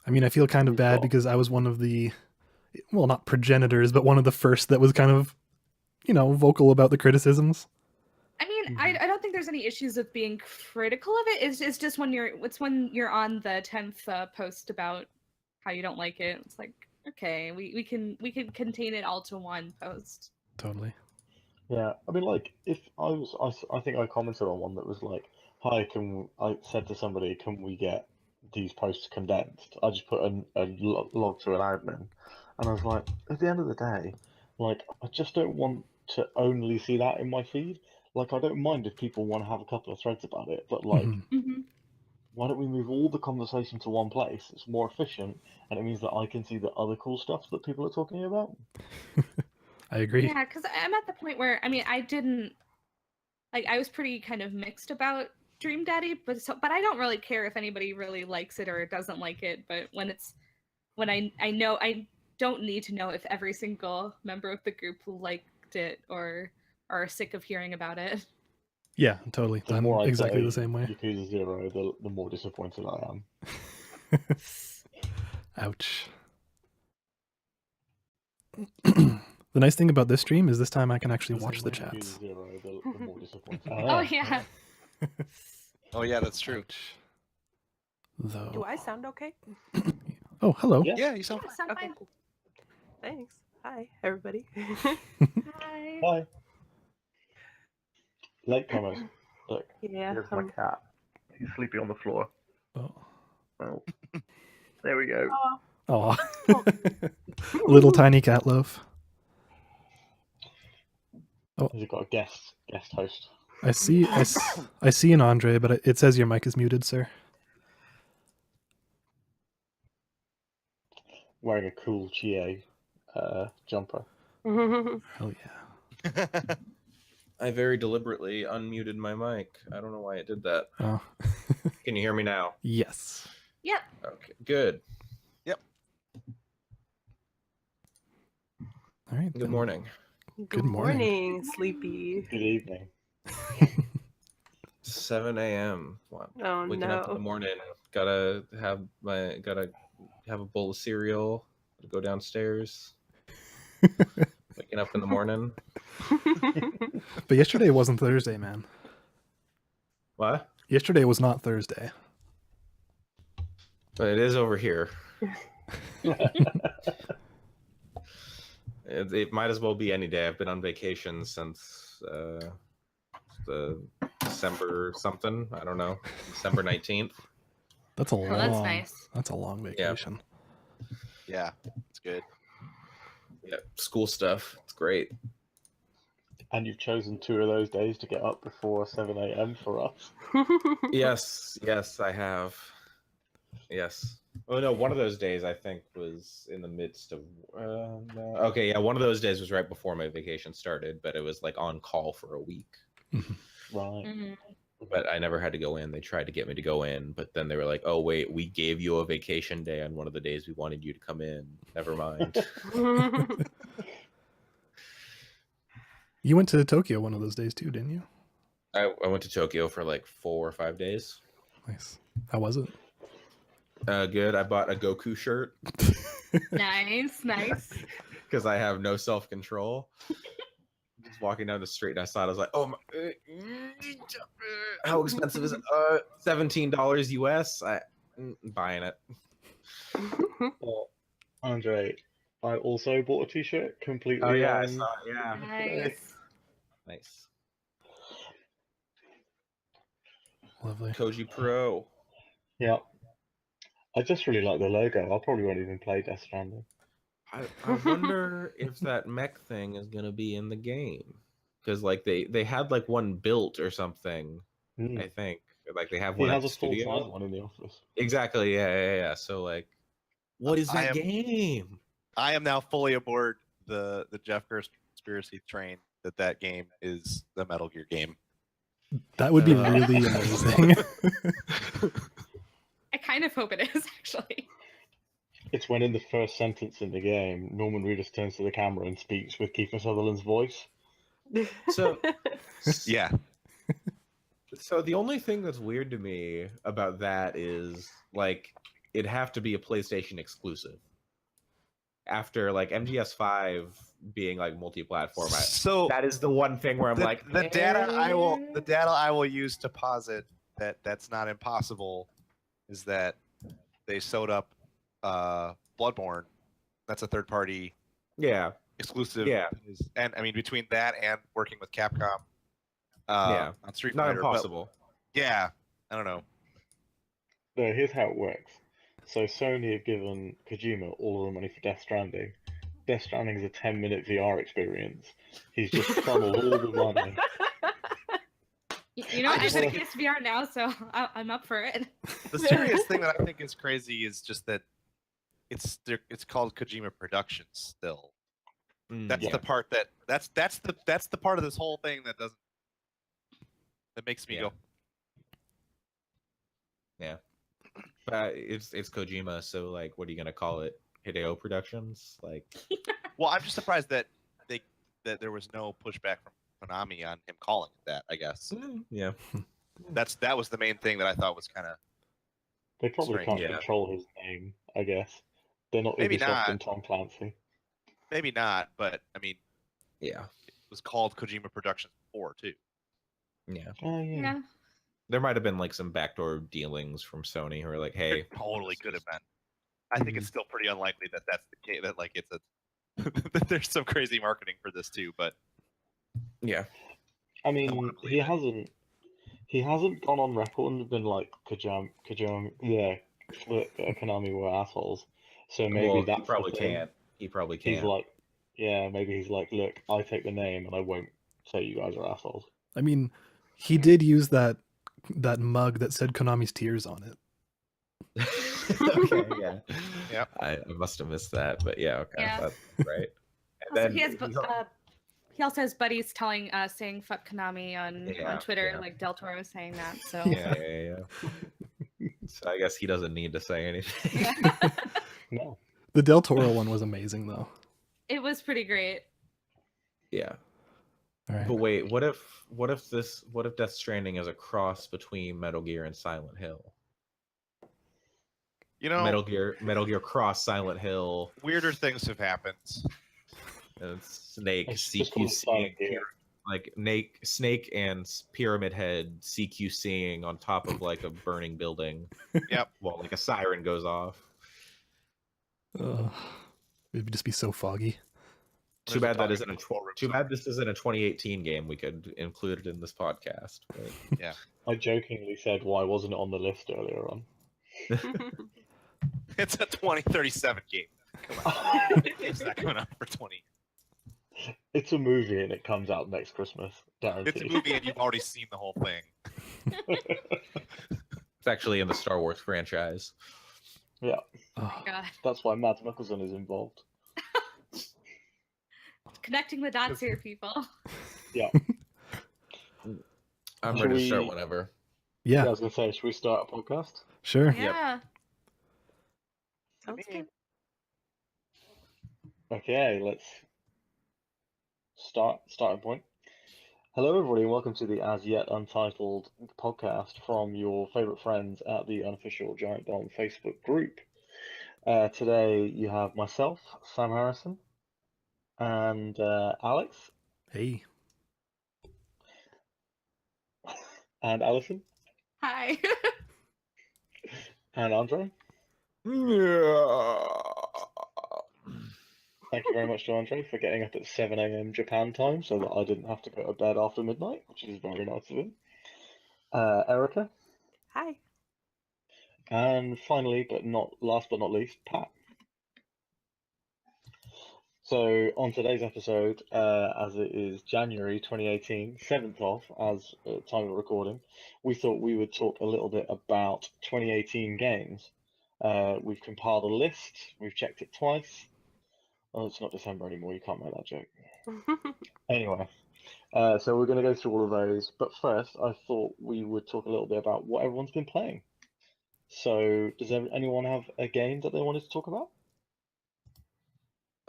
I mean, I feel kind of bad because I was one of the, well, not progenitors, but one of the first that was kind of, vocal about the criticisms. I mean, I don't think there's any issues with being critical of it. It's just when you're on the 10th post about how you don't like it. It's like, okay, we can contain it all to one post. Totally. Yeah, I mean, like, if I think I commented on one that was like, "Hi, I said to somebody, can we get these posts condensed?" I just put a log to an admin, and I was like, at the end of the day, like, I just don't want to only see that in my feed. Like, I don't mind if people want to have a couple of threads about it, but like, why don't we move all the conversation to one place? It's more efficient, and it means that I can see the other cool stuff that people are talking about. I agree. Yeah, because I'm at the point where I didn't I was pretty kind of mixed about Dream Daddy, but I don't really care if anybody really likes it or doesn't like it. But when I know I don't need to know if every single member of the group liked it or are sick of hearing about it. Yeah, totally. The I'm more I exactly play the same way. Yakuza 0, the more disappointed I am. Ouch. The nice thing about this stream is this time I can actually watch the chats. Yakuza 0, the more disappointed I am. Oh yeah. Oh yeah, that's true. Ouch. Though. Do I sound okay? Oh, hello. Yeah, you sound Yeah, fine. sound Okay, fine. cool. Thanks. Hi, everybody. Hi. Hi. Latecomers. Look, Yeah. here's my cat. He's sleeping on the floor. Oh. Oh. There we go. Oh. Little tiny cat loaf. Oh. He's got a guest host. I see an Andre, but it says your mic is muted, sir. Wearing a cool Chie jumper. Hell yeah. I very deliberately unmuted my mic. I don't know why it did that. Oh. Can you hear me now? Yes. Yep. Okay, good. Yep. All right. Good morning. Good morning. Sleepy. Good evening. 7 a.m. Oh Waking up in the morning. Gotta have a bowl of cereal. Go downstairs. Waking up in the morning. But yesterday wasn't Thursday, man. What? Yesterday was not Thursday. But it is over here. It might as well be any day. I've been on vacation since the December something. I don't know. December 19th. That's a long. that's nice. That's a long vacation. Yeah, it's good. Yeah, school stuff. It's great. And you've chosen 2 of those days to get up before 7 a.m. for us. Yes, I have. Yes. Oh no, one of those days I think was in the midst of. No. Okay, yeah, one of those days was right before my vacation started, but it was like on call for a week. Right. Mm-hmm. But I never had to go in. They tried to get me to go in, but then they were like, "Oh wait, we gave you a vacation day on one of the days we wanted you to come in. Never mind." You went to Tokyo one of those days too, didn't you? I went to Tokyo for like 4 or 5 days. Nice. How was it? Good. I bought a Goku shirt Nice. because I have no self-control. Just walking down the street and I saw it. I was like, "Oh my! How expensive is it? $17 US. I'm buying it." Well, Andre, I also bought a t-shirt completely. Oh yeah, I saw it. Yeah. Nice. Lovely. Koji Pro. Yeah. I just really like the logo. I probably won't even play Death Stranding. I wonder if that mech thing is gonna be in the game, because like they had like one built or something. I think like they have He one at has the a full-size studio. one in the office. Exactly. Yeah. So like, what is that I am- game? I am now fully aboard the Jeff conspiracy train that game is the Metal Gear game. That would be really amazing. I kind of hope it is actually. It's when in the first sentence in the game, Norman Reedus turns to the camera and speaks with Kiefer Sutherland's voice. So Yeah. So the only thing that's weird to me about that is like it'd have to be a PlayStation exclusive. After like MGS5 being like multi-platform, So that is the one thing where I'm the, like, the data I will use to posit that that's not impossible is that they sewed up Bloodborne. That's a third party yeah, exclusive. yeah, And I mean between that and working with Capcom yeah, on Street not Fighter, impossible. But yeah, I don't know. No, here's how it works. So Sony have given Kojima all of the money for Death Stranding. Death Stranding is a 10-minute VR experience. He's just funneled all the money. You know, I I just have a think- PSVR now, so I'm up for it. The serious thing that I think is crazy is just that it's called Kojima Productions still. That's Yeah. the part that's the part of this whole thing that makes me Yeah. go. Yeah, but it's Kojima, so like, what are you gonna call it? Hideo Productions, like. Well, I'm just surprised that there was no pushback from Konami on him calling it that. I guess Yeah. that was the main thing that I thought was kind of They probably strange. can't Yeah. control his name, I guess. They're not Maybe Ubisoft not. and Tom Clancy. Maybe not, but I mean, Yeah. it was called Kojima Productions before too. Yeah. Oh, yeah. Yeah. There might have been like some backdoor dealings from Sony who are like, hey, It totally could have been. I think it's still pretty unlikely that that's the case. That like it's a that there's some crazy marketing for this too. But yeah. I I mean, wanna he believe hasn't gone on record and been like yeah, Konami were assholes. So maybe Well, that's he probably the thing. can't. He probably He's can't. like, yeah, maybe he's like, look, I take the name and I won't say you guys are assholes. I mean, he did use that mug that said Konami's tears on it. Okay, yeah. Yep. I must have missed that, but yeah, okay, Yeah. that's right. And Also, then he has he's al- he also has buddies saying "fuck Konami" on Yeah, Twitter, yeah. like Del Toro saying that. So yeah. So I guess he doesn't need to say anything. Yeah. No. The Del Toro one was amazing, though. It was pretty great. Yeah. All right. But wait, what if Death Stranding is a cross between Metal Gear and Silent Hill? you know Metal Gear cross Silent Hill, weirder things have happened. and Snake It's just called Silent CQC, Gear. like Snake and Pyramid Head CQCing on top of like a burning building. Yep. Well, like a siren goes off. It'd just be so foggy. Too There's a bad that dog isn't in a the ballroom too bad this isn't a 2018 game. We could include it in this podcast. But... I jokingly said, why wasn't it on the list earlier on? It's a 2037 game. Come on. It's not coming out for 20. It's a movie and it comes out next Christmas. Guaranteed. It's a movie and you've already seen the whole thing. It's actually in the Star Wars franchise. Yeah, Oh, God, that's why Mads Mikkelsen is involved. connecting the dots here, people. Yeah. I'm Should ready to start we- whenever. Yeah, yeah, I was gonna say, should we start a podcast? sure. Yeah. Sounds good. Okay, let's starting point. Hello, everybody, and welcome to the as yet untitled podcast from your favorite friends at the Unofficial Giant Bomb Facebook group. Today you have myself, Sam Harrison, and Alex, Hey. and Alison, Hi. and Andre. Thank you very much to Andre for getting up at 7 a.m. Japan time so that I didn't have to go to bed after midnight, which is very nice of him. Erica, Hi. and finally, last but not least, Pat. So on today's episode, as it is January 2018, 7th of, as time of recording, we thought we would talk a little bit about 2018 games. We've compiled a list, we've checked it twice. Oh, it's not December anymore, you can't make that joke. Anyway, so we're going to go through all of those, but first I thought we would talk a little bit about what everyone's been playing. So does anyone have a game that they wanted to talk about?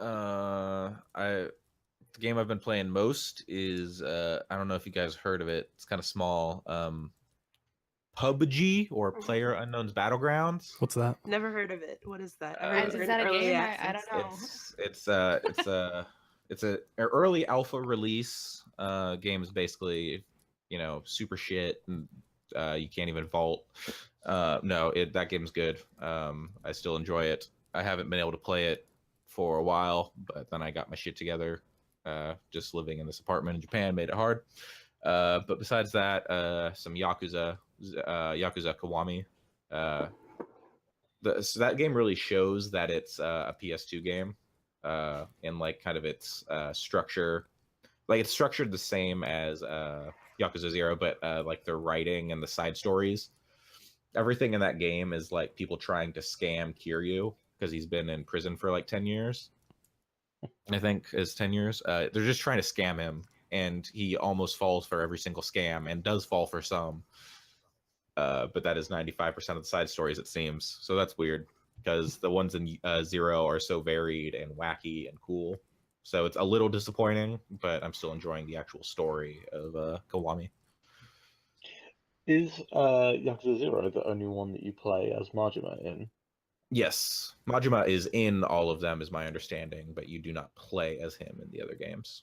The game I've been playing most is I don't know if you guys heard of it. It's kind of small. PUBG or Player Unknown's Battlegrounds. What's that? Never heard of it. What is that? I Uh, heard Is it's that a early game? access. I don't know. It's a early alpha release. Game's basically, super shit, and you can't even vault. No, that game's good. I still enjoy it. I haven't been able to play it for a while, but then I got my shit together. Just living in this apartment in Japan made it hard. But besides that, some Yakuza Kiwami. So that game really shows that it's a PS2 game, and like kind of its structure. Like it's structured the same as Yakuza 0, but like the writing and the side stories, everything in that game is like people trying to scam Kiryu because he's been in prison for like 10 years. I think is 10 years. They're just trying to scam him, and he almost falls for every single scam and does fall for some. But that is 95% of the side stories, it seems. So that's weird because the ones in 0 are so varied and wacky and cool. So it's a little disappointing, but I'm still enjoying the actual story of Kiwami. Is Yakuza 0 the only one that you play as Majima in? Yes, Majima is in all of them, is my understanding, but you do not play as him in the other games.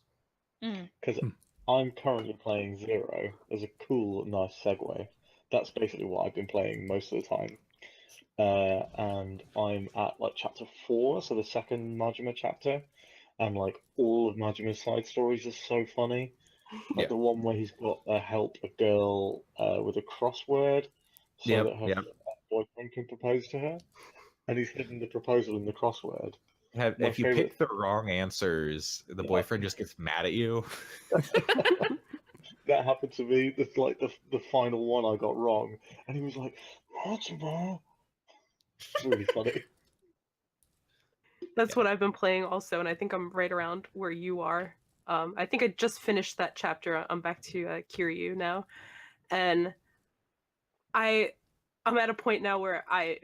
Because I'm currently playing 0 as a cool, nice segue. That's basically what I've been playing most of the time. And I'm at like chapter 4, so the second Majima chapter, and like all of Majima's side stories are so funny. Like the one where he's got to help a girl with a crossword so that her boyfriend can propose to her, and he's hidden the proposal in the crossword. If you pick the wrong answers, the boyfriend just gets mad at you. That happened to me. That's like the final one I got wrong, and he was like, Majima. It's really funny. That's what I've been playing also, and I think I'm right around where you are. I think I just finished that chapter. I'm back to Kiryu now, and I'm at a point now where I've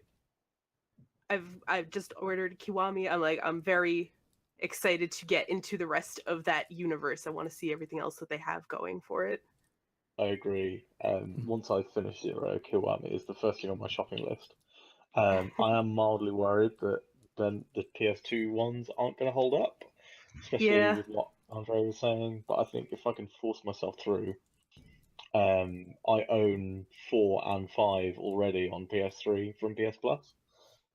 just ordered Kiwami. I'm very excited to get into the rest of that universe. I want to see everything else that they have going for it. I agree. Once I finish 0, Kiwami is the first thing on my shopping list. I am mildly worried that then the PS2 ones aren't going to hold up, especially with what Andre was saying. But I think if I can force myself through, I own 4 and 5 already on PS3 from PS Plus.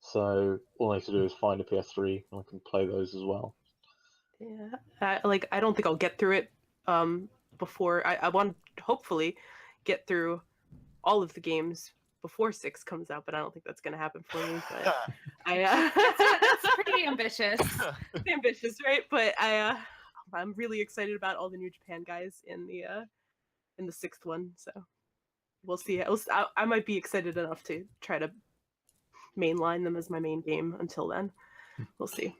So all I have to do is find a PS3 and I can play those as well. Yeah, I don't think I'll get through it before I want to hopefully get through all of the games before 6 comes out, but I don't think that's going to happen for me. But that's pretty ambitious. Ambitious, right? But I'm really excited about all the New Japan guys in the 6th one. So we'll see. I might be excited enough to try to mainline them as my main game until then. We'll see.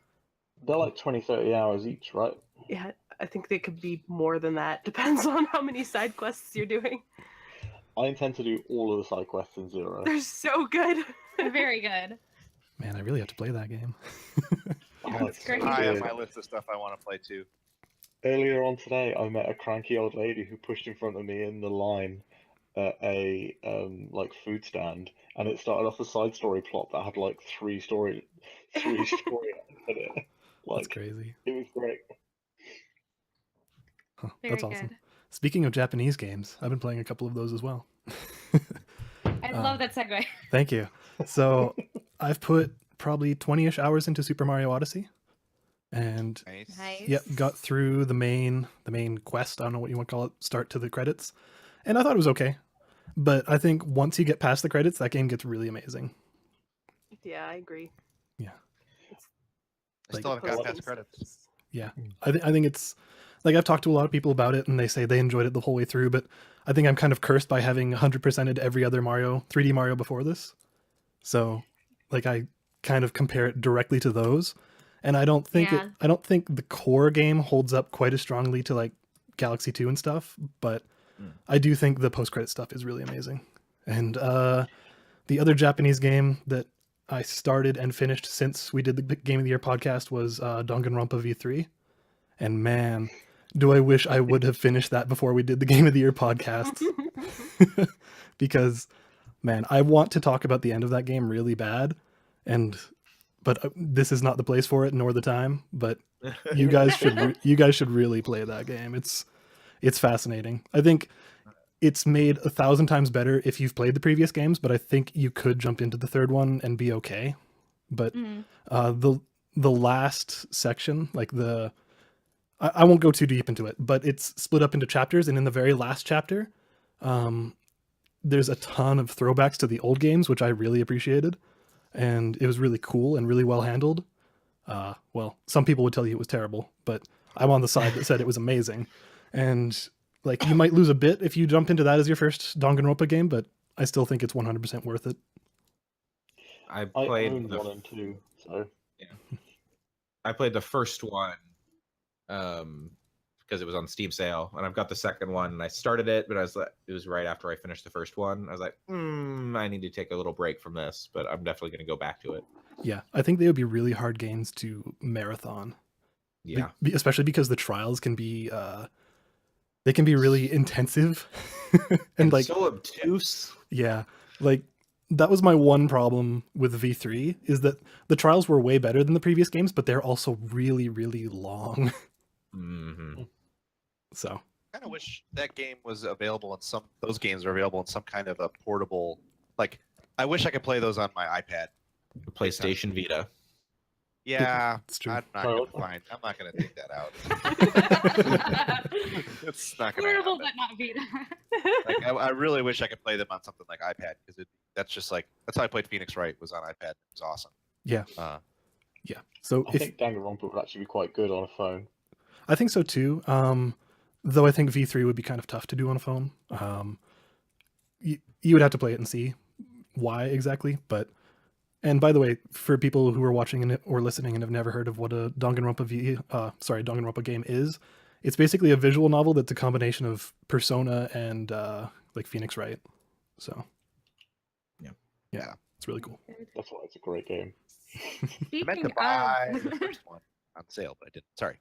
They're like 20-30 hours each, right? Yeah, I think they could be more than that. Depends on how many side quests you're doing. I intend to do all of the side quests in 0. They're so good. They're very good. Man, I really have to play that game. It's great. so High on good. my list of stuff I want to play too. Earlier on today, I met a cranky old lady who pushed in front of me in the line at a like food stand, and it started off a side story plot that had like three story in it. That's crazy. It was great. Huh, Very that's awesome. good. Speaking of Japanese games, I've been playing a couple of those as well. I love that segue. Thank you. So I've put probably 20-ish hours into Super Mario Odyssey, and Nice. yep, got through the main quest. I don't know what you want to call it. Start to the credits, and I thought it was okay. But I think once you get past the credits, that game gets really amazing. Yeah, I agree. Yeah. I still haven't got past credits. Yeah, I think it's like I've talked to a lot of people about it, and they say they enjoyed it the whole way through. But I think I'm kind of cursed by having 100%ed every other 3D Mario before this. So, like, I kind of compare it directly to those, and I don't think I don't think the core game holds up quite as strongly to like Galaxy 2 and stuff. But I do think the post-credit stuff is really amazing. And the other Japanese game that I started and finished since we did the Game of the Year podcast was Danganronpa V3. And man, do I wish I would have finished that before we did the Game of the Year podcast. Because man, I want to talk about the end of that game really bad, but this is not the place for it, nor the time. But you guys should really play that game. It's fascinating. I think it's made 1,000 times better if you've played the previous games, but I think you could jump into the third one and be okay. But Mhm. The last section, like I won't go too deep into it, but it's split up into chapters, and in the very last chapter, there's a ton of throwbacks to the old games, which I really appreciated, and it was really cool and really well handled. Well, some people would tell you it was terrible, but I'm on the side that said it was amazing. And like, you might lose a bit if you jump into that as your first Danganronpa game, but I still think it's 100% worth it. I I played own 1 and 2, so I played the first one because it was on Steam sale, and I've got the second one. And I started it, but it was right after I finished the first one. I was like, I need to take a little break from this, but I'm definitely going to go back to it. Yeah, I think they would be really hard games to marathon. Yeah, Especially because the trials can be they can be really intensive and like so obtuse. Yeah, like that was my one problem with V3 is that the trials were way better than the previous games, but they're also really, really long. Mm-hmm. So Kind of wish that game was available in some. Those games are available in some kind of a portable. Like, I wish I could play those on my iPad. PlayStation Vita. Yeah, It's true. I'm not Well- gonna find. I'm not gonna dig that out. It's not gonna Portable, happen. but not Vita. Like, I really wish I could play them on something like iPad because that's just like that's how I played Phoenix Wright was on iPad. It was awesome. Yeah. Uh, yeah, so I think Danganronpa would actually be quite good on a phone. I think so too. Though I think V3 would be kind of tough to do on a phone. You would have to play it and see why exactly. But and by the way, for people who are watching or listening and have never heard of what a Danganronpa game is, it's basically a visual novel that's a combination of Persona and like Phoenix Wright. So yeah, it's really cool. That's why it's a great game. I meant Speaking to buy of, the first one on sale, but I didn't. Sorry.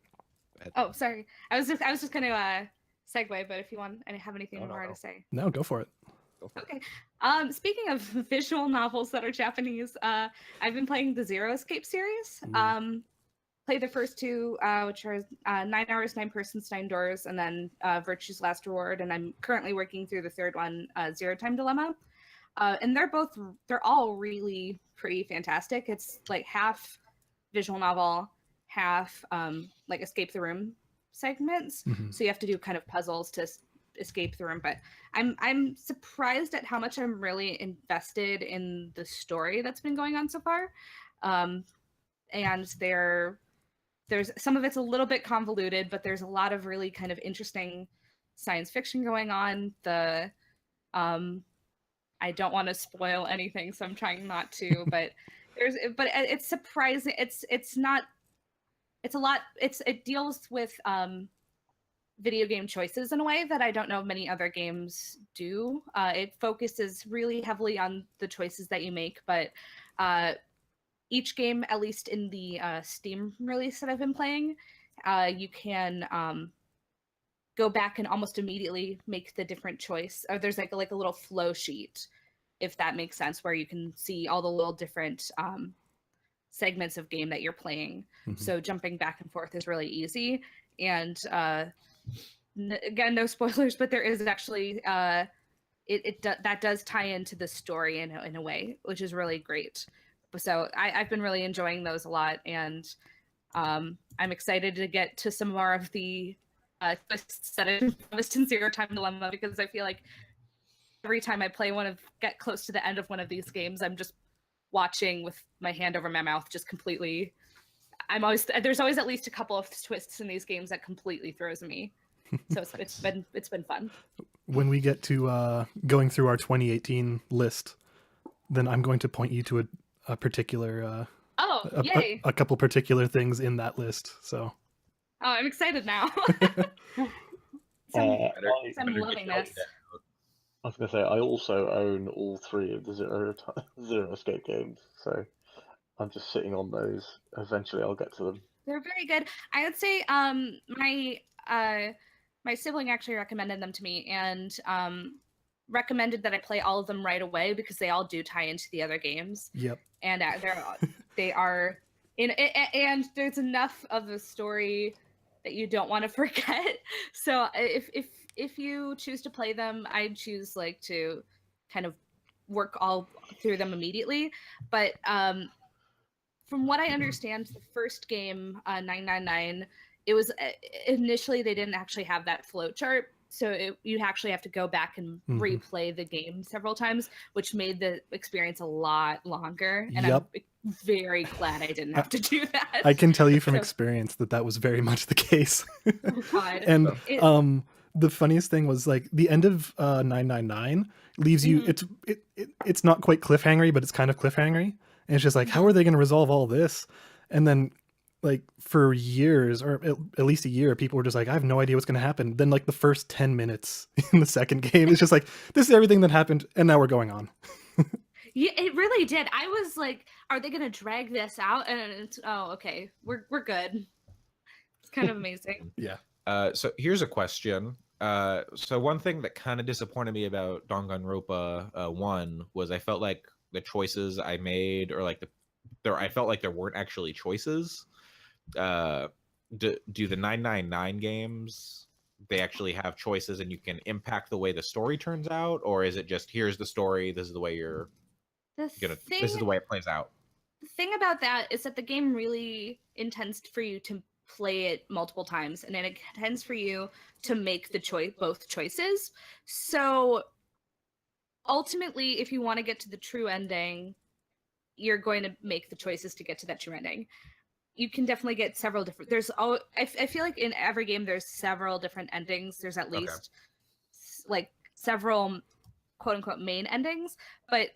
Go ahead. oh, sorry. I was just gonna segue, but if you want, I have anything No, more no. to say. No, go for it. Go for it. Okay. Speaking of visual novels that are Japanese, I've been playing the Zero Escape series. Played the first two, which are 9 Hours, 9 Persons, 9 Doors, and then Virtue's Last Reward. And I'm currently working through the third one, Zero Time Dilemma. And they're all really pretty fantastic. It's like half visual novel, half like escape the room segments. Mhm. So you have to do kind of puzzles to escape the room. But I'm surprised at how much I'm really invested in the story that's been going on so far. And there's some of it's a little bit convoluted, but there's a lot of really kind of interesting science fiction going on. I don't want to spoil anything, so I'm trying not to, but it's surprising. It's not, it's a lot, it deals with video game choices in a way that I don't know many other games do. It focuses really heavily on the choices that you make, but each game, at least in the Steam release that I've been playing, you can go back and almost immediately make the different choice. Or there's like a little flow sheet, if that makes sense, where you can see all the little different segments of game that you're playing. Mhm. So jumping back and forth is really easy. And again, no spoilers, but there is actually that does tie into the story in a way, which is really great. So I've been really enjoying those a lot, and I'm excited to get to some more of the twists that I promised in Zero Time Dilemma, because I feel like every time I get close to the end of one of these games, I'm just watching with my hand over my mouth, just completely. There's always at least a couple of twists in these games that completely throws me. So it's been fun. When we get to going through our 2018 list, then I'm going to point you to a particular Oh, yay! a couple particular things in that list. So Oh, I'm excited now. I I'm loving this. was gonna say I also own all 3 of the Zero Escape games, so I'm just sitting on those. Eventually, I'll get to them. They're very good. I would say my sibling actually recommended them to me, and recommended that I play all of them right away because they all do tie into the other games. Yep. And they are and there's enough of a story that you don't want to forget. So if you choose to play them, I'd choose like to kind of work all through them immediately. But from what I understand, the first game, 999, it was initially they didn't actually have that flow chart, so you'd actually have to go back and replay the game several times, which made the experience a lot longer. And I'm very glad I didn't have to do that. I can tell you from experience that was very much the case. Oh God. And the funniest thing was like the end of 999 leaves you. It's not quite cliffhangery, but it's kind of cliffhangery. And it's just like, how are they going to resolve all this? And then, like, for years, or at least a year, people were just like, I have no idea what's going to happen. Then, like, the first 10 minutes in the second game, it's just like, this is everything that happened, and now we're going on. Yeah, it really did. I was like, are they going to drag this out? And it's, oh, okay, we're good. It's kind of amazing. Yeah. So here's a question. So one thing that kind of disappointed me about Danganronpa 1 was I felt like the choices I made, or like I felt like there weren't actually choices. Do the 999 games, they actually have choices and you can impact the way the story turns out, or is it just here's the story, this is the way this is the way it plays out? The thing about that is that the game really intends for you to play it multiple times, and it intends for you to make the both choices. So ultimately, if you want to get to the true ending, you're going to make the choices to get to that true ending. You can definitely get several different. I feel like in every game there's several different endings. There's at least like several quote unquote main endings, but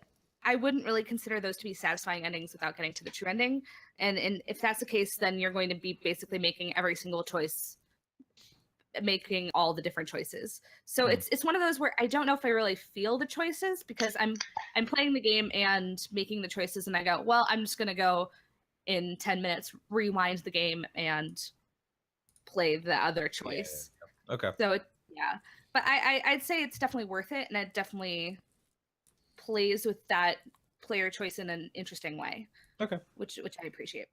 I wouldn't really consider those to be satisfying endings without getting to the true ending. And if that's the case, then you're going to be basically making every single choice, making all the different choices. So it's one of those where I don't know if I really feel the choices, because I'm playing the game and making the choices, and I go, well, I'm just gonna go in 10 minutes, rewind the game and play the other choice. Yeah. Okay. So but I'd say it's definitely worth it, and it definitely plays with that player choice in an interesting way. Okay. Which I appreciate.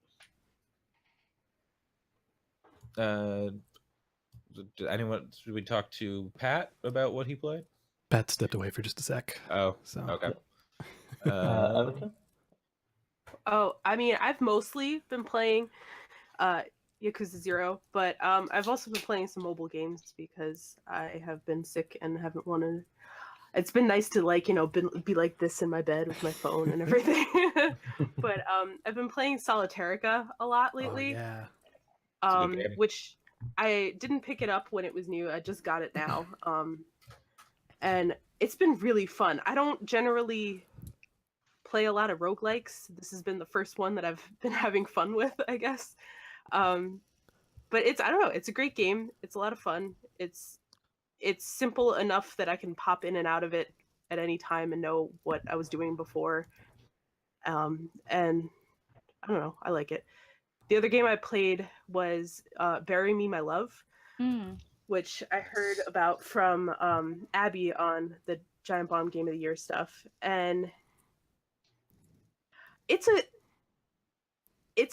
Should we talk to Pat about what he played? Pat stepped away for just a sec. Oh, so okay. Erica? Oh, I mean, I've mostly been playing Yakuza 0, but I've also been playing some mobile games because I have been sick and haven't wanted. It's been nice to, like, you know, be like this in my bed with my phone and everything. But I've been playing Solitarica a lot lately. Oh, yeah. Which I didn't pick it up when it was new. I just got it now. And it's been really fun. I don't generally play a lot of roguelikes. This has been the first one that I've been having fun with, I guess. But I don't know, it's a great game. It's a lot of fun. It's simple enough that I can pop in and out of it at any time and know what I was doing before. And I don't know, I like it. The other game I played was Bury Me, My Love, which I heard about from Abby on the Giant Bomb Game of the Year stuff. And it's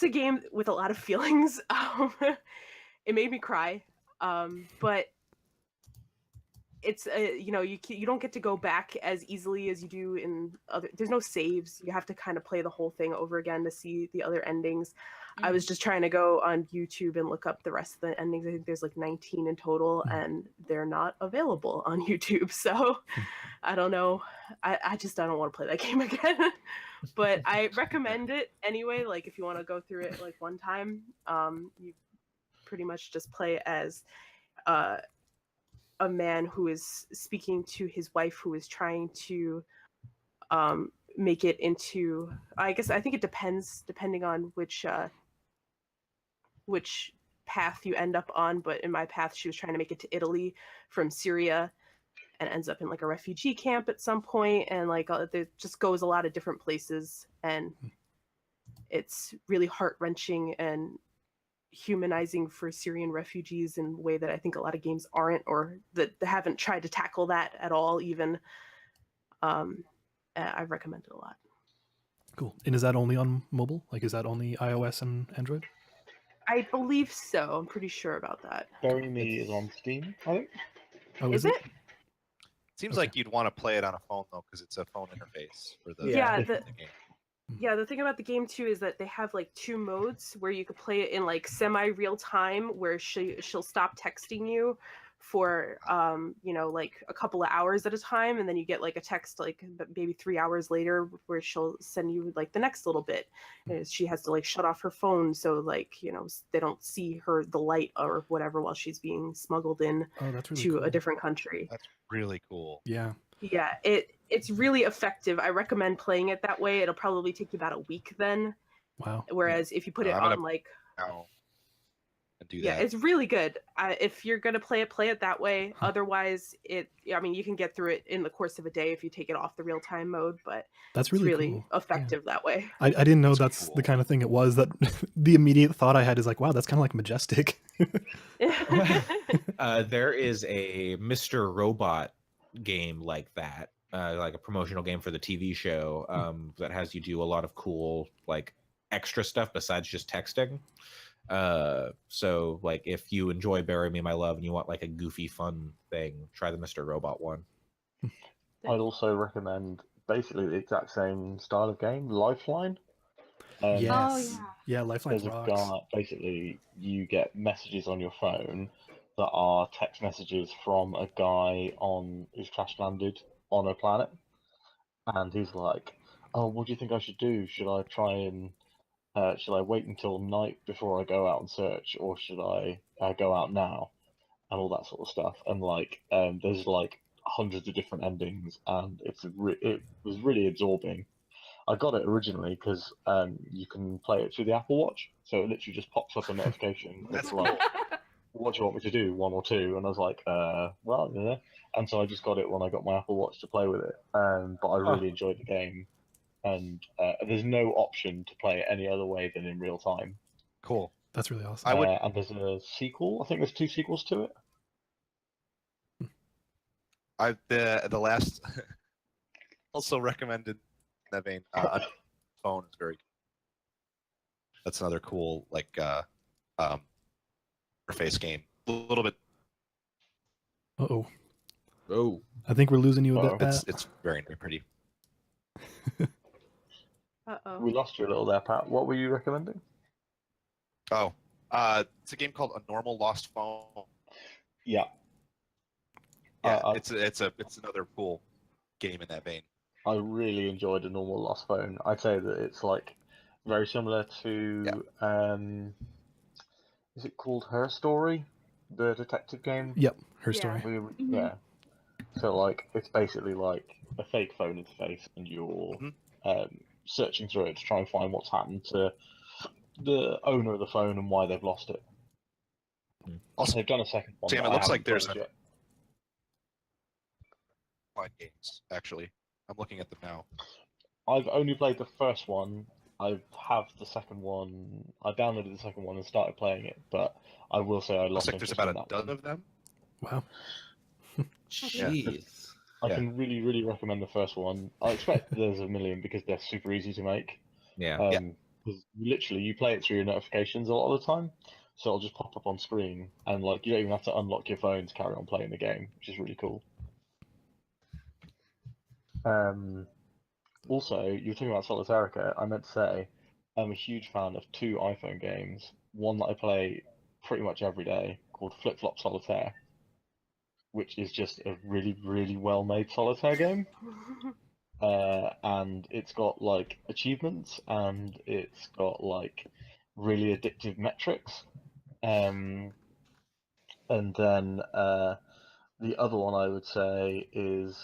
a game with a lot of feelings. It made me cry, but it's you know, you don't get to go back as easily as you do in other. There's no saves. You have to kind of play the whole thing over again to see the other endings. I was just trying to go on YouTube and look up the rest of the endings. I think there's like 19 in total, and they're not available on YouTube. So I don't know. I don't want to play that game again. But I recommend it anyway. Like, if you want to go through it like one time, you pretty much just play as a man who is speaking to his wife, who is trying to make it into. I think it depending on which path you end up on. But in my path, she was trying to make it to Italy from Syria, and ends up in like a refugee camp at some point, and like it just goes a lot of different places, and it's really heart-wrenching and humanizing for Syrian refugees in a way that I think a lot of games aren't, or that they haven't tried to tackle that at all even. I recommend it a lot. Cool. And is that only on mobile? Like, is that only iOS and Android? I believe so. I'm pretty sure about that. Bury Me is on Steam, I think. Oh, Is it? Seems Okay. like you'd want to play it on a phone though, because it's a phone interface for the, Yeah, the the- game. Yeah, the thing about the game too is that they have like 2 modes where you could play it in like semi real time, where she'll stop texting you for like a couple of hours at a time, and then you get like a text like maybe 3 hours later where she'll send you like the next little bit. And she has to like shut off her phone so like they don't see the light or whatever while she's being smuggled in Oh, that's really to cool. a different country. That's really cool. Yeah. Yeah, it's really effective. I recommend playing it that way. It'll probably take you about a week then. Wow. Whereas if you put it I'm gonna- on like Now, and do yeah, that. it's really good. If you're gonna play it that way. Otherwise, you can get through it in the course of a day if you take it off the real time mode. But That's it's really, really cool. effective that way. I didn't know That's that's cool. the kind of thing it was. That the immediate thought I had is like, wow, that's kind of like Majestic. There is a Mr. Robot game like that, like a promotional game for the TV show that has you do a lot of cool like extra stuff besides just texting. So like if you enjoy Bury Me My Love and you want like a goofy fun thing, try the Mr. Robot one. I'd also recommend basically the exact same style of game, Lifeline. Yes. Oh, yeah. Yeah, Lifeline There's a rocks. guy, basically, you get messages on your phone that are text messages from a guy who's crash landed on a planet. And he's like, oh, what do you think I should do? Should I should I wait until night before I go out and search, or should I go out now? And all that sort of stuff. And there's like hundreds of different endings, and it was really absorbing. I got it originally because you can play it through the Apple Watch, so it literally just pops up a notification. That's It's like, what do you want me to do, 1 or 2? And I was like, well, yeah. And so I just got it when I got my Apple Watch to play with it. But I really enjoyed the game, and there's no option to play it any other way than in real time. Cool. That's really awesome. I would. And there's a sequel. I think there's 2 sequels to it. The last also recommended in that vein. Phone is very. That's another cool like interface game. A little bit. Uh-oh. Oh, I think we're losing you a bit, Pat. It's very very pretty. We lost you a little there, Pat. What were you recommending? Oh, it's a game called A Normal Lost Phone. Yeah. Yeah, it's another cool game in that vein. I really enjoyed A Normal Lost Phone. I'd say that it's like very similar to is it called Her Story, the detective game? Yep, Her Yeah. Story. Yeah. So like it's basically like a fake phone interface, and you're searching through it to try and find what's happened to the owner of the phone and why they've lost it. Also, They've done a second one. Sam, that it I looks like haven't there's played yet. games actually. I'm looking at them now. I've only played the first one. I have the second one. I downloaded the second one and started playing it, but I will say I Looks lost like there's interest about in a that dozen one. of them. Wow. jeez. I Yeah. can really, really recommend the first one. I expect there's a million because they're super easy to make. Yeah. Because literally you play it through your notifications a lot of the time, so it'll just pop up on screen, and like you don't even have to unlock your phone to carry on playing the game, which is really cool. Also, you were talking about Solitaire. I meant to say, I'm a huge fan of 2 iPhone games. One that I play pretty much every day called Flip Flop Solitaire, which is just a really, really well-made solitaire game. And it's got like achievements, and it's got like really addictive metrics. And then the other one I would say is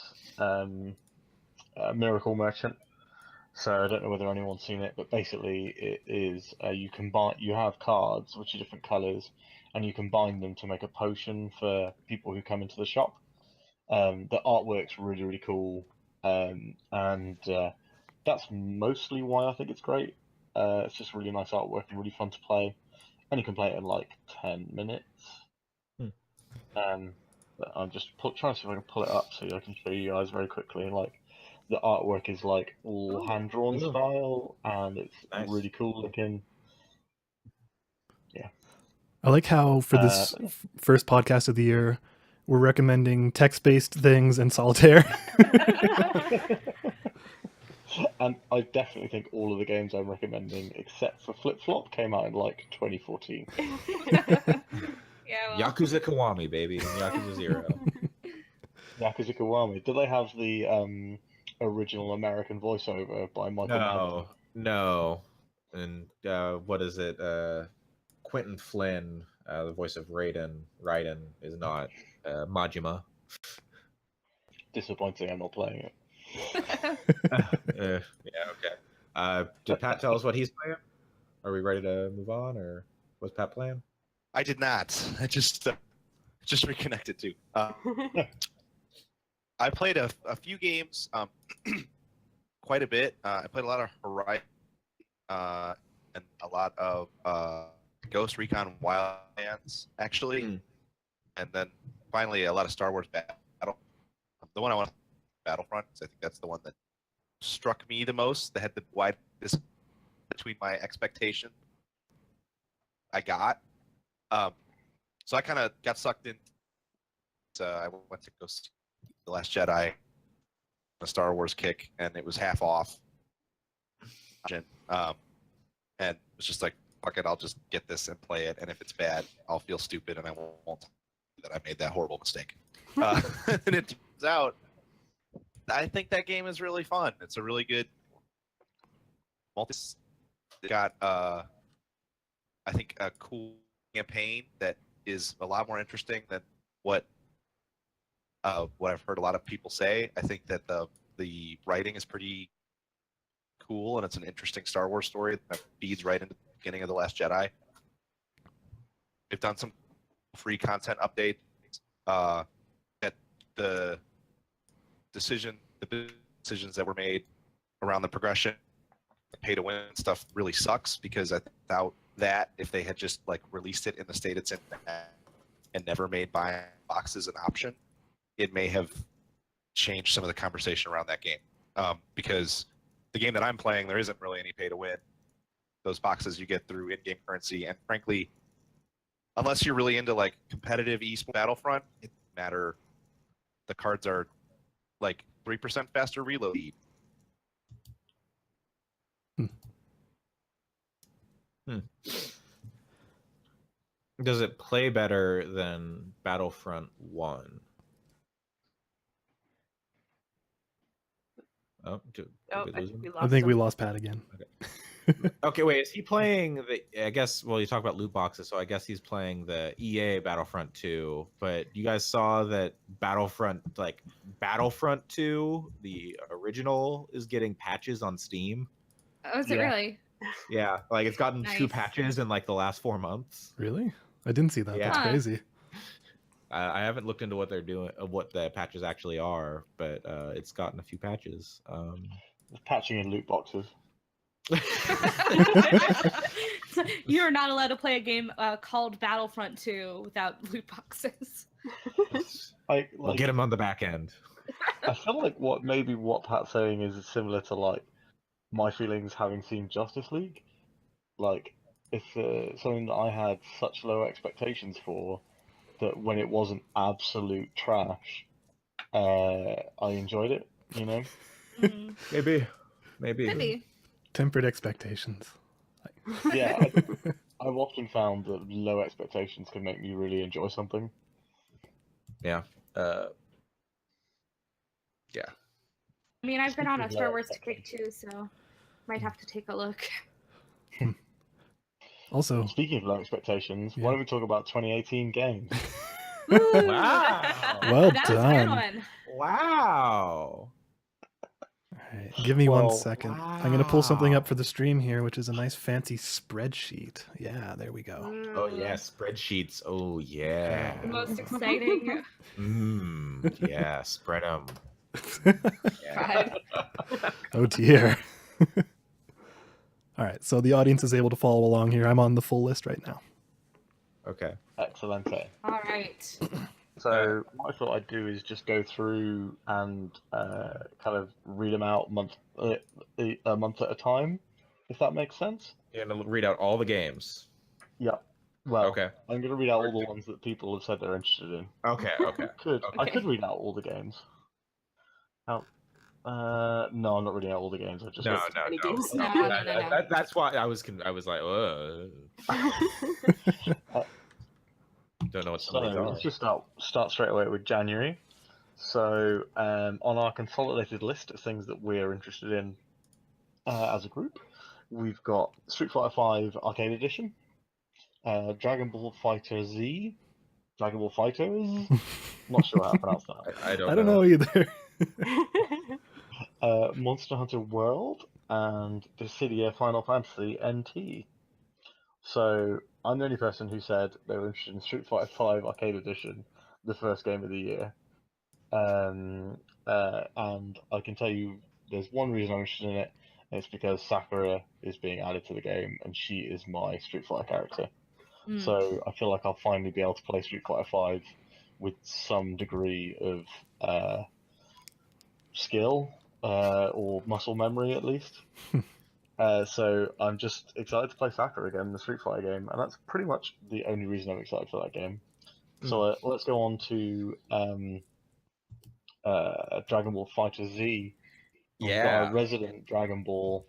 Miracle Merchant. So I don't know whether anyone's seen it, but basically it is you have cards which are different colours, and you combine them to make a potion for people who come into the shop. The artwork's really, really cool, and that's mostly why I think it's great. It's just really nice artwork and really fun to play, and you can play it in like 10 minutes. But I'm just trying to see if I can pull it up so I can show you guys very quickly. Like, the artwork is like all Ooh. hand drawn Ooh. style, and it's Nice. really cool looking. I like how for this first podcast of the year, we're recommending text-based things and solitaire. And I definitely think all of the games I'm recommending, except for Flip Flop, came out in like 2014. Yeah, well, Yakuza Kiwami, baby. Yakuza 0. Yakuza Kiwami. Do they have the original American voiceover by Michael Madsen? No. And what is it? Quentin Flynn, the voice of Raiden, is not Majima. Disappointing, I'm not playing it. Yeah, okay. Did Pat tell us what he's playing? Are we ready to move on, or what's Pat playing? I did not. I just reconnected to. I played a few games, quite a bit. I played a lot of Horizon, and a lot of Ghost Recon Wildlands, actually, and then finally a lot of Star Wars Battle. The one I want, Battlefront, 'cause I think that's the one that struck me the most. That had the widest between my expectation. I got. So I kind of got sucked in. I went to go see The Last Jedi, a Star Wars kick, and it was half off. And it was just like, fuck it, I'll just get this and play it. And if it's bad, I'll feel stupid and I won't that I made that horrible mistake. And it turns out, I think that game is really fun. It's a really good multi. It got I think a cool campaign that is a lot more interesting than what I've heard a lot of people say. I think that the writing is pretty cool, and it's an interesting Star Wars story that feeds right into the beginning of The Last Jedi. They've done some free content updates. That the decisions that were made around the progression, pay to win stuff really sucks, because without that, if they had just like released it in the state it's in and never made buying boxes an option, it may have changed some of the conversation around that game. Because the game that I'm playing, there isn't really any pay to win. Those boxes you get through in-game currency, and frankly, unless you're really into like competitive esports Battlefront, it doesn't matter. The cards are like 3% faster reload speed. Does it play better than Battlefront 1? Oh, I think we lost I think we him. lost Pat again. Okay, wait. Is he playing the? I guess. Well, you talk about loot boxes, so I guess he's playing the EA Battlefront 2. But you guys saw that Battlefront 2, the original, is getting patches on Steam. Oh, is it really? Yeah, like it's gotten 2 Nice. patches in like the last 4 months. Really? I didn't see that. Yeah. That's crazy. I haven't looked into what they're doing, what the patches actually are, but it's gotten a few patches. Patching in loot boxes. You're not allowed to play a game called Battlefront 2 without loot boxes. We'll get him on the back end. I feel like what Pat's saying is similar to like my feelings having seen Justice League. Like, it's something that I had such low expectations for, that when it wasn't absolute trash, I enjoyed it. You know. Mm. Maybe. Tempered expectations. Yeah, I've often found that low expectations can make me really enjoy something. Yeah. I mean, I've been on a Star Wars kick too, so might have to take a look. Also, Speaking of low expectations, why don't we talk about 2018 games? Wow. Well that was a done. good one. Wow. all right, give me 1 Well, second. I'm going to pull something up wow. for the stream here, which is a nice fancy spreadsheet. Yeah, there we go. Oh yeah, spreadsheets. Oh yeah. The most exciting. Yeah, spread them. God. Oh dear. All right, so the audience is able to follow along here. I'm on the full list right now. Okay. Excellent. All right. So what I thought I'd do is just go through and kind of read them out a month at a time, if that makes sense. You're gonna read out all the games. Yeah. Well, Okay. I'm going to read out all the ones that people have said they're interested in. Okay. Okay. I Okay. could read out all the games. How? No, I'm not reading out all the games. I just No, Too many no, games. No, no, no, no. That's why I was like, don't know what some So of these are. let's just start straight away with January. So on our consolidated list of things that we're interested in as a group, we've got Street Fighter V Arcade Edition, Dragon Ball Fighter Z, Dragon Ball Fighters. Not sure how to pronounce that. I don't I don't know. know either. Monster Hunter World and Dissidia Final Fantasy NT. So I'm the only person who said they were interested in Street Fighter V Arcade Edition, the first game of the year. And I can tell you there's one reason I'm interested in it, and it's because Sakura is being added to the game, and she is my Street Fighter character. Mm. So I feel like I'll finally be able to play Street Fighter V with some degree of skill or muscle memory at least. So I'm just excited to play Sakura again in the Street Fighter game, and that's pretty much the only reason I'm excited for that game. So let's go on to Dragon Ball Fighter Z. We've got Yeah. our resident Dragon Ball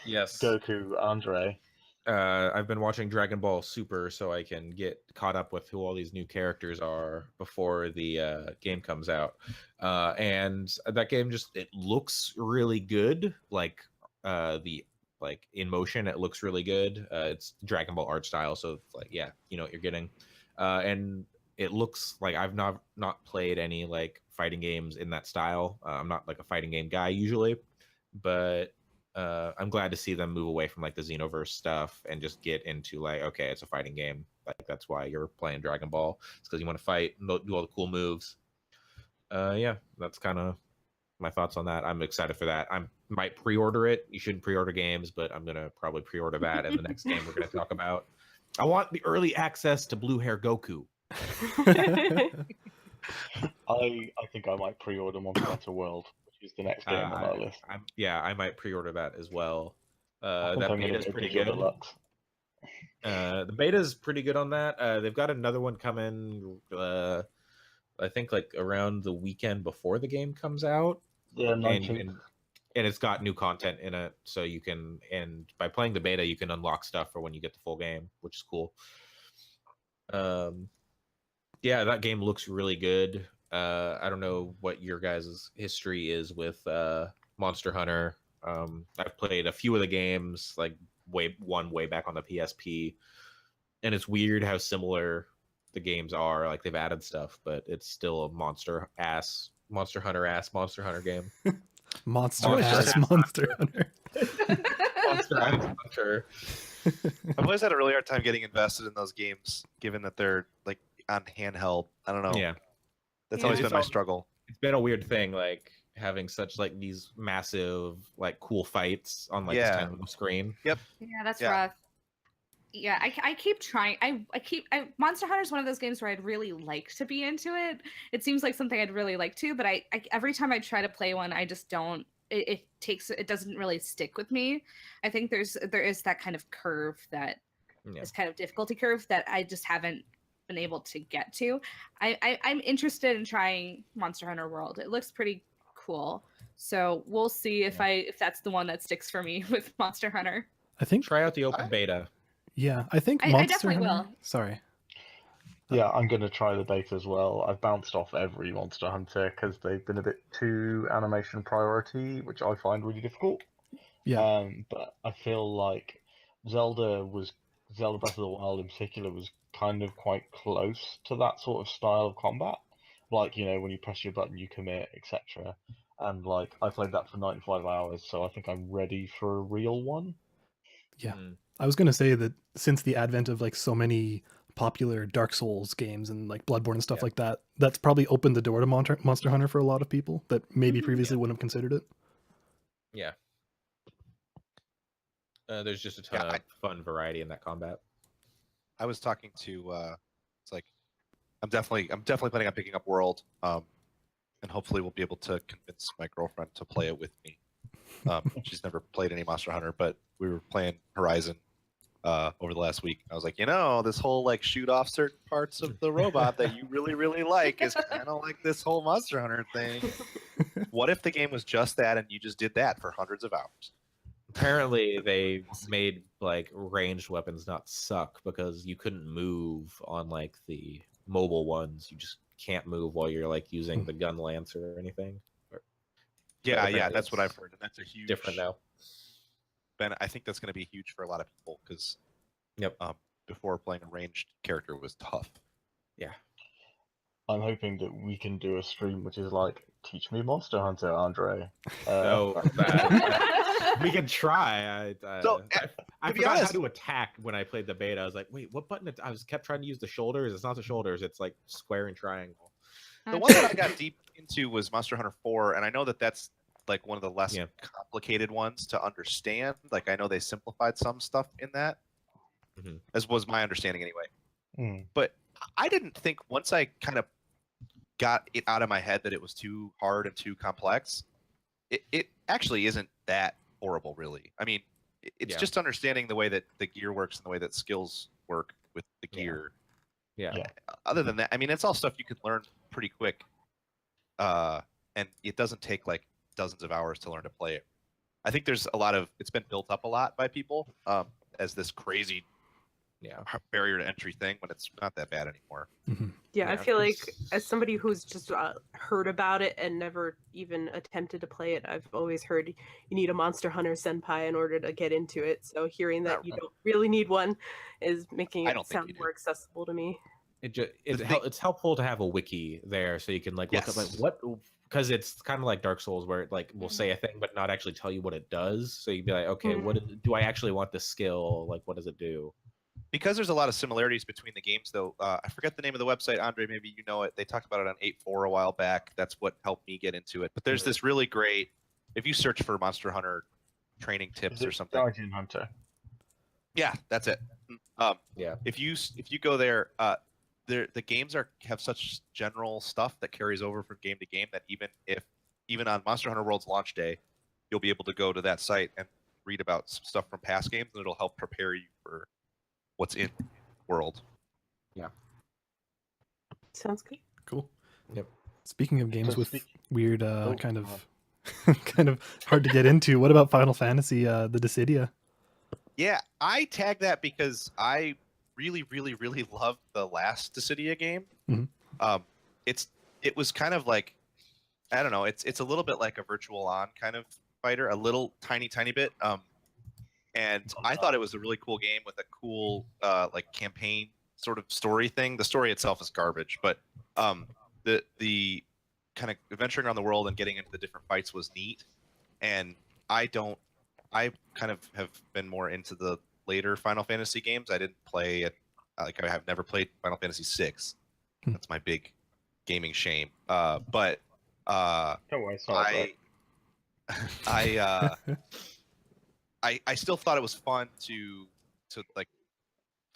Yes. Goku Andre. I've been watching Dragon Ball Super so I can get caught up with who all these new characters are before the game comes out. And that game it looks really good. Like in motion, it looks really good. It's Dragon Ball art style, so it's like, yeah, you know what you're getting. And it looks like I've not played any like fighting games in that style. I'm not like a fighting game guy usually, but I'm glad to see them move away from like the Xenoverse stuff and just get into like, okay, it's a fighting game. Like that's why you're playing Dragon Ball. It's because you want to fight and do all the cool moves. Yeah, that's kind of my thoughts on that. I'm excited for that. I might pre-order it. You shouldn't pre-order games, but I'm gonna probably pre-order that in the next game we're gonna talk about. I want the early access to Blue Hair Goku. I think I might pre-order Monster Hunter World, which is the next game on our list. I might pre-order that as well. I think That I'm beta gonna is go pretty Digital good. Deluxe. The beta is pretty good on that. They've got another one coming. I think like around the weekend before the game comes out. The 19th. And it's got new content in it, so you can, and by playing the beta, you can unlock stuff for when you get the full game, which is cool. Yeah, that game looks really good. I don't know what your guys' history is with Monster Hunter. I've played a few of the games, like way back on the PSP, and it's weird how similar the games are. Like they've added stuff, but it's still a Monster Hunter game. Monster Monster ass ass Monster Hunter. Monster Hunter. I've always had a really hard time getting invested in those games, given that they're like on handheld. I don't know. Yeah, That's Yeah. always been my struggle. it's been a weird thing, like having such like these massive, like cool fights on like this Yeah. tiny little screen. Yeah, that's Yeah. rough. Yeah, I keep trying. Monster Hunter is one of those games where I'd really like to be into it. It seems like something I'd really like to, but I every time I try to play one, I just don't. It doesn't really stick with me. I think there is that kind of curve that Yeah. this kind of difficulty curve that I just haven't been able to get to. I'm interested in trying Monster Hunter World. It looks pretty cool. So we'll see if that's the one that sticks for me with Monster Hunter. I think. Try out the open beta. Yeah, I think I Monster definitely Hunter. will. Sorry. Yeah, I'm going to try the beta as well. I've bounced off every Monster Hunter because they've been a bit too animation priority, which I find really difficult. Yeah. But I feel like Zelda Breath of the Wild in particular was kind of quite close to that sort of style of combat. Like, you know, when you press your button, you commit, etc. And like, I played that for 95 hours, so I think I'm ready for a real one. Yeah. Mm. I was going to say that since the advent of like so many popular Dark Souls games and like Bloodborne and stuff like that, that's probably opened the door to Monster Hunter for a lot of people that maybe previously wouldn't have considered it. Yeah. There's just a ton of fun variety in that combat. I was talking to it's like I'm definitely planning on picking up World, and hopefully we'll be able to convince my girlfriend to play it with me. She's never played any Monster Hunter, but we were playing Horizon over the last week. I was like, this whole like shoot off certain parts of the robot that you really, really like is kind of like this whole Monster Hunter thing. What if the game was just that and you just did that for hundreds of hours? Apparently, they made like ranged weapons not suck because you couldn't move on like the mobile ones. You just can't move while you're like using the gun lancer or anything. Yeah, that's what I've heard, and that's a huge different now. Ben, I think that's going to be huge for a lot of people because before playing a ranged character was tough. Yeah. I'm hoping that we can do a stream which is like, teach me Monster Hunter, Andre. We can try. I be forgot honest, how to attack when I played the beta. I was like, wait, what button? I kept trying to use the shoulders. It's not the shoulders. It's like square and triangle. The one that I got deep into was Monster Hunter 4, and I know that that's like one of the less complicated ones to understand. Like I know they simplified some stuff in that, as was my understanding anyway. But I didn't think once I kind of got it out of my head that it was too hard and too complex, it actually isn't that horrible, really. I mean, it's just understanding the way that the gear works and the way that skills work with the gear. Yeah. Other than that, I mean, it's all stuff you can learn pretty quick, and it doesn't take like dozens of hours to learn to play it. I think there's it's been built up a lot by people as this crazy barrier to entry thing, when it's not that bad anymore. Yeah, I feel like as somebody who's just heard about it and never even attempted to play it, I've always heard you need a Monster Hunter senpai in order to get into it. So hearing that you don't really need one is making it sound more accessible to me. It's helpful to have a wiki there so you can like look up like what, because it's kind of like Dark Souls where it like will say a thing but not actually tell you what it does. So you'd be like, okay, do I actually want this skill? Like, what does it do? Because there's a lot of similarities between the games, though. I forget the name of the website, Andre. Maybe you know it. They talked about it on 8.4 a while back. That's what helped me get into it. But there's this really great. If you search for Monster Hunter training tips or something. Guardian Hunter. Yeah, that's it. If you go there, the games have such general stuff that carries over from game to game that even on Monster Hunter World's launch day, you'll be able to go to that site and read about some stuff from past games, and it'll help prepare you for what's in World. Yeah. Sounds good. Cool. Yep. Speaking of games with weird kind of hard to get into, what about Final Fantasy the Dissidia? Yeah, I tagged that because I really, really, really loved the last Dissidia game. It was kind of like, I don't know, it's a little bit like a Virtual On kind of fighter, a little tiny bit. And I thought it was a really cool game with a cool like campaign sort of story thing. The story itself is garbage, but the kind of adventuring around the world and getting into the different fights was neat. And I kind of have been more into the later Final Fantasy games. I didn't play it, like I have never played Final Fantasy VI. That's my big gaming shame. But don't worry, sorry, I still thought it was fun to like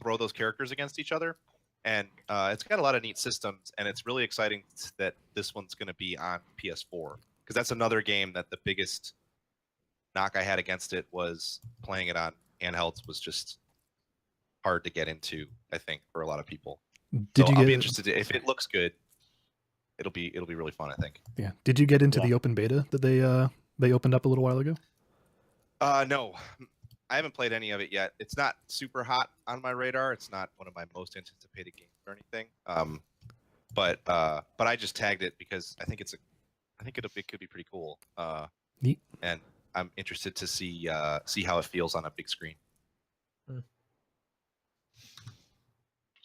throw those characters against each other, and it's got a lot of neat systems, and it's really exciting that this one's going to be on PS4, because that's another game that the biggest knock I had against it was playing it on handhelds was just hard to get into, I think, for a lot of people. I'll be interested if it looks good. It'll be really fun, I think. Yeah. Did you get into the open beta that they opened up a little while ago? No, I haven't played any of it yet. It's not super hot on my radar. It's not one of my most anticipated games or anything. But I just tagged it because I think it could be pretty cool. Neat. And I'm interested to see how it feels on a big screen.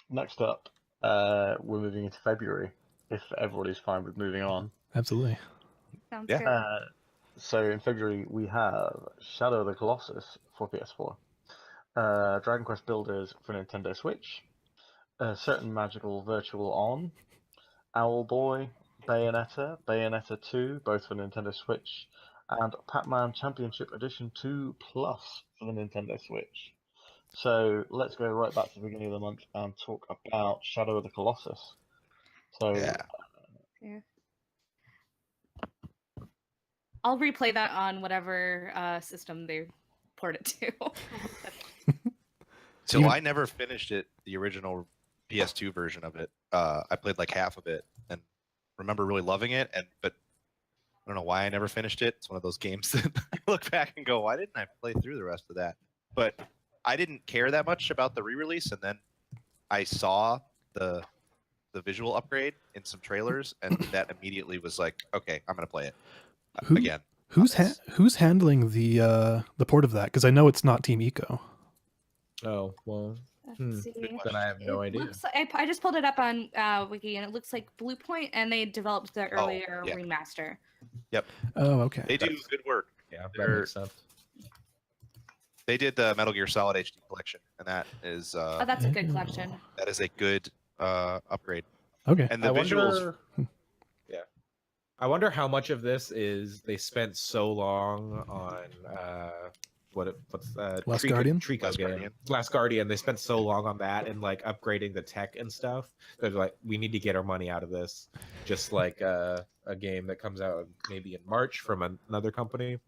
Next up, we're moving into February, if everybody's fine with moving on. Absolutely. Sounds good. So in February we have Shadow of the Colossus for PS4, Dragon Quest Builders for Nintendo Switch, Certain Magical Virtual On, Owlboy, Bayonetta, Bayonetta 2, both for Nintendo Switch, and Pac-Man Championship Edition 2 Plus for the Nintendo Switch. So let's go right back to the beginning of the month and talk about Shadow of the Colossus. So Yeah. Yeah. I'll replay that on whatever system they port it to. So You- I never finished it, the original PS2 version of it. I played like half of it and remember really loving it, but I don't know why I never finished it. It's one of those games that I look back and go, why didn't I play through the rest of that? But I didn't care that much about the re-release, and then I saw the visual upgrade in some trailers, and that immediately was like, okay, I'm gonna play it Who- again. Who's handling the port of that? Because I know it's not Team Eco. Oh well, Let's see. then I have no It idea. looks like, I just pulled it up on Wiki, and it looks like Blue Point, and they developed the earlier yeah. remaster. Oh, okay. They do That's- good work. Yeah, that They're- makes sense. They did the Metal Gear Solid HD collection, and that is Oh, that's a good collection. that is a good upgrade. Okay. And the visuals, Yeah, I wonder how much of this is they spent so long on what's Last Guardian? Trico Last game. Guardian. Last Guardian. They spent so long on that and like upgrading the tech and stuff. They're like, we need to get our money out of this. Just like a game that comes out maybe in March from another company.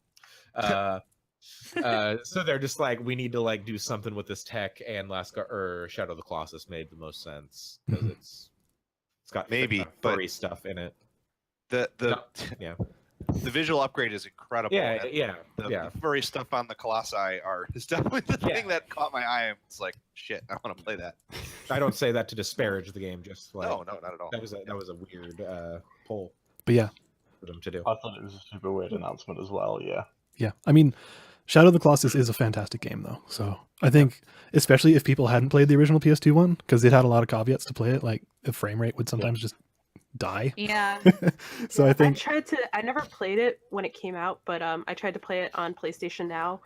So they're just like, we need to like do something with this tech, and Shadow of the Colossus made the most sense because Mhm. it's got Maybe, but- furry stuff in it. the Yeah, the visual upgrade is incredible. yeah, and yeah, the, yeah. the furry stuff on the Colossi is definitely the Yeah. thing that caught my eye and was like, shit, I want to play that. I don't say that to disparage the game. Just like No, not at all. that was a weird poll But yeah, for them to do. I thought it was a super weird announcement as well. Yeah. yeah. I mean, Shadow of the Colossus is a fantastic game, though. So I think, especially if people hadn't played the original PS2 one, because it had a lot of caveats to play it, like the frame rate would sometimes just die. Yeah. So Yeah, I think I never played it when it came out, but I tried to play it on PlayStation Now.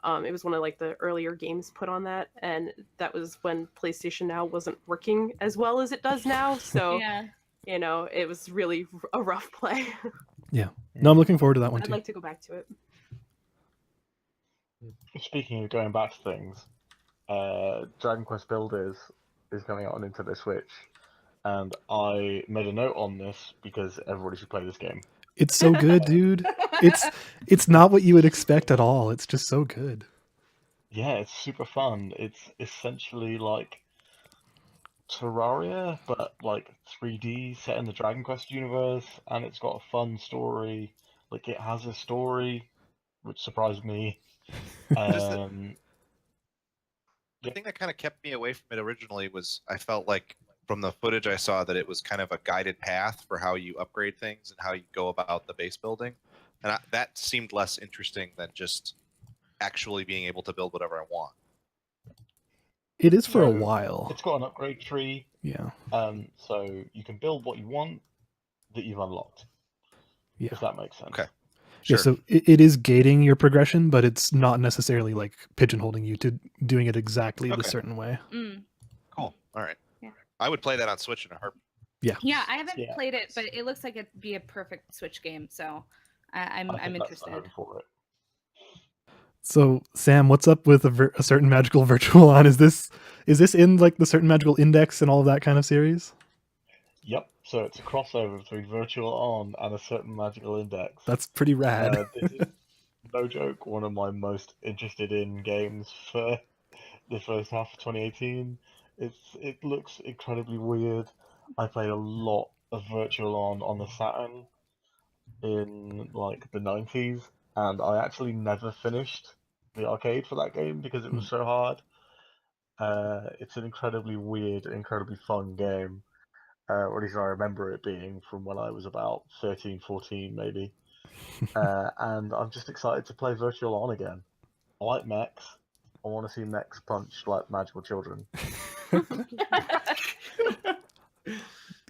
It was one of like the earlier games put on that, and that was when PlayStation Now wasn't working as well as it does now. So Yeah. you know, it was really a rough play. no, I'm looking forward to that one I'd too. like to go back to it. Speaking of going back to things, Dragon Quest Builders is coming out on Nintendo Switch, and I made a note on this because everybody should play this game. It's so good, dude. It's not what you would expect at all. It's just so good. Yeah, it's super fun. It's essentially like Terraria, but like 3D set in the Dragon Quest universe, and it's got a fun story. Like it has a story, which surprised me. Just the- Um, The thing that kind of kept me away from it originally was I felt like from the footage I saw that it was kind of a guided path for how you upgrade things and how you go about the base building, and that seemed less interesting than just actually being able to build whatever I want. It is for a So, while. it's got an upgrade tree, Yeah. so you can build what you want that you've unlocked. Yeah. If that makes sense. Okay. Yeah, Sure. so it is gating your progression, but it's not necessarily like pigeonholing you to doing it exactly the Okay. certain way. Mm. Cool. All right. Yeah. I would play that on Switch in a heartbeat. Yeah, I haven't Yeah. played it, but it looks like it'd be a perfect Switch game, so I'm I think that's the interested. home for it. So, Sam, what's up with a certain magical virtual on? Is this in like the certain magical index and all of that kind of series? Yep. So it's a crossover between Virtual On and a certain magical index. That's pretty rad. This is, no joke, one of my most interested in games for the first half of 2018. It looks incredibly weird. I played a lot of Virtual On the Saturn in like the 90s, and I actually never finished the arcade for that game because it was so hard. It's an incredibly weird, incredibly fun game. Or at least I remember it being from when I was about 13, 14 maybe. And I'm just excited to play Virtual On again. I like mechs. I want to see mechs punch like magical children.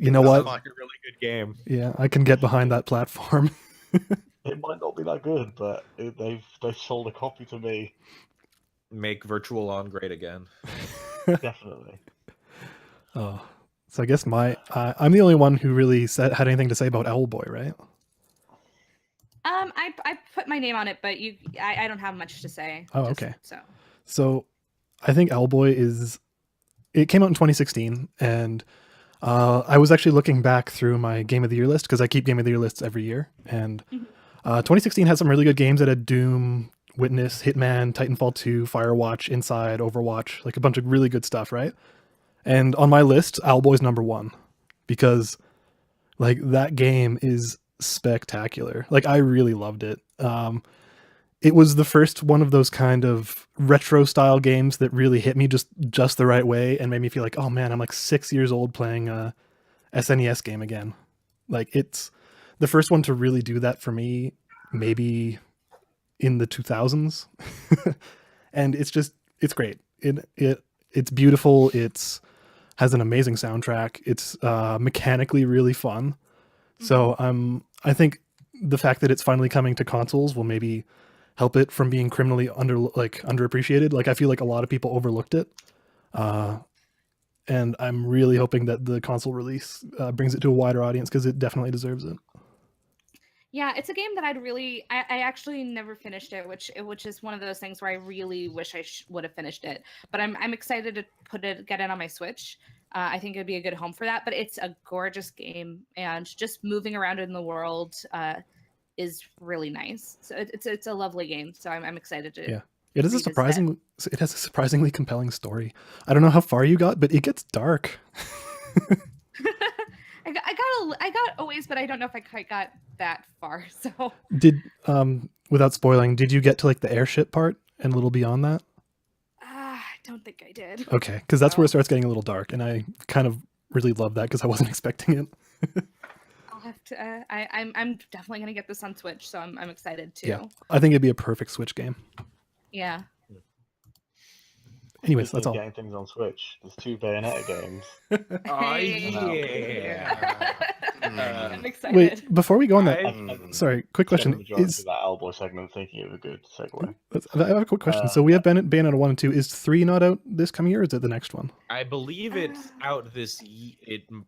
You know That's what? fun. A really good game. Yeah, I can get behind that platform. It might not be that good, but they've sold a copy to me. Make Virtual On great again. Definitely. Oh, so I guess I'm the only one who really had anything to say about Owlboy, right? I put my name on it, but I don't have much to say. Oh, okay. So So I think Owlboy it came out in 2016, and I was actually looking back through my Game of the Year list because I keep Game of the Year lists every year, and Mhm. 2016 had some really good games that had Doom, Witness, Hitman, Titanfall 2, Firewatch, Inside, Overwatch, like a bunch of really good stuff, right? And on my list, Owlboy's number one because like that game is spectacular. Like I really loved it. It was the first one of those kind of retro style games that really hit me just the right way and made me feel like, oh man, I'm like 6 years old playing a SNES game again. Like it's the first one to really do that for me, maybe in the 2000s. And it's great. It's beautiful. It's has an amazing soundtrack. It's mechanically really fun. So I think the fact that it's finally coming to consoles will maybe help it from being criminally underappreciated. Like I feel like a lot of people overlooked it, and I'm really hoping that the console release brings it to a wider audience because it definitely deserves it. Yeah, it's a game that I actually never finished it, which is one of those things where I really wish I would have finished it. But I'm excited to get it on my Switch. I think it'd be a good home for that. But it's a gorgeous game, and just moving around in the world is really nice. So it's a lovely game. So I'm excited to. Yeah, it is a revisit it. it has a surprisingly compelling story. I don't know how far you got, but it gets dark. I got a ways, but I don't know if I quite got that far. So Did without spoiling, did you get to like the airship part and a little beyond that? I don't think I did. Okay, because that's where No. it starts getting a little dark, and I kind of really love that because I wasn't expecting it. I'll have to. I'm definitely gonna get this on Switch, so I'm excited too. Yeah, I think it'd be a perfect Switch game. Yeah. Anyways, Speaking that's of all. getting things on Switch, there's 2 Bayonetta games. Oh, Hey. yeah. I'm excited. Wait, before we go on that, I've- sorry, quick Spent the question. majority Is of that Owlboy segment thinking of a good segue. I have a quick question. So we have Bayonetta 1 and 2. Is 3 not out this coming year, or is it the next one? I believe it's out this.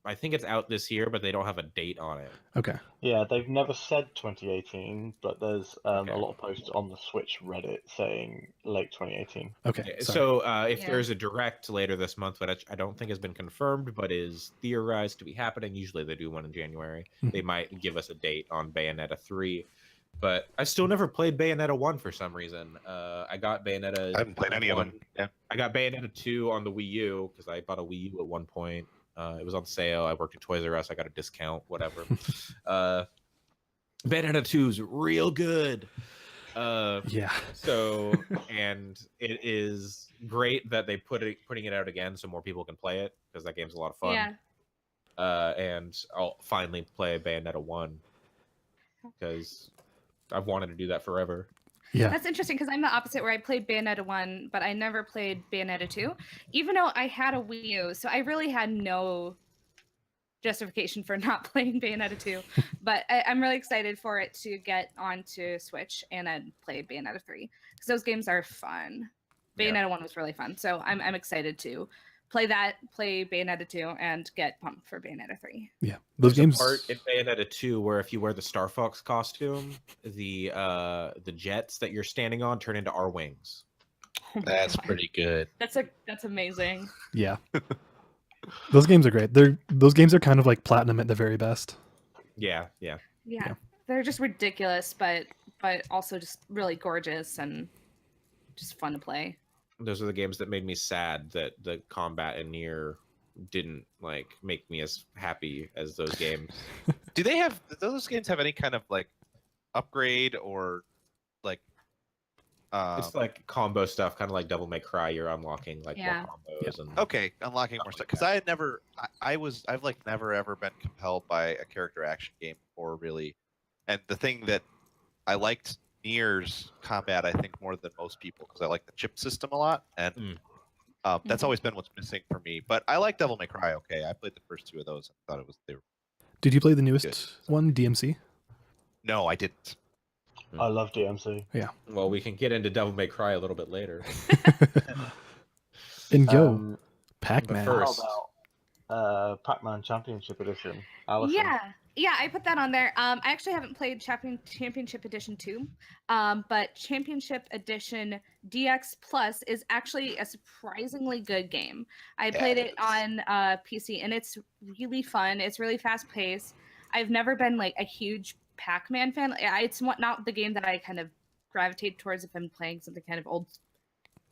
I think it's out this year, but they don't have a date on it. Okay. Yeah, they've never said 2018, but there's Okay. a lot of posts on the Switch Reddit saying late 2018. Okay. Yeah, Sorry. so if Yeah. there's a direct later this month, but I don't think has been confirmed, but is theorized to be happening. Usually they do one in January. Mhm. They might give us a date on Bayonetta 3. But I still never played Bayonetta 1 for some reason. I got Bayonetta. I haven't played any of them. Yeah. I got Bayonetta 2 on the Wii U because I bought a Wii U at one point. It was on sale. I worked at Toys R Us. I got a discount, whatever. Bayonetta 2 is real good. Yeah. So, and it is great that they putting it out again so more people can play it because that game's a lot of fun. Yeah. And I'll finally play Bayonetta 1 because I've wanted to do that forever. Yeah. That's interesting because I'm the opposite, where I played Bayonetta 1, but I never played Bayonetta 2, even though I had a Wii U. So I really had no justification for not playing Bayonetta 2. But I'm really excited for it to get onto Switch and then play Bayonetta 3 because those games are fun. Bayonetta 1 was really fun. So I'm excited to play Bayonetta 2 and get pumped for Bayonetta 3. Yeah. Those There's games. a part in Bayonetta 2 where if you wear the Star Fox costume, the jets that you're standing on turn into our wings. Oh my That's God. pretty good. That's amazing. Yeah. Those games are great. Those games are kind of like platinum at the very best. Yeah. Yeah. Yeah. They're just ridiculous, but also just really gorgeous and just fun to play. Those are the games that made me sad that the combat in Nier didn't like make me as happy as those games. Do those games have any kind of like upgrade or like It's like combo stuff, kind of like Devil May Cry. You're unlocking like Yeah. more combos and okay, unlocking more stuff? Because I had never I've like never ever been compelled by a character action game before, really. And the thing that I liked Nier's combat, I think, more than most people, because I like the chip system a lot, and that's always been what's missing for me. But I like Devil May Cry. Okay, I played the first 2 of those and thought they were. Did you play the newest Good. one, DMC? No, I didn't. I love DMC. well, we can get into Devil May Cry a little bit later. And yo, But Pac-Man. first- How about Pac-Man Championship Edition? Allison? Yeah, Yeah, I put that on there. I actually haven't played Championship Edition 2, but Championship Edition DX Plus is actually a surprisingly good game. I played it on PC, and it's really fun. It's really fast paced. I've never been like a huge Pac-Man fan. It's not the game that I kind of gravitate towards if I'm playing something kind of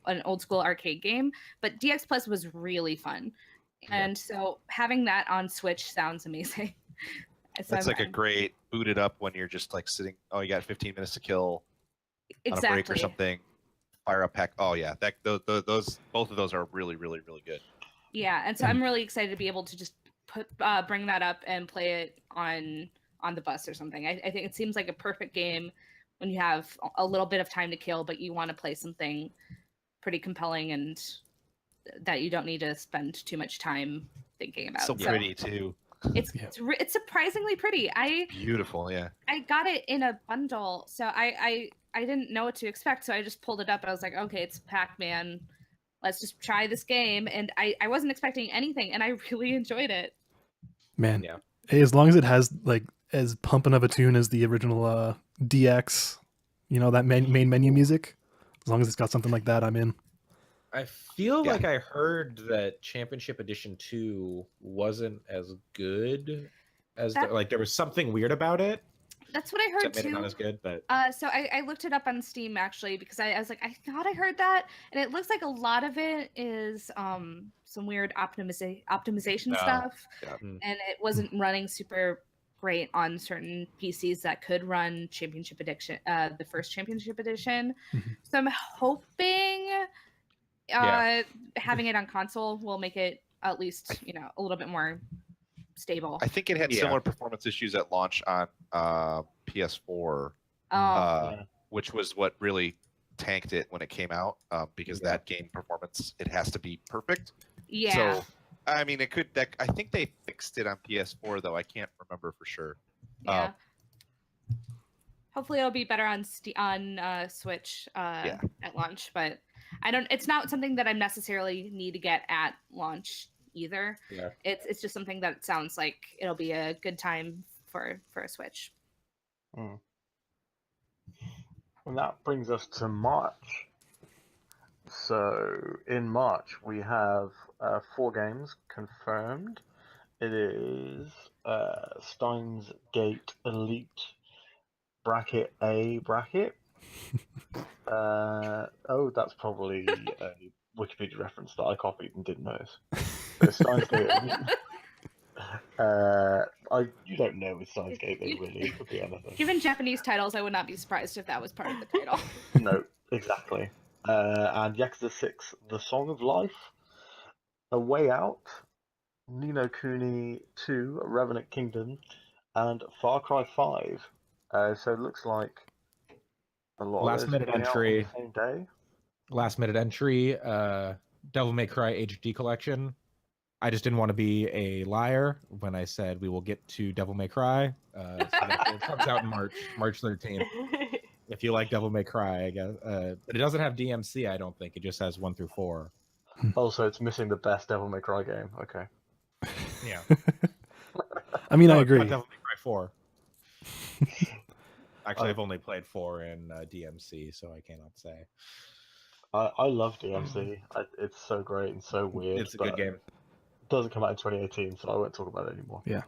an old school arcade game. But DX Plus was really fun, and so having that on Switch sounds amazing. So That's like a great boot it up when you're just like sitting. Oh, you got 15 minutes to kill on a break or something. Fire up pack. Oh yeah, those both of those are really really good. Yeah, and so I'm really excited to be able to just bring that up and play it on the bus or something. I think it seems like a perfect game when you have a little bit of time to kill, but you want to play something pretty compelling and that you don't need to spend too much time thinking about. So pretty too. It's surprisingly pretty. Beautiful, yeah. I got it in a bundle, so I didn't know what to expect, so I just pulled it up. I was like, okay, it's Pac-Man. Let's just try this game, and I wasn't expecting anything, and I really enjoyed it. Man, yeah. As long as it has like as pumping of a tune as the original DX, you know, that main menu music. As long as it's got something like that, I'm in. I feel like I heard that Championship Edition 2 wasn't as good as there was something weird about it. That's what I heard too. Made it not as good, but so I looked it up on Steam actually because I was like, I thought I heard that, and it looks like a lot of it is some weird optimization stuff, and it wasn't running super great on certain PCs that could run Championship Edition, the first Championship Edition. So I'm hoping having it on console will make it at least a little bit more stable. I think it had similar performance issues at launch on PS4, which was what really tanked it when it came out, because that game performance, it has to be perfect. Yeah. So I mean, it could. I think they fixed it on PS4 though. I can't remember for sure. Yeah. Hopefully, it'll be better on Switch at launch, but I don't. It's not something that I necessarily need to get at launch either. Yeah. It's just something that sounds like it'll be a good time for a Switch. And that brings us to March. So in March we have 4 games confirmed. It is Steins Gate Elite bracket A bracket. That's probably a Wikipedia reference that I copied and didn't notice. Steins Gate. You don't know with Steins Gate, they really could be anything. Given Japanese titles, I would not be surprised if that was part of the title. No, exactly. And Yakuza 6, The Song of Life, A Way Out, Ni no Kuni 2, Revenant Kingdom, and Far Cry 5. So it looks like a lot last of minute entry. On the same day. Last minute entry, Devil May Cry HD Collection. I just didn't want to be a liar when I said we will get to Devil May Cry. So it comes out in March 13th. If you like Devil May Cry, I guess. But it doesn't have DMC, I don't think. It just has 1 through 4. Also, it's missing the best Devil May Cry game. Okay. Yeah. I mean, I agree. Devil May Cry 4. Actually, I've only played 4 in DMC, so I cannot say. I love DMC. It's so great and so weird. It's a good game. It doesn't come out in 2018, so I won't talk about it anymore. Yeah.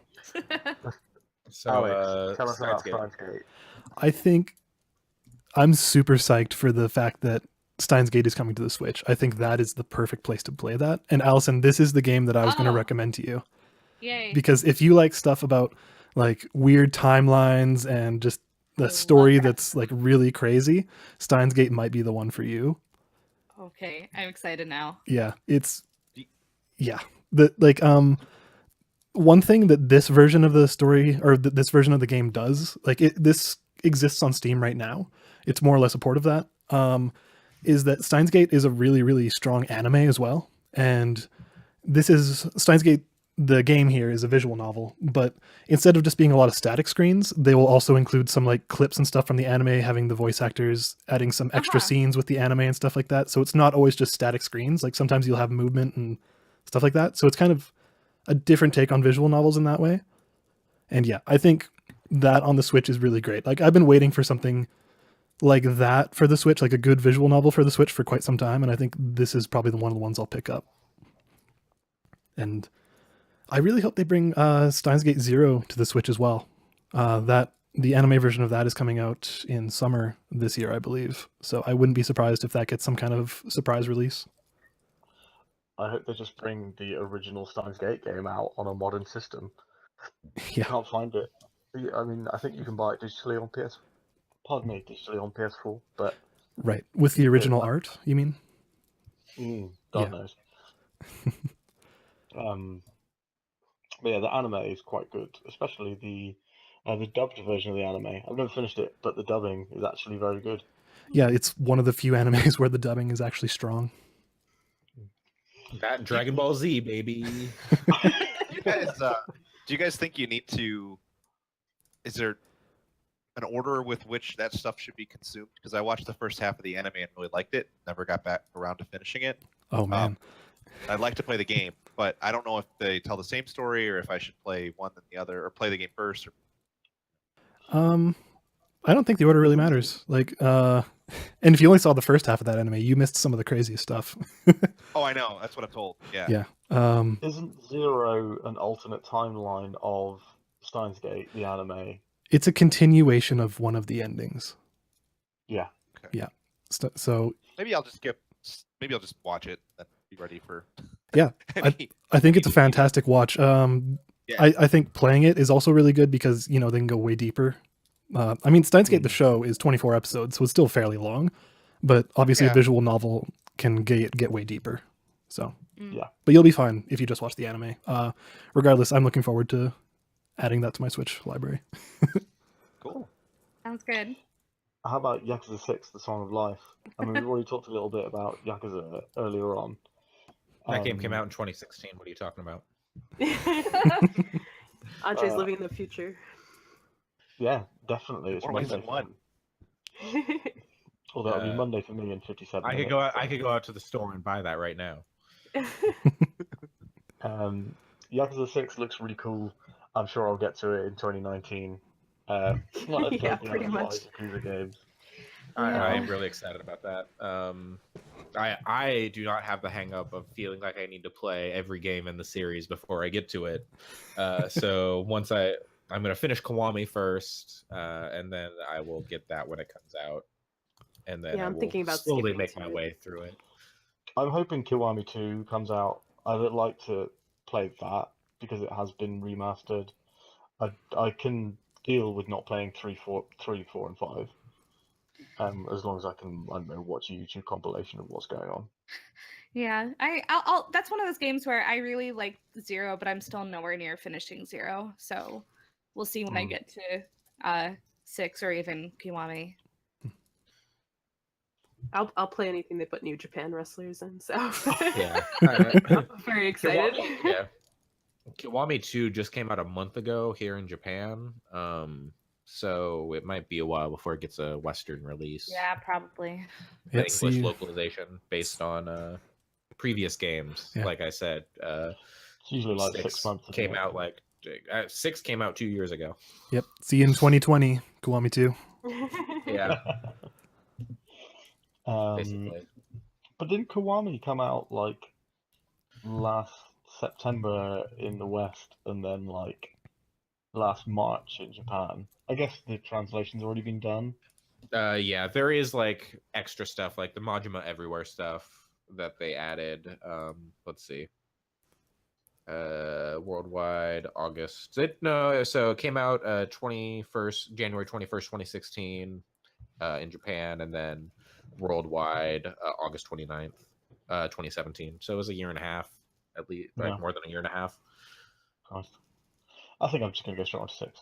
So, Alex, tell us about Steins Gate. I think I'm super psyched for the fact that Steins Gate is coming to the Switch. I think that is the perfect place to play that. And Allison, this is the game that I was going to recommend to you. Yay. Because if you like stuff about like weird timelines and just the story that's like really crazy, Steins Gate might be the one for you. Okay, I'm excited now. Yeah, one thing that this version of the story or this version of the game does, like this exists on Steam right now. It's more or less a port of that. Is that Steins Gate is a really, really strong anime as well. And this is Steins Gate. The game here is a visual novel, but instead of just being a lot of static screens, they will also include some like clips and stuff from the anime, having the voice actors adding some extra scenes with the anime and stuff like that. So it's not always just static screens. Like sometimes you'll have movement and stuff like that. So it's kind of a different take on visual novels in that way. And yeah, I think that on the Switch is really great. Like I've been waiting for something like that for the Switch, like a good visual novel for the Switch for quite some time, and I think this is probably one of the ones I'll pick up. And I really hope they bring Steins Gate Zero to the Switch as well. That the anime version of that is coming out in summer this year, I believe. So I wouldn't be surprised if that gets some kind of surprise release. I hope they just bring the original Steins Gate game out on a modern system. Yeah, Can't find it. I mean, I think you can buy it digitally on PS. Pardon me, digitally on PS4, but right. With the original I- art, you mean? God Yeah. knows. But yeah, the anime is quite good, especially the dubbed version of the anime. I've never finished it, but the dubbing is actually very good. Yeah, it's one of the few animes where the dubbing is actually strong. That Dragon Ball Z, baby. You guys, do you guys think you need to? Is there an order with which that stuff should be consumed? Because I watched the first half of the anime and really liked it. Never got back around to finishing it. Oh man. I'd like to play the game, but I don't know if they tell the same story or if I should play one than the other, or play the game first. Or... I don't think the order really matters. Like, and if you only saw the first half of that anime, you missed some of the craziest stuff. Oh, I know. That's what I'm told. Yeah. Yeah. Isn't Zero an alternate timeline of Steins Gate, the anime? It's a continuation of one of the endings. Yeah. Okay. Yeah. So Maybe I'll just skip. Maybe I'll just watch it and be ready for. yeah, I think it's a fantastic watch. Yeah. I think playing it is also really good because you know they can go way deeper. I mean, Steins Gate the show is 24 episodes, so it's still fairly long, but obviously a Yeah. visual novel can get way deeper. So Yeah. but you'll be fine if you just watch the anime. Regardless, I'm looking forward to adding that to my Switch library. Cool. Sounds good. How about Yakuza 6, The Song of Life? I mean, we've already talked a little bit about Yakuza earlier on. That game came out in 2016. What are you talking about? Andre's living in the future. Yeah, definitely. It's More ways Monday than one. for him. Although it'll be Uh, Monday for me in 57 I minutes. could go out to the store and buy that right now. Yakuza 6 looks really cool. I'm sure I'll get to it in 2019. Like I've Yeah, told the pretty other much. Yakuza games. I am really excited about that. I do not have the hang up of feeling like I need to play every game in the series before I get to it. So once I'm going to finish Kiwami first, and then I will get that when it comes out. And then Yeah, I I'm will thinking about slowly skipping make to my it. way through it. I'm hoping Kiwami 2 comes out. I would like to play that because it has been remastered. I can deal with not playing 3, 4, and 5. As long as I can, I don't know, watch a YouTube compilation of what's going on. Yeah, I'll that's one of those games where I really like Zero, but I'm still nowhere near finishing Zero. So we'll see when I get to 6 or even Kiwami. I'll play anything they put New Japan wrestlers in. So Yeah. I'm very excited. Yeah. Kiwami 2 just came out a month ago here in Japan. So it might be a while before it gets a Western release. Yeah, probably. The Yeah, English see, localization based on previous games. Yeah. Like I said, It's usually like 6 months. isn't came it? out like 6 came out 2 years ago. yep. See you in 2020, Kiwami 2. Yeah, Um, basically. but didn't Kiwami come out like last September in the West and then like last March in Japan? I guess the translation's already been done. Yeah, there is like extra stuff like the Majima Everywhere stuff that they added. Let's see. Worldwide August. So it came out January 21st, 2016 in Japan, and then worldwide August 29th, 2017. So it was a year and a half, at least, like Yeah. more than a year and a half. Christ. I think I'm just gonna go straight on to 6.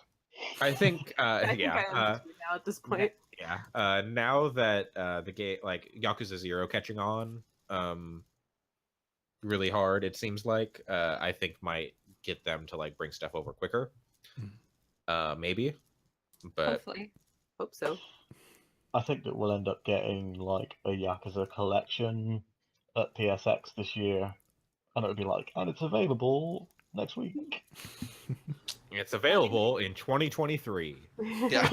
I think, I think yeah. I understand now at this point. Yeah. Now that the game, like Yakuza 0 catching on really hard, it seems like, I think might get them to like bring stuff over quicker. Maybe. But Hopefully. Hope so. I think that we'll end up getting like a Yakuza collection at PSX this year, and it'll be like, and it's available next week. It's available in 2023 Yeah.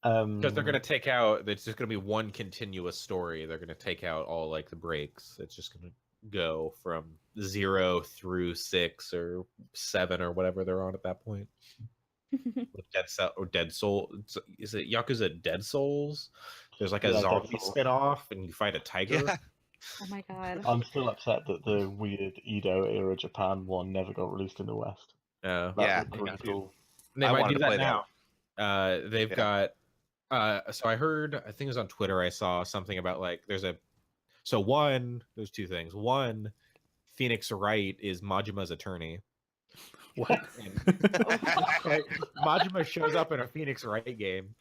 because they're gonna take out. It's just gonna be one continuous story. They're gonna take out all like the breaks. It's just gonna go from 0 through 6 or 7 or whatever they're on at that point. With Dead Soul. Is it Yakuza Dead Souls? There's like a Yeah, Dead zombie Souls. spin-off and you fight a tiger. Yeah. Oh my god. I'm still upset that the weird Edo era Japan one never got released in the West. That Yeah, looked me really too. cool. They I might wanted do to play that that now. They've Yeah. got so I heard, I think it was on Twitter, I saw something about like there's two things. One, Phoenix Wright is Majima's attorney. What? Okay, Majima shows up in a Phoenix Wright game.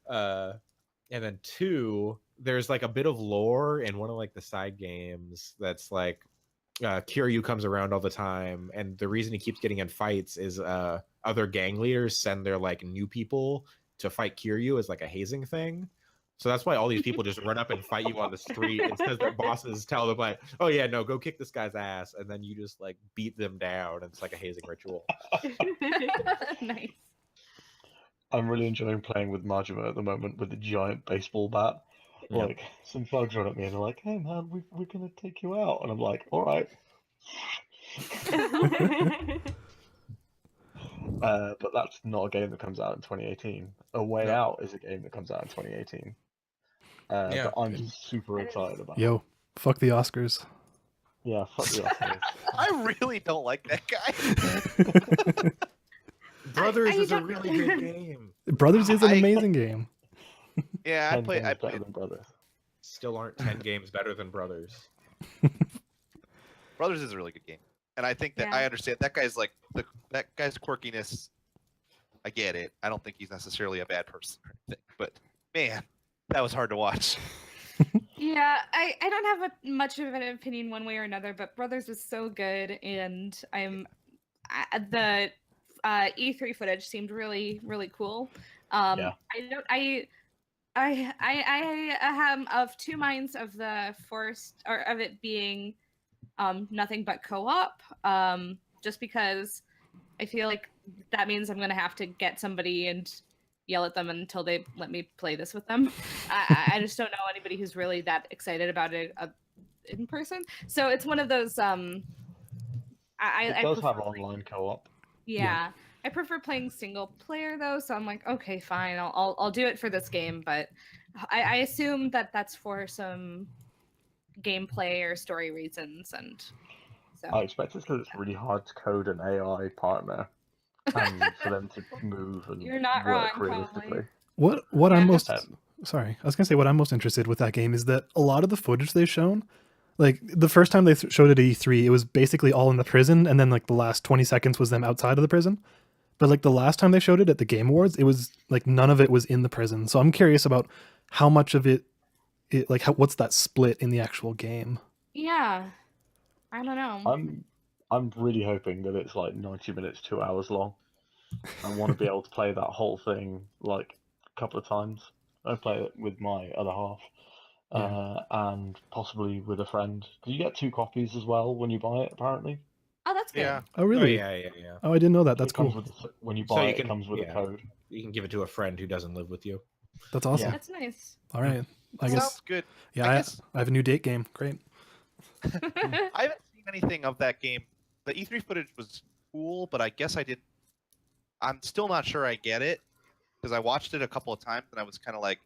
And then two, there's like a bit of lore in one of like the side games that's like Kiryu comes around all the time, and the reason he keeps getting in fights is other gang leaders send their like new people to fight Kiryu as like a hazing thing. So that's why all these people just run up and fight you on the street. It's because their bosses tell them like, "Oh yeah, no, go kick this guy's ass," and then you just like beat them down. And it's like a hazing ritual. Nice. I'm really enjoying playing with Majima at the moment with the giant baseball bat. Yeah. Like, some thugs run at me and they're like, "Hey man, we're gonna take you out," and I'm like, "All right." But that's not a game that comes out in 2018. A Way No. Out is a game that comes out in 2018. Yeah. That I'm super excited about. Yo, fuck the Oscars. Yeah, fuck the Oscars. I really don't like that guy. Brothers I is a don't- really good game. Brothers is an I- amazing game. Yeah, I 10 played. games better than Brothers. Still aren't 10 games better than Brothers. Brothers is a really good game, and I think that Yeah. I understand that guy's like that guy's quirkiness. I get it. I don't think he's necessarily a bad person or anything, but man, that was hard to watch. Yeah, I don't have much of an opinion one way or another, but Brothers was so good, and the E3 footage seemed really really cool. Yeah. I am of two minds of the forced or of it being nothing but co-op. Just because I feel like that means I'm gonna have to get somebody and yell at them until they let me play this with them. I just don't know anybody who's really that excited about it in person. So it's one of those. It I does have prefer playing- online co-op. Yeah, I prefer playing single player though. So I'm like, okay, fine, I'll do it for this game. But I assume that that's for some gameplay or story reasons, and so I expect it's because it's really hard to code an AI partner and for them to move and You're not work wrong, realistically. probably. What I'm Yeah. most Um, sorry, I was gonna say what I'm most interested with that game is that a lot of the footage they've shown, like the first time they showed it at E3, it was basically all in the prison, and then like the last 20 seconds was them outside of the prison. But like the last time they showed it at the Game Awards, it was like none of it was in the prison. So I'm curious about how much of it like what's that split in the actual game? Yeah, I don't know. I'm really hoping that it's like 90 minutes, 2 hours long. I want to be able to play that whole thing like a couple of times. I play it with my other half, and possibly with a friend. Because you get 2 copies as well when you buy it, apparently. Oh, that's good. Yeah. Oh really? Oh, yeah. Oh, I didn't know that. That's It comes cool. when you So buy you it, can- it comes with yeah. a code. You can give it to a friend who doesn't live with you. That's awesome. That's nice. All right. I guess Sounds good. yeah, I I guess- have a new date game. Great. I haven't seen anything of that game. The E3 footage was cool, but I guess I didn't. I'm still not sure I get it because I watched it a couple of times and I was kind of like,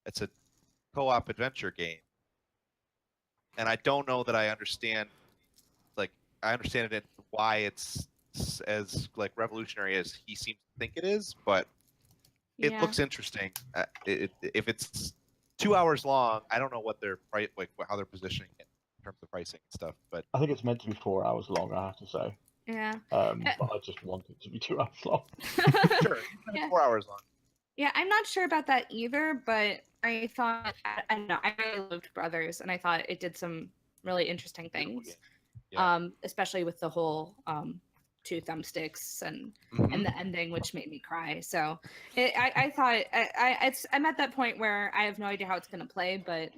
it's a co-op adventure game, and I don't know that I understand. Like, I understand it why it's as like revolutionary as he seems to think it is, but it Yeah. looks interesting. If it's 2 hours long, I don't know what they're how they're positioning it in terms of pricing and stuff. But I think it's meant to be 4 hours long, I have to say. Yeah. But I just want it to be 2 hours long. sure, Yeah. 4 hours long. Yeah, I'm not sure about that either, but I thought I don't know. I really loved Brothers, and I thought it did some really interesting Beautiful things. game. Yeah. Especially with the whole 2 thumbsticks and the ending, which made me cry. So I thought I'm at that point where I have no idea how it's going to play, but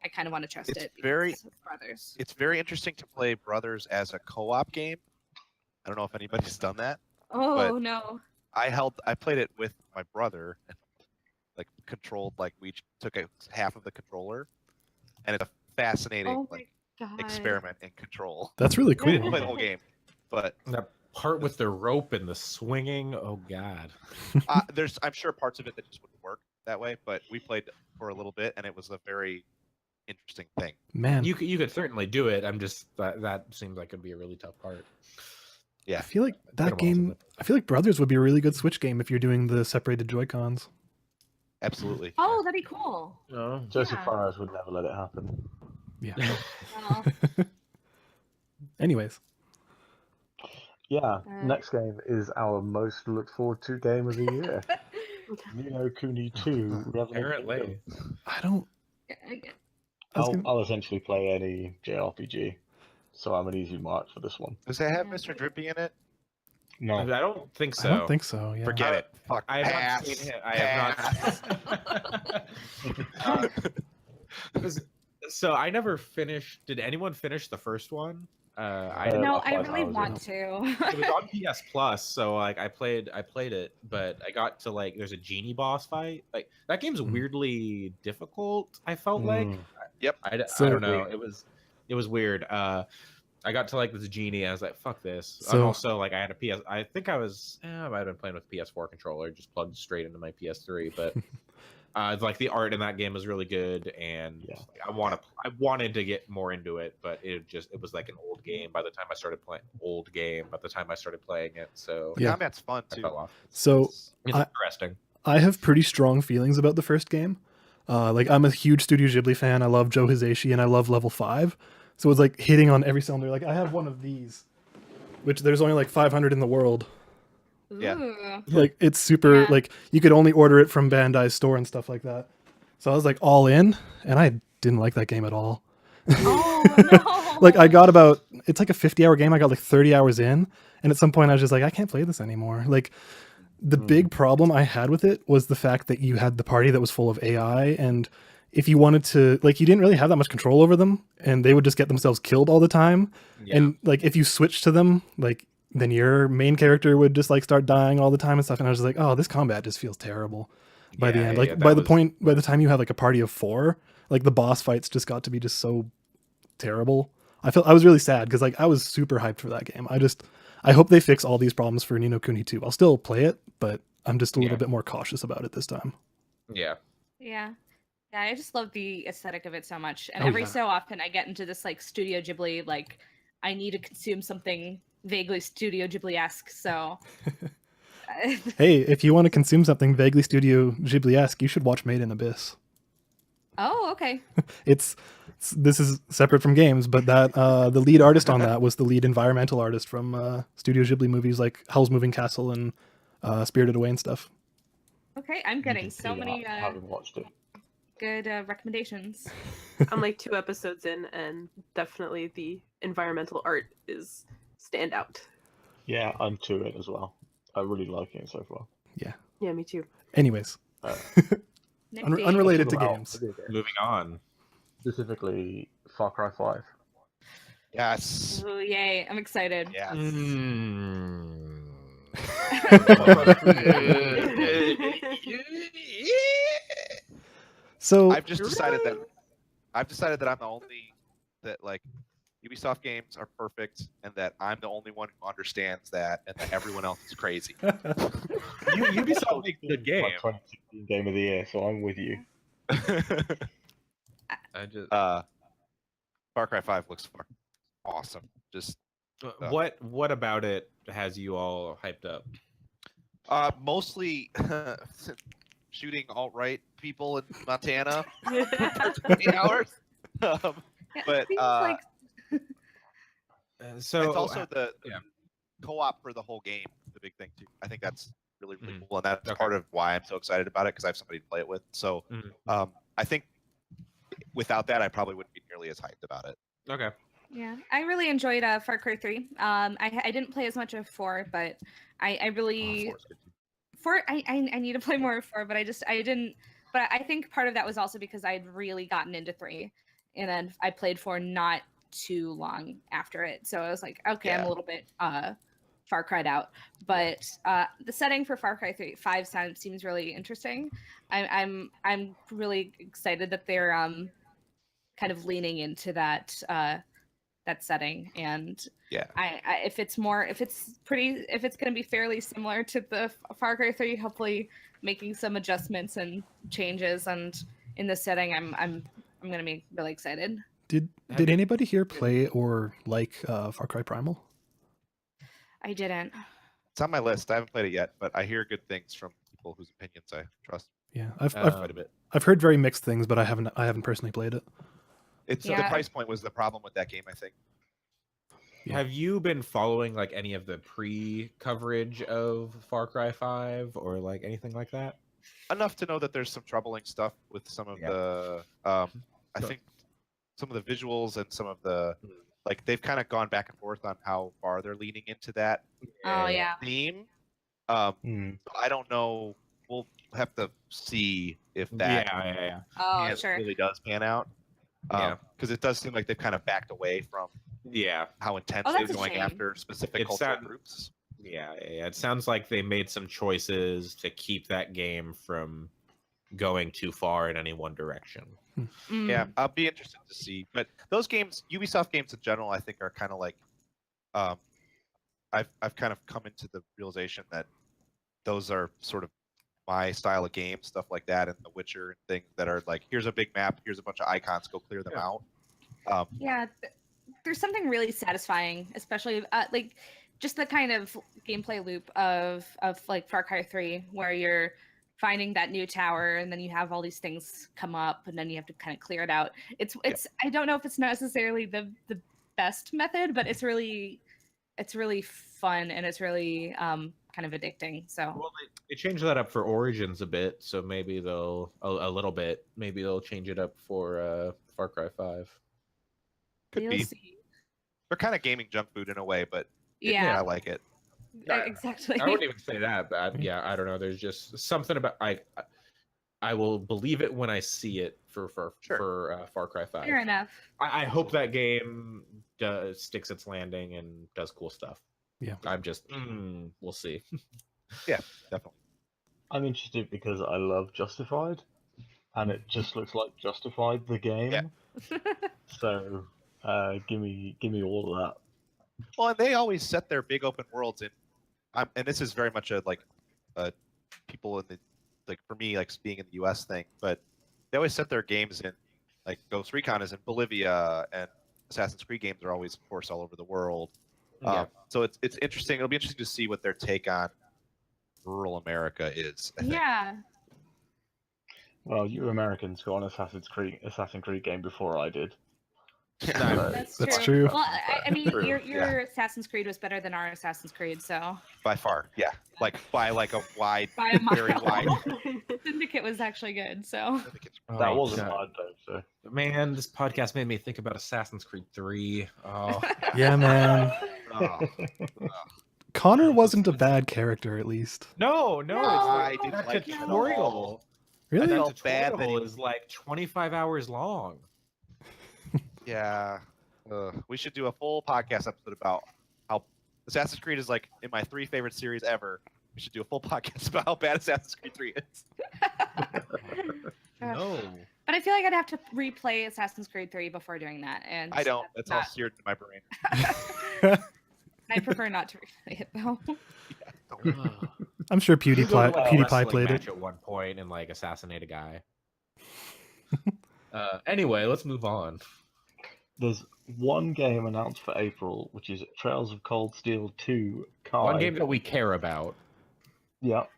I kind of want to trust It's it. very- because of Brothers. It's very interesting to play Brothers as a co-op game. I don't know if anybody's done that. Oh no. I played it with my brother and like controlled, like we each took half of the controller, and it's a fascinating Oh my like god. experiment in control. That's really We didn't cool. play the whole game, but That part with the rope and the swinging. Oh God. I'm sure parts of it that just wouldn't work that way. But we played for a little bit, and it was a very interesting thing. Man, You could certainly do it. I'm just that seems like it'd be a really tough part. Yeah, I feel like It's been a that while since game. I feel like Brothers would be a really good Switch game if you're doing the separated Joy Cons. absolutely. Oh, that'd be cool. No. Joseph Yeah. Fares would never let it happen. Yeah. Well, Anyways, Yeah, next game is our most looked forward to game of the year. Ni no Kuni 2 Revenant Apparently. Kingdom. I don't. I was gonna- I'll essentially play any JRPG, so I'm an easy mark for this one. Does it have Mr. Drippy in it? No, I don't think so. I don't think so. Yeah. Forget it. Fuck. I have pass. not seen him. I have not. So I never finished. Did anyone finish the first one? I didn't. no, I'll I find really out. want to. It was on PS Plus, so like I played it, but I got to like there's a genie boss fight. Like that game's weirdly difficult. I felt like. Yep. I So- don't know. It was weird. I got to like this genie, and I was like, "Fuck this!" So- and also, like, I had a PS. I think I might have been playing with a PS4 controller, just plugged straight into my PS3. But like the art in that game is really good, and Yeah. like, I wanted to get more into it, but it was like an old game by the time I started playing. It, so The Yeah. combat's fun I too. fell off. So It's I- interesting. I have pretty strong feelings about the first game. Like I'm a huge Studio Ghibli fan. I love Joe Hisaishi and I love Level 5. So it's like hitting on every cylinder. Like I have one of these, which there's only like 500 in the world. Yeah. Ooh. Like it's super Yeah. like you could only order it from Bandai's store and stuff like that. So I was like all in and I didn't like that game at all. Oh no. Like I got about it's like a 50-hour game. I got like 30 hours in and at some point I was just like I can't play this anymore. Like the big problem I had with it was the fact that you had the party that was full of AI and if you wanted to like you didn't really have that much control over them and they would just get themselves killed all the time. Yeah. And like if you switched to them like then your main character would just like start dying all the time and stuff and I was just like oh this combat just feels terrible by the end. Like by the time you have like a party of 4 like the boss fights just got to be just so terrible. I was really sad because like I was super hyped for that game. I hope they fix all these problems for Ni no Kuni 2. I'll still play it, but I'm just a little Yeah. bit more cautious about it this time. Yeah. Yeah. Yeah, I just love the aesthetic of it so much. And Oh, every yeah. so often I get into this like Studio Ghibli, like I need to consume something vaguely Studio Ghibli-esque, so Hey, if you want to consume something vaguely Studio Ghibli-esque, you should watch Made in Abyss. Oh, okay. This is separate from games, but that the lead artist on that was the lead environmental artist from Studio Ghibli movies like Howl's Moving Castle and Spirited Away and stuff. Okay, I'm you getting can so see many that, having watched it. good recommendations. I'm like 2 episodes in, and definitely the environmental art is standout. Yeah, I'm to it as well. I really like it so far. Yeah, me too. Anyways, Nifty. unrelated to Talk about games. video games, Moving on. specifically Far Cry 5. Yes. Ooh, yay! I'm excited. Yes. So I've decided that I'm the only that like Ubisoft games are perfect and that I'm the only one who understands that and that everyone else is crazy. Ubisoft makes the game. My 2016 game of the year, so I'm with you. I just Far Cry 5 looks awesome. Just what about it has you all hyped up? mostly shooting alt-right people in Montana for 20 hours. Yeah, But, it seems like So it's also the yeah. co-op for the whole game, the big thing too. I think that's really Mhm. cool, and that's Okay. part of why I'm so excited about it because I have somebody to play it with. So Mhm. I think without that, I probably wouldn't be nearly as hyped about it. Okay. yeah, I really enjoyed Far Cry 3. I didn't play as much of 4, but I really 4 is good too. 4 I need to play more of 4, but I didn't. But I think part of that was also because I'd really gotten into 3, and then I played 4 not too long after it. So I was like, okay, I'm Yeah. a little bit Far Cry out, but the setting for Far Cry 5 seems really interesting. I'm really excited that they're kind of leaning into that that setting, and Yeah. if it's going to be fairly similar to the Far Cry 3, hopefully making some adjustments and changes, and in the setting, I'm going to be really excited. Did anybody here play or like Far Cry Primal? I didn't. It's on my list. I haven't played it yet, but I hear good things from people whose opinions I trust Yeah, quite a bit. I've heard very mixed things, but I haven't personally played it. It's the Yeah. price point was the problem with that game, I think. Yeah. Have you been following like any of the pre-coverage of Far Cry 5 or like anything like that? Enough to know that there's some troubling stuff with some of the I think some of the visuals and some of the like they've kind of gone back and forth on how far they're leaning into that Oh yeah. theme. So I don't know. We'll have to see if that Oh sure. really does pan out. Because it does seem like they've kind of backed away from how intense Oh, they're that's a going shame. after specific cultural groups. Yeah. It sounds like they made some choices to keep that game from going too far in any one direction. Yeah, I'll be interested to see. But those games, Ubisoft games in general, I think are kind of like, I've kind of come into the realization that those are sort of my style of game, stuff like that, and The Witcher and things that are like, here's a big map, here's a bunch of icons, go clear them out. Yeah, there's something really satisfying, especially like just the kind of gameplay loop of like Far Cry 3, where you're finding that new tower and then you have all these things come up and then you have to kind of clear it out. It's I don't know if it's necessarily the best method, but it's really fun and it's really kind of addicting. So well, they changed that up for Origins a bit, so maybe they'll a little bit. Maybe they'll change it up for Far Cry 5. Could be. see. They're kind of gaming junk food in a way, but Yeah. I like it. Exactly. I wouldn't even say that, but yeah, I don't know. There's just something about I will believe it when I see it for Far Cry 5. Fair enough. I hope that game sticks its landing and does cool stuff. Yeah. I'm just we'll see. Yeah, definitely. I'm interested because I love Justified, and it just looks like Justified the game. Yeah. So, give me all of that. Well, and they always set their big open worlds in, and this is very much a people in the like for me like being in the U.S. thing, but they always set their games in like Ghost Recon is in Bolivia, and Assassin's Creed games are always, of course, all over the world. So it's interesting. It'll be interesting to see what their take on rural America is. I think. Yeah. Well, you Americans got an Assassin's Creed game before I did. That's true. Well, I mean, True. your Assassin's Creed was better than our Assassin's Creed, so By far, yeah, like by like a wide, by a very wide. mile. Syndicate was actually good, so That wasn't hard though. So Man, this podcast made me think about Assassin's Creed 3. Oh, Yeah, man. Oh, Connor wasn't a bad character, at least. no, No, I it's didn't that like it at tutorial. all. Really? That felt bad that tutorial he- is like 25 hours long. Yeah, we should do a full podcast episode about how Assassin's Creed is like in my 3 favorite series ever. We should do a full podcast about how bad Assassin's Creed 3 is. No. But I feel like I'd have to replay Assassin's Creed 3 before doing that, and I don't. That's all not- seared into my brain. I prefer not to replay it though. I'm sure You go to, like, a PewDiePie wrestling played match it. at one point and like assassinate a guy. Anyway, let's move on. there's one game announced for April, which is Trails of Cold Steel 2. Kai. One game that we care about. Yep.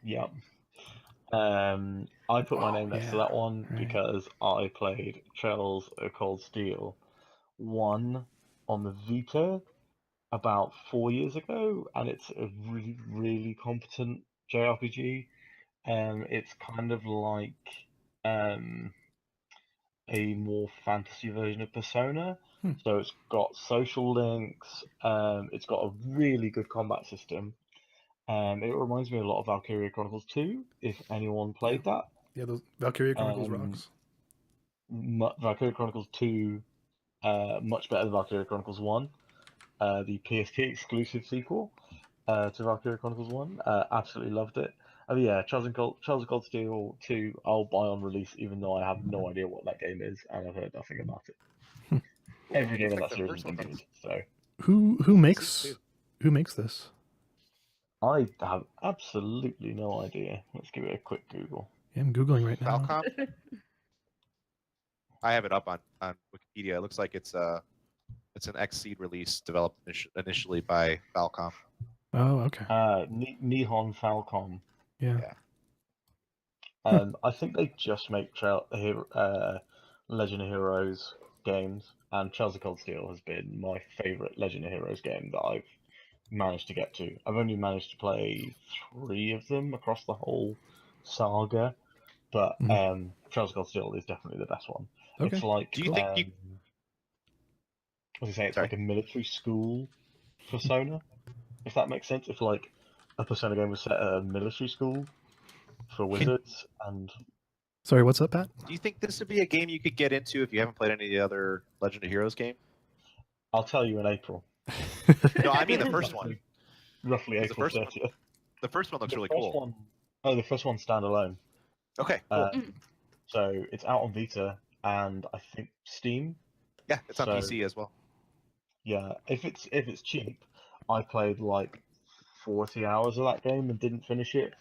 I put my name next to yeah, that one right. because I played Trails of Cold Steel 1 on the Vita about 4 years ago, and it's a really, really competent JRPG. It's kind of like a more fantasy version of Persona. So it's got social links. It's got a really good combat system. It reminds me a lot of Valkyria Chronicles 2, if anyone played that. Yeah, those Valkyria Chronicles Um, rocks. Valkyria Chronicles 2, much better than Valkyria Chronicles 1, the PSP exclusive sequel. to Valkyria Chronicles 1. Absolutely loved it. Oh yeah, Charles of Gold Steel 2. I'll buy on release, even though I have no idea what that game is, and I've heard nothing about it. Every game in Looks that like the series has first been one good, so Who Season makes this? I have absolutely no idea. Let's give it a quick Google. Yeah, I'm googling right now. Falcom. I have it up on Wikipedia. It looks like it's an Xseed release developed initially by Falcom. Oh, okay. Nihon Falcom. Yeah. Yeah. I think they just make Legend of Heroes games, and Trails of Cold Steel has been my favourite Legend of Heroes game that I've managed to get to. I've only managed to play 3 of them across the whole saga, but Trails of Cold Steel is definitely the best one. Okay. It's like, Do you think you? what do you say? It's Sorry. like a military school Persona, if that makes sense. If like a Persona game was set at a military school for wizards, and Sorry, what's up, Pat? Do you think this would be a game you could get into if you haven't played any of the other Legend of Heroes game? I'll tell you in April. No, I mean the first one. Roughly The April first one 30th. The first one looks The really first cool. one, oh, the first one's standalone. Okay, cool. So it's out on Vita and I think Steam. Yeah, it's on so- PC as well. Yeah, if it's cheap, I played like 40 hours of that game and didn't finish it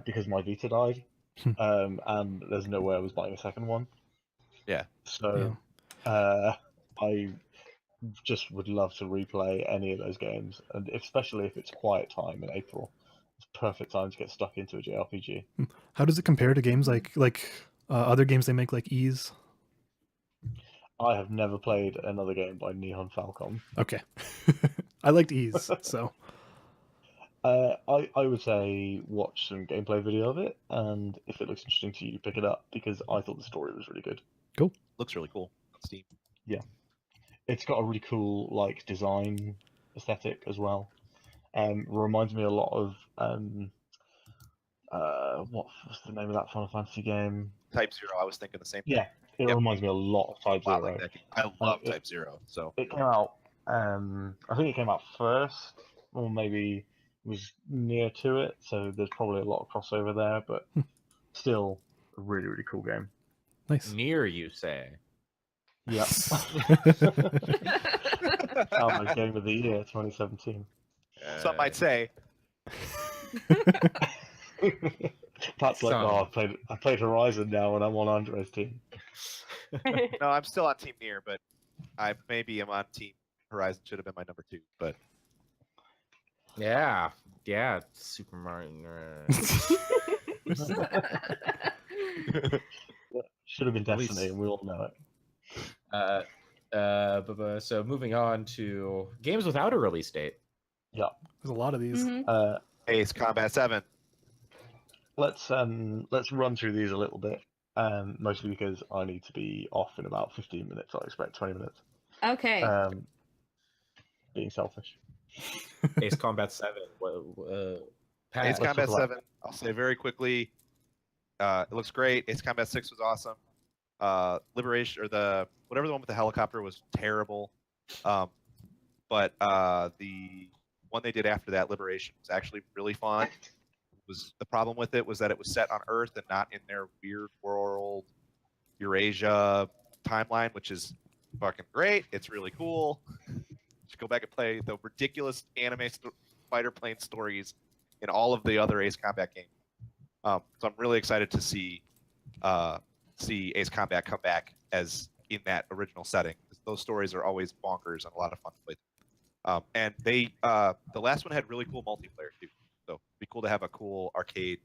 because my Vita died, and there's no way I was buying a second one. Yeah. So I just would love to replay any of those games, and especially if it's quiet time in April. It's perfect time to get stuck into a JRPG. How does it compare to games like other games they make like Ease? I have never played another game by Nihon Falcom. Okay. I liked Ease, so I would say watch some gameplay video of it, and if it looks interesting to you, pick it up, because I thought the story was really good. Looks really cool on Steam. It's got a really cool like design aesthetic as well. Reminds me a lot of what was the name of that Final Fantasy game? Type Zero, I was thinking the same thing. Yeah, it Yep. reminds me a lot of Type A lot Zero. like that game. I love it- Type Zero. So It came out. I think it came out first, or maybe was near to it. So there's probably a lot of crossover there, but still a really really cool game. nice. Near, you say? Yeah. Our game of the year 2017. some might say. Pat's like, Some. oh, I played Horizon now, and I'm on Andre's team. No, I'm still on Team Near, but I maybe am on Team Horizon. Should have been my number 2, but Yeah, Super Mario. Should have been At least- Destiny, and we all know it. So moving on to games without a release date. There's a lot of these. Mhm. Ace Combat 7. Let's run through these a little bit. Mostly because I need to be off in about 15 minutes. I expect 20 minutes. Okay. Being selfish. Ace Combat 7. Pat, Ace let's Combat talk about 7. I'll say very quickly. It looks great. Ace Combat 6 was awesome. Liberation, or the whatever the one with the helicopter, was terrible. But the one they did after that, Liberation, was actually really fun. The problem with it was that it was set on Earth and not in their weird world Eurasia timeline, which is fucking great. It's really cool. Just go back and play the ridiculous anime fighter plane stories in all of the other Ace Combat games. So I'm really excited to see Ace Combat come back as in that original setting. Those stories are always bonkers and a lot of fun to play. And they the last one had really cool multiplayer too. So it'd be cool to have a cool arcade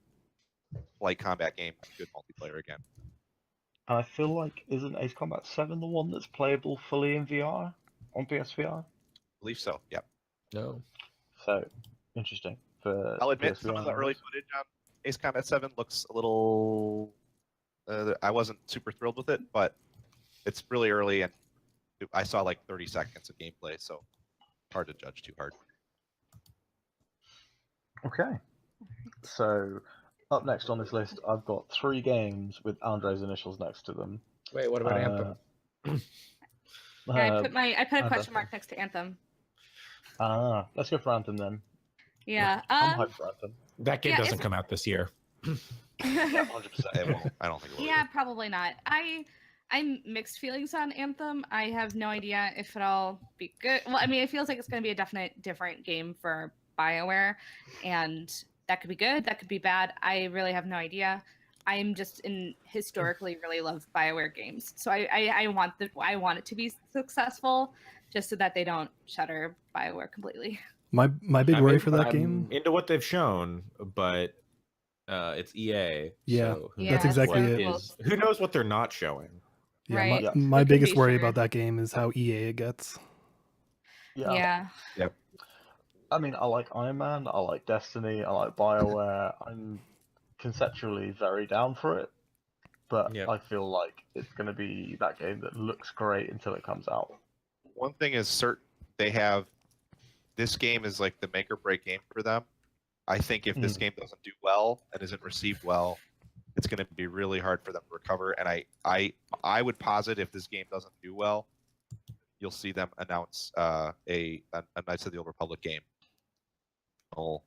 flight combat game with good multiplayer again. And I feel like, isn't Ace Combat 7 the one that's playable fully in VR on PSVR? I believe so. Yep. no. So interesting. For I'll admit PSVR some of the early owners. footage on Ace Combat 7 looks a little. I wasn't super thrilled with it, but it's really early, and I saw like 30 seconds of gameplay, so hard to judge too hard. Okay. So up next on this list, I've got 3 games with Andre's initials next to them. Wait, what about Anthem? Yeah, I put a Anthem. question mark next to Anthem. Let's go for Anthem then. Yeah. I'm hyped for Anthem. That game Yeah, doesn't it's- come out this year. Yeah, 100%. It won't. I don't think it will. Yeah, either. probably not. I'm mixed feelings on Anthem. I have no idea if it'll be good. Well, I mean, it feels like it's going to be a definite different game for BioWare, and that could be good. That could be bad. I really have no idea. I'm just historically really love BioWare games, so I want it to be successful, just so that they don't shutter BioWare completely. My big I'm worry in- for that I'm game. into what they've shown, but it's EA. Yeah, so who that's knows exactly what it. who knows what they're not showing? Yeah, Right. Yeah. my They can biggest be worry sure. about that game is how EA it gets. Yeah. Yeah. I mean, I like Iron Man, I like Destiny, I like BioWare. I'm conceptually very down for it, but Yep. I feel like it's going to be that game that looks great until it comes out. One thing is certain: they have this game is like the make or break game for them. I think if this game doesn't do well and isn't received well, it's going to be really hard for them to recover. And I would posit if this game doesn't do well, you'll see them announce a Knights of the Old Republic game.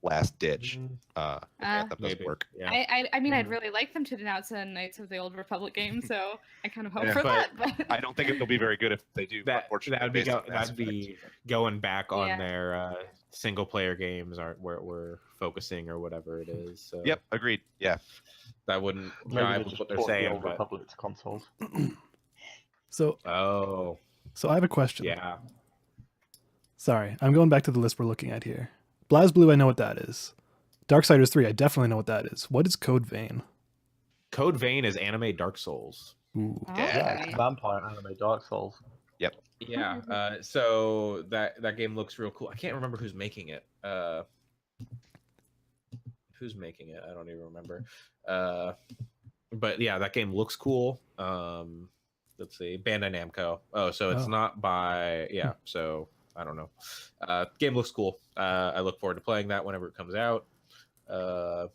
Last ditch. If Anthem doesn't Maybe. work. Yeah. I mean, I'd really like them to announce a Knights of the Old Republic game, so I kind of hope Yeah, for but that. But I don't think it'll be very good if they do. That unfortunately, would be based on Mass that'd be Effect. going back on Yeah. their single player games aren't where we're focusing or whatever it is. So Yep, agreed. Yeah. that wouldn't Maybe jive they with just what they're port the saying. Old But Republic to consoles. So oh I have a question. yeah, Sorry, I'm going back to the list we're looking at here. BlazBlue, I know what that is. Darksiders 3, I definitely know what that is. What is Code Vein? Code Vein is anime Dark Souls. Ooh. Yeah, Okay. it's vampire anime Dark Souls. Yeah. So that game looks real cool. I can't remember who's making it. Who's making it? I don't even remember. But yeah, that game looks cool. Let's see, Bandai Namco. Oh, so it's Oh. not by So I don't know. Game looks cool. I look forward to playing that whenever it comes out. Yeah,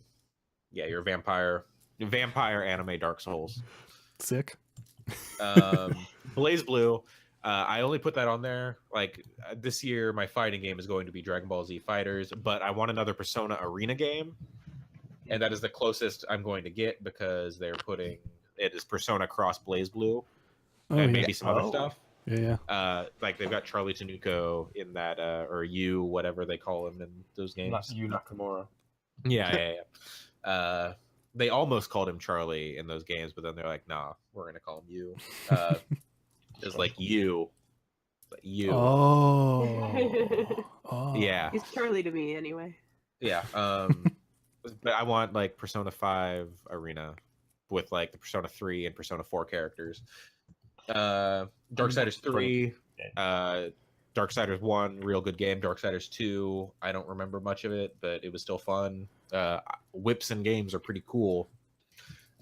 you're a vampire anime Dark Souls. Sick. Blaze Blue. I only put that on there. Like this year, my fighting game is going to be Dragon Ball Z Fighters, but I want another Persona Arena game, and that is the closest I'm going to get because they're putting it is Persona Cross Blaze Blue Oh, and yeah. maybe some other Oh. stuff. Yeah. Like they've got Charlie Tanuko in that, or you, whatever they call him in those games. Yu Nakamura. Yeah. They almost called him Charlie in those games, but then they're like, "Nah, we're gonna call him you." It's like you. Oh. Oh. Yeah, He's Charlie to me anyway. yeah. But I want like Persona 5 Arena with like the Persona 3 and Persona 4 characters. Darksiders 3, Darksiders 1, real good game. Darksiders 2, I don't remember much of it, but it was still fun. Whips and games are pretty cool.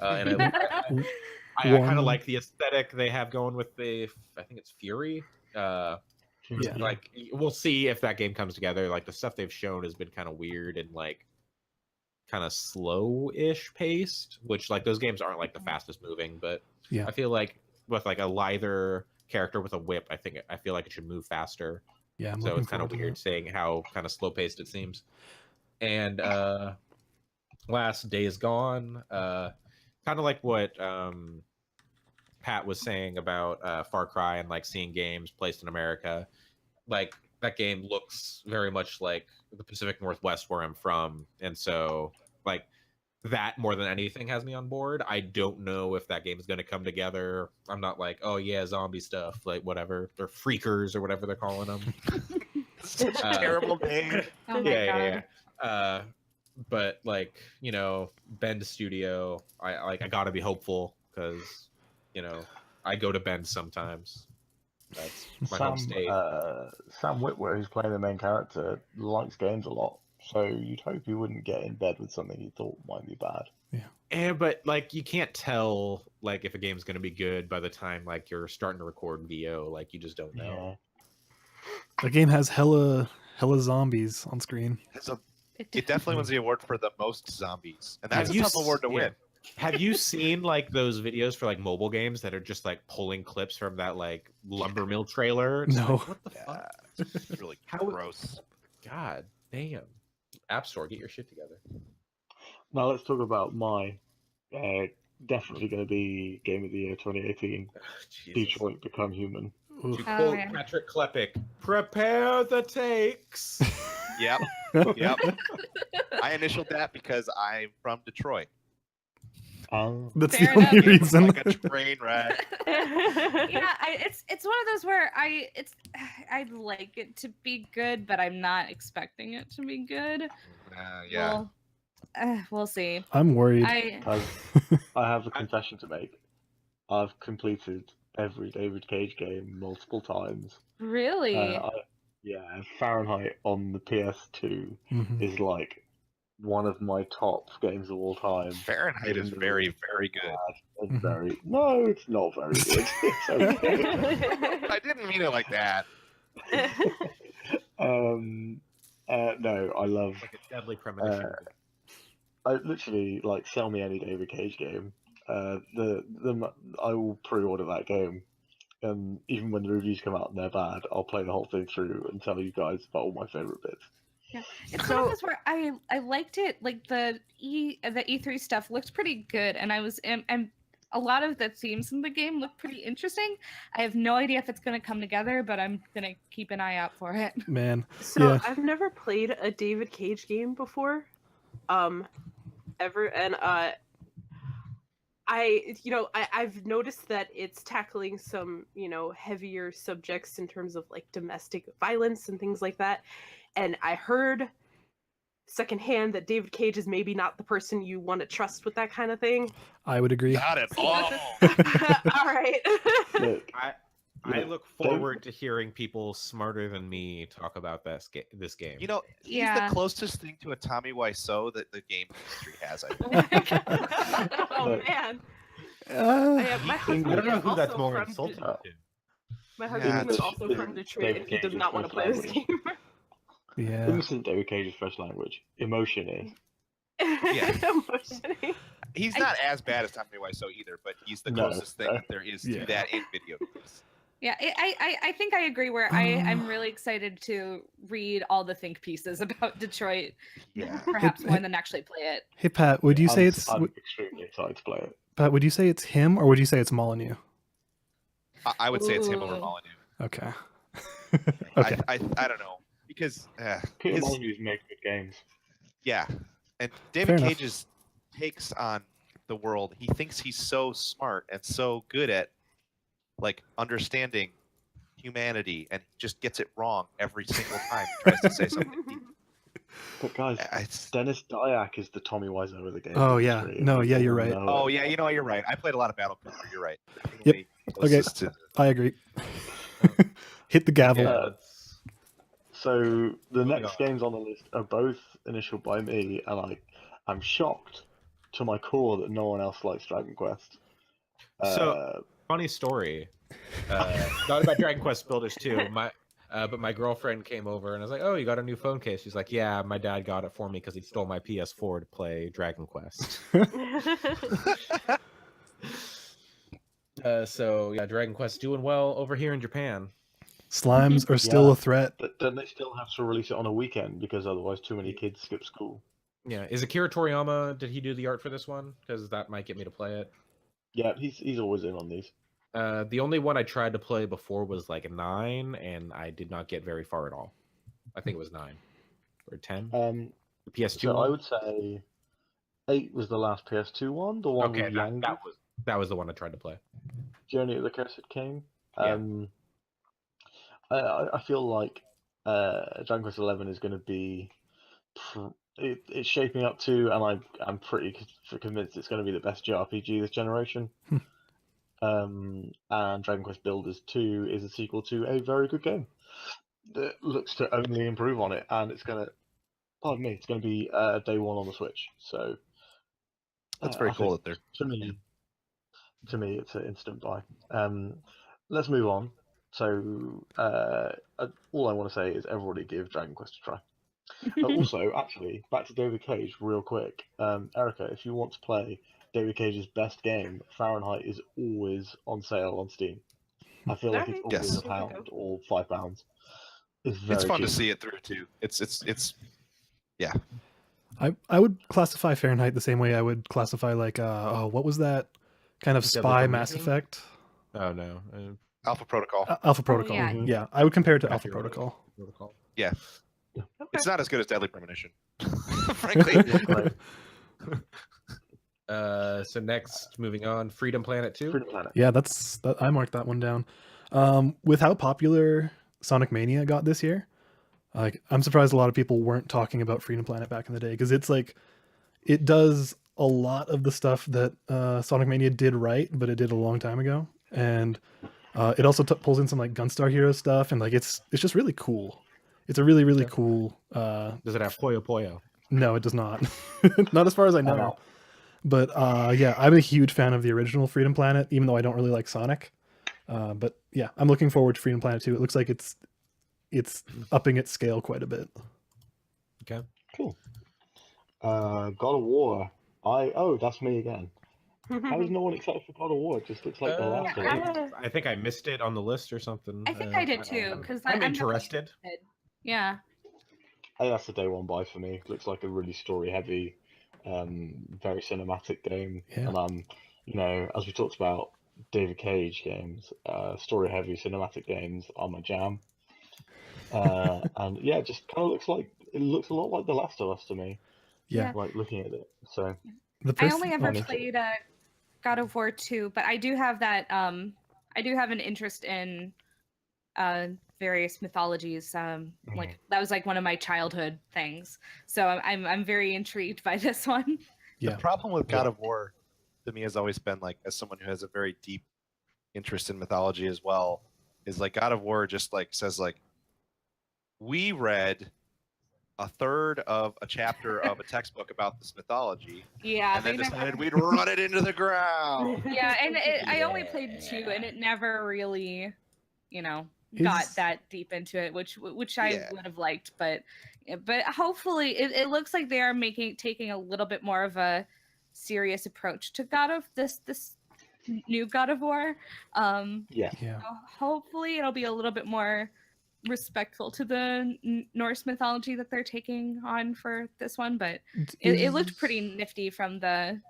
And I kind One- of like the aesthetic they have going with I think it's Fury. Yeah. Like we'll see if that game comes together. Like the stuff they've shown has been kind of weird and like kind of slow-ish paced, which like those games aren't like the fastest moving, but Yeah. I feel like with like a lither character with a whip, I feel like it should move faster. Yeah. I'm So looking it's kind of forward to weird seeing how kind of slow paced it seems. And last Days Gone, kind of like what Pat was saying about Far Cry and like seeing games placed in America. Like that game looks very much like the Pacific Northwest where I'm from, and so like that more than anything has me on board. I don't know if that game is going to come together. I'm not like, oh yeah, zombie stuff, like whatever. They're freakers or whatever they're calling them. Such a terrible name. Oh my god. But like, you know, Bend Studio, I gotta be hopeful because, you know, I go to Bend sometimes. That's my home state. Sam Witwer, who's playing the main character, likes games a lot, so you'd hope he wouldn't get in bed with something he thought might be bad. And but like you can't tell like if a game's gonna be good by the time like you're starting to record VO. Like you just don't know. The game has hella zombies on screen. It definitely wins the award for the most zombies, and that's Have a you tough award to yeah. win. Have you seen like those videos for like mobile games that are just like pulling clips from that like lumber mill trailer? It's No. like, what the fuck? It's really How- gross. God damn. App Store, get your shit together. Now let's talk about my definitely going to be Game of the Year 2018. Jesus. Detroit Become Human. To Oof. Oh, quote man. Patrick Klepek, prepare the takes. Yep. Yep. I initialed that because I'm from Detroit. That's Fair the only enough. It looks reason. like a train wreck. Yeah, it's one of those where I'd like it to be good, but I'm not expecting it to be good. Yeah. We'll see. I'm worried. Guys, I have a confession to make. I've completed every David Cage game multiple times. Really? Fahrenheit on the PS2 Mhm. is like one of my top games of all time. Fahrenheit Even is though very, it's very good. bad and Mhm. very no, it's not very good. It's okay. I didn't mean it like that. No, I love. Like a deadly premonition. I literally like sell me any David Cage game. I will pre-order that game, and even when the reviews come out and they're bad, I'll play the whole thing through and tell you guys about all my favorite bits. Yeah, it's one of those where I liked it. Like the E3 stuff looked pretty good, and and a lot of the themes in the game look pretty interesting. I have no idea if it's going to come together, but I'm gonna keep an eye out for it. Man. So Yeah. I've never played a David Cage game before, ever, and I've noticed that it's tackling some heavier subjects in terms of like domestic violence and things like that, and I heard secondhand that David Cage is maybe not the person you want to trust with that kind of thing. I would agree. Not at all. All right. Look, I look forward to hearing people smarter than me talk about this game. You know, he's Yeah. the closest thing to a Tommy Wiseau that the game industry has, I think. Oh Look. man. My I husband I don't know is who that's also more from insulting De- to. My Yeah, husband is it's- also from Detroit, and he David does Cage's not want to first play this language. game. Yeah. Isn't David Cage's first language? Emotion is. Emotionally. He's not as bad as Tommy Wiseau either, but he's the No, closest thing no. that there is Yeah. to that in video games. Yeah, I think I agree. Where I'm really excited to read all the think pieces about Detroit, Yeah. perhaps more than actually play it. Hey Pat, would you say I'm, it's I'm extremely excited to play it. Pat? Would you say it's him or would you say it's Molyneux? I would say it's him over Ooh. Molyneux. Okay. Okay. I don't know because Peter his, Molyneux's made good games. yeah, and Fair David enough. Cage's takes on the world. He thinks he's so smart and so good at like understanding humanity, and he just gets it wrong every single time he tries to say something. But guys, It's- Dennis Dyack is the Tommy Wiseau of the game. Oh, yeah. industry, No, and yeah, people you're right. know Oh it. yeah, you know what? You're right. I played a lot of Battlefield. You're right. Yep. Let's Okay. just- I agree. Hit the gavel. Yeah, Uh, let's- So the Moving next on. games on the list are both initialed by me, and I'm shocked to my core that no one else likes Dragon Quest. So- Funny story. Not about Dragon Quest Builders 2. But my girlfriend came over and I was like, "Oh, you got a new phone case?" She's like, "Yeah, my dad got it for me because he stole my PS4 to play Dragon Quest." So yeah, Dragon Quest doing well over here in Japan. Slimes are still Yeah. a threat. But then they still have to release it on a weekend because otherwise too many kids skip school. Yeah, is Akira Toriyama? Did he do the art for this one? Because that might get me to play it. Yeah, he's always in on these. The only one I tried to play before was like a 9, and I did not get very far at all. I think it was 9 or 10. The PS2 So one? I would say 8 was the last PS2 one, the one Okay, with that, Yang, that was the one I tried to play. Journey of the Cursed King. Yeah. I feel like Dragon Quest 11 is going to be it's shaping up to, and I'm pretty convinced it's going to be the best JRPG this generation. And Dragon Quest Builders 2 is a sequel to a very good game that looks to only improve on it, and it's going to, pardon me, it's going to be day one on the Switch. So That's very I cool think that they're. to me, it's an instant buy. Let's move on. So all I want to say is everybody give Dragon Quest a try. Also, actually, back to David Cage real quick. Erica, if you want to play David Cage's best game, Fahrenheit is always on sale on Steam. I feel like it's Alright, always yes. £1 or £5. It's very It's fun to cheap. see it through too. It's Yeah. I would classify Fahrenheit the same way I would classify like what was that kind of Deadly spy Mass Premonition? Effect? Oh no. Alpha Protocol. Alpha Protocol. yeah. Mhm. Yeah, I would compare it to Alpha Accurate. Protocol. Protocol. Yeah. Okay. It's not as good as Deadly Premonition, frankly. Right. So next, moving on, Freedom Planet 2. Freedom Planet. Yeah, I marked that one down. With how popular Sonic Mania got this year, like I'm surprised a lot of people weren't talking about Freedom Planet back in the day, because it's like it does a lot of the stuff that Sonic Mania did right, but it did a long time ago, and it also pulls in some like Gunstar Hero stuff, and like it's just really cool. It's a really Yeah. cool. Does it have Puyo Puyo? No, it does not. Not as far as I know. know. But yeah, I'm a huge fan of the original Freedom Planet, even though I don't really like Sonic. But yeah, I'm looking forward to Freedom Planet 2. It looks like it's upping its scale quite a bit. Okay. Cool. God of War. That's me again. How is no one excited for God of War? It just looks like the last of it. I think I missed it on the list or something. I think I did too, because I'm really interested. interested. Yeah. I think that's the day one buy for me. Looks like a really story heavy, very cinematic game. Yeah. And as we talked about David Cage games, story heavy cinematic games are my jam. And yeah, it just kind of looks a lot like The Last of Us to me. Yeah. Like looking at it. So I only ever I'm played God of War 2, but I do have that. I do have an interest in various mythologies. Like that was like one of my childhood things. So I'm very intrigued by this one. Yeah. The problem with God of War to me has always been, like, as someone who has a very deep interest in mythology as well, is like God of War just like says like, we read a third of a chapter of a textbook about this mythology, Yeah, and then they decided never. we'd run it into the ground. Yeah, and I only played 2, and it never really, got Is- that deep into it, which I Yeah. would have liked, but hopefully it looks like they are taking a little bit more of a serious approach to this new God of War. yeah. Yeah. Hopefully it'll be a little bit more respectful to the Norse mythology that they're taking on for this one, but it looked pretty nifty from the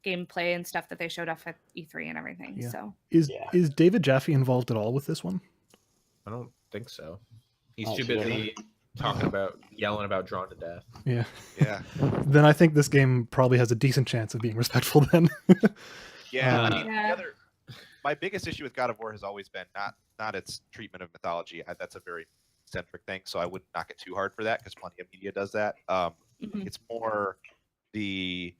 gameplay and stuff that they showed off at E3 and everything. Yeah. So Is Yeah. is David Jaffe involved at all with this one? I don't think so. He's Oh, too so busy yelling about Drawn to Death. Yeah. Yeah. Then I think this game probably has a decent chance of being respectful then. Yeah, I Uh, mean, Yeah. my biggest issue with God of War has always been not its treatment of mythology. That's a very centric thing, so I wouldn't knock it too hard for that, because plenty of media does that. mhm. It's more the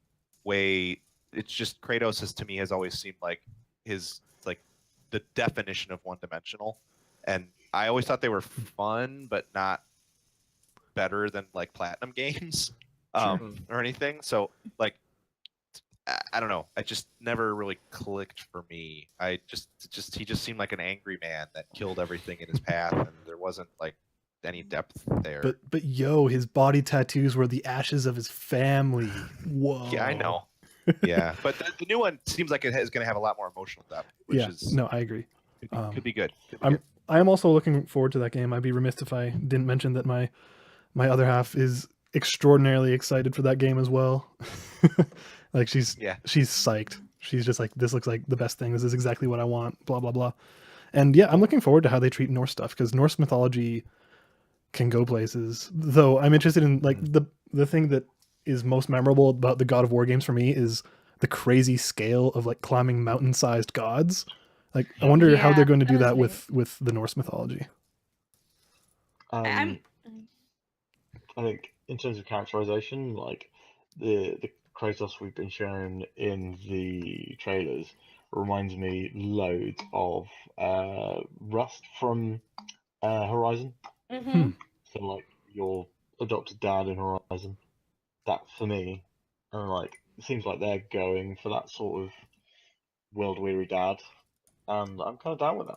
way it's just Kratos to me has always seemed like the definition of one-dimensional, and I always thought they were fun, but not better than like Platinum games or anything. So like, I don't know. It just never really clicked for me. He just seemed like an angry man that killed everything in his path, and there wasn't like any depth there. but yo, his body tattoos were the ashes of his family. Whoa. Yeah, I know. Yeah, but the new one seems like it is going to have a lot more emotional depth, which Yeah. is No, I agree. could be good. Could be I'm good. I am also looking forward to that game. I'd be remiss if I didn't mention that my other half is extraordinarily excited for that game as well. Like she's psyched. She's just like, this looks like the best thing. This is exactly what I want. Blah blah blah. And yeah, I'm looking forward to how they treat Norse stuff, because Norse mythology can go places. Though I'm interested in like the thing that is most memorable about the God of War games for me is the crazy scale of like climbing mountain-sized gods. Like I wonder how Yeah, they're going to do that was that with the Norse mythology. I'm I think in terms of characterization, like the Kratos we've been shown in the trailers reminds me loads of Rust from Horizon. mhm. So like your adopted dad in Horizon. That for me, and like it seems like they're going for that sort of world weary dad, and I'm kind of down with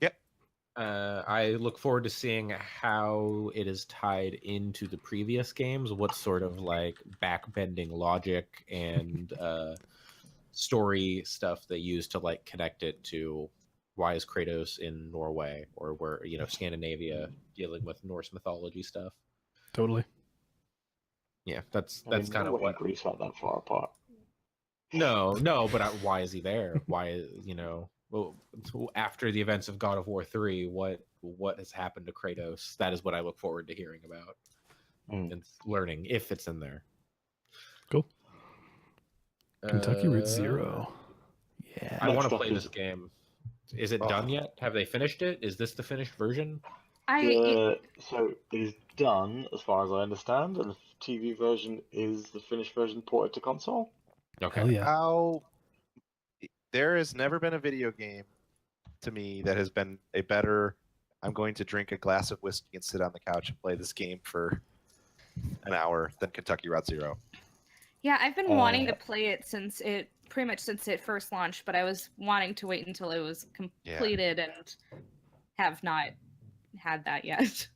that. I look forward to seeing how it is tied into the previous games. What sort of like backbending logic and story stuff they use to like connect it to why is Kratos in Norway, or where Scandinavia dealing with Norse mythology stuff. Totally. Yeah, that's I mean, kind of Norway what. and Greece aren't that far apart. No, but why is he there? Why well, after the events of God of War 3, what has happened to Kratos? That is what I look forward to hearing about and learning if it's in there. Cool. Kentucky Route Zero. Yeah. I want to Next up play is- this game. Is it done yet? Have they finished it? Is this the finished version? So it is done, as far as I understand, and the TV version is the finished version ported to console. Okay. Hell yeah. How there has never been a video game to me that has been a better. I'm going to drink a glass of whiskey and sit on the couch and play this game for an hour than Kentucky Route Zero. Yeah, I've been wanting to play it since it first launched, but I was wanting to wait until it was completed and have not had that yet.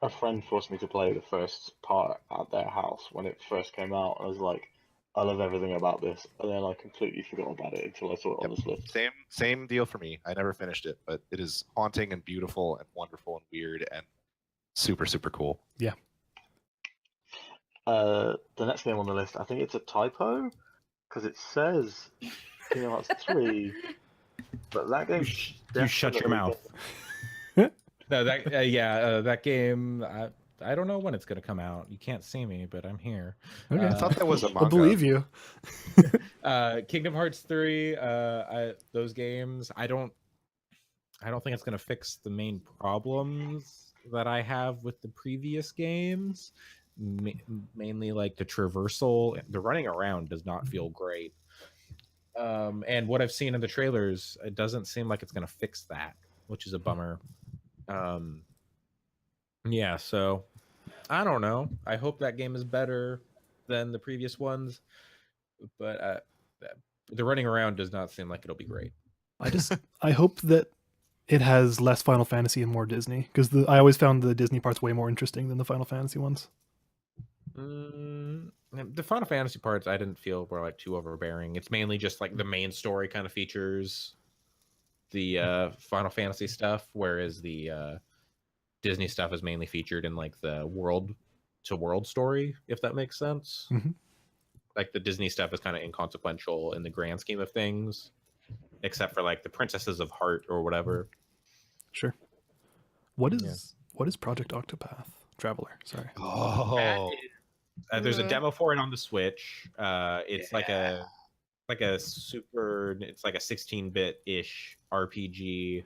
A friend forced me to play the first part at their house when it first came out. I was like, I love everything about this, and then I completely forgot about it until I saw it on this list. Same deal for me. I never finished it, but it is haunting and beautiful and wonderful and weird and super, super cool. Yeah. The next game on the list, I think it's a typo, because it says Kingdom Hearts 3, but that game. You shut your mouth. No, that game. I don't know when it's gonna come out. You can't see me, but I'm here. Okay. I thought that was a manga. I'll believe you. Kingdom Hearts 3. Those games. I don't think it's gonna fix the main problems that I have with the previous games. Mainly like the traversal. The running around does not feel great. And what I've seen in the trailers, it doesn't seem like it's gonna fix that, which is a bummer. Yeah, so I don't know. I hope that game is better than the previous ones, but the running around does not seem like it'll be great. I hope that it has less Final Fantasy and more Disney, because I always found the Disney parts way more interesting than the Final Fantasy ones. The Final Fantasy parts I didn't feel were like too overbearing. It's mainly just like the main story kind of features the Final Fantasy stuff, whereas the Disney stuff is mainly featured in like the world to world story, if that makes sense. Mm-hmm. Like the Disney stuff is kind of inconsequential in the grand scheme of things, except for like the Princesses of Heart or whatever. Sure. What is Project Octopath Traveler? Sorry. Oh, There's a demo for it on the Switch. It's like a super. It's like a 16-bit ish RPG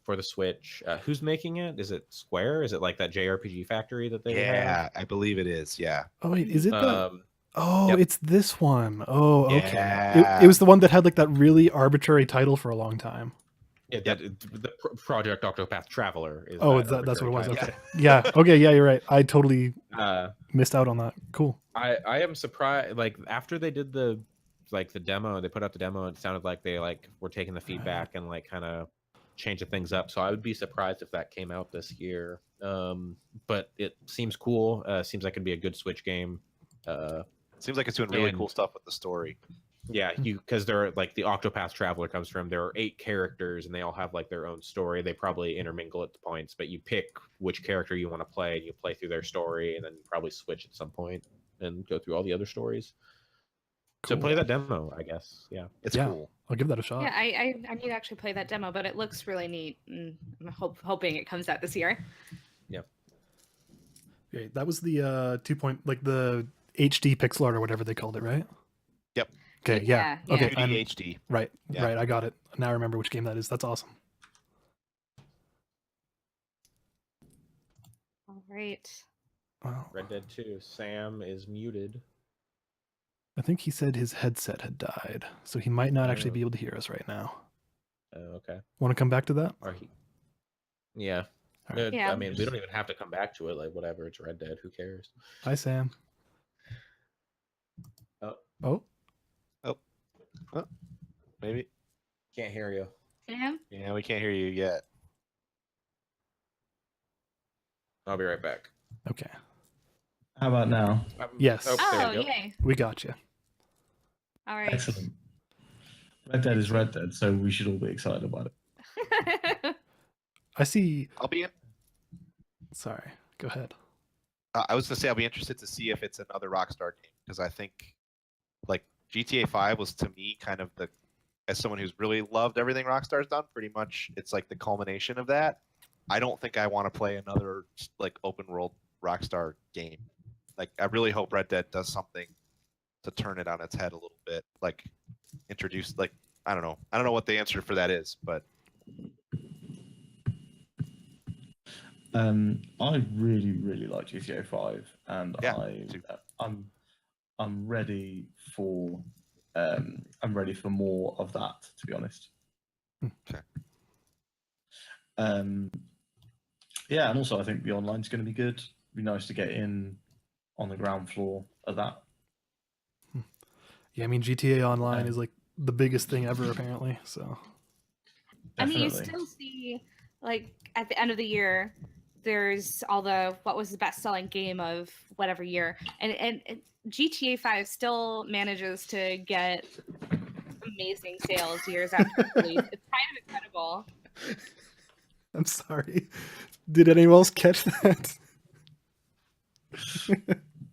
for the Switch. Who's making it? Is it Square? Is it like that JRPG Factory that they have? yeah, I believe it is. Yeah. Oh wait, is it the? Oh, Yep. it's this one. Oh, okay. Yeah. It was the one that had like that really arbitrary title for a long time. Yeah, the Project Octopath Traveler is. Oh, that's what it was. Okay. Yeah. Okay. Yeah, you're right. I totally missed out on that. Cool. I am surprised. Like after they did the demo, they put out the demo. It sounded like they were taking the feedback and kind of changing things up. So I would be surprised if that came out this year. But it seems cool. Seems like it'd be a good Switch game. Seems like it's doing really cool stuff with the story. Yeah, because they're like the Octopath Traveler comes from. There are 8 characters, and they all have like their own story. They probably intermingle at points, but you pick which character you want to play, and you play through their story, and then probably switch at some point and go through all the other stories. Cool. So play that demo, I guess. Yeah, It's cool. I'll give that a shot. Yeah, I need to actually play that demo, but it looks really neat, and I'm hoping it comes out this year. Yep. Okay, that was the 2 point, like the HD pixel art or whatever they called it, right? Yep. Okay. Yeah. Yeah, Okay. 2D HD. Right. Yeah. Right. I got it. Now I remember which game that is. That's awesome. All right. Wow. Red Dead 2. Sam is muted. I think he said his headset had died, so he might not actually be able to hear us right now. Okay. Want to come back to that? Or he. Yeah. All right. Yeah. I mean, we don't even have to come back to it. Like, whatever. It's Red Dead. Who cares? Hi, Sam. Oh. Maybe. Can't hear you. Sam? Yeah, we can't hear you yet. I'll be right back. Okay. How about now? Yes. there Oh, you go. yay. We got you. All right. Excellent. Red Dead is Red Dead, so we should all be excited about it. I see. I'll be in. Sorry, go ahead. I was gonna say I'll be interested to see if it's another Rockstar game because I think like GTA 5 was to me kind of as someone who's really loved everything Rockstar's done, pretty much it's like the culmination of that. I don't think I want to play another like open world Rockstar game. Like I really hope Red Dead does something to turn it on its head a little bit, like introduce like I don't know what the answer for that is, but I really, really like GTA 5, and Yeah, me too. I'm ready for more of that. To be honest. Okay. Yeah, and also I think the online's going to be good. It'd be nice to get in on the ground floor of that. Yeah, I mean GTA Online is like the biggest thing ever apparently. So. I mean, you Definitely. still see like at the end of the year, there's all the what was the best selling game of whatever year, and GTA 5 still manages to get amazing sales years after release. It's kind of incredible. I'm sorry. Did anyone else catch that?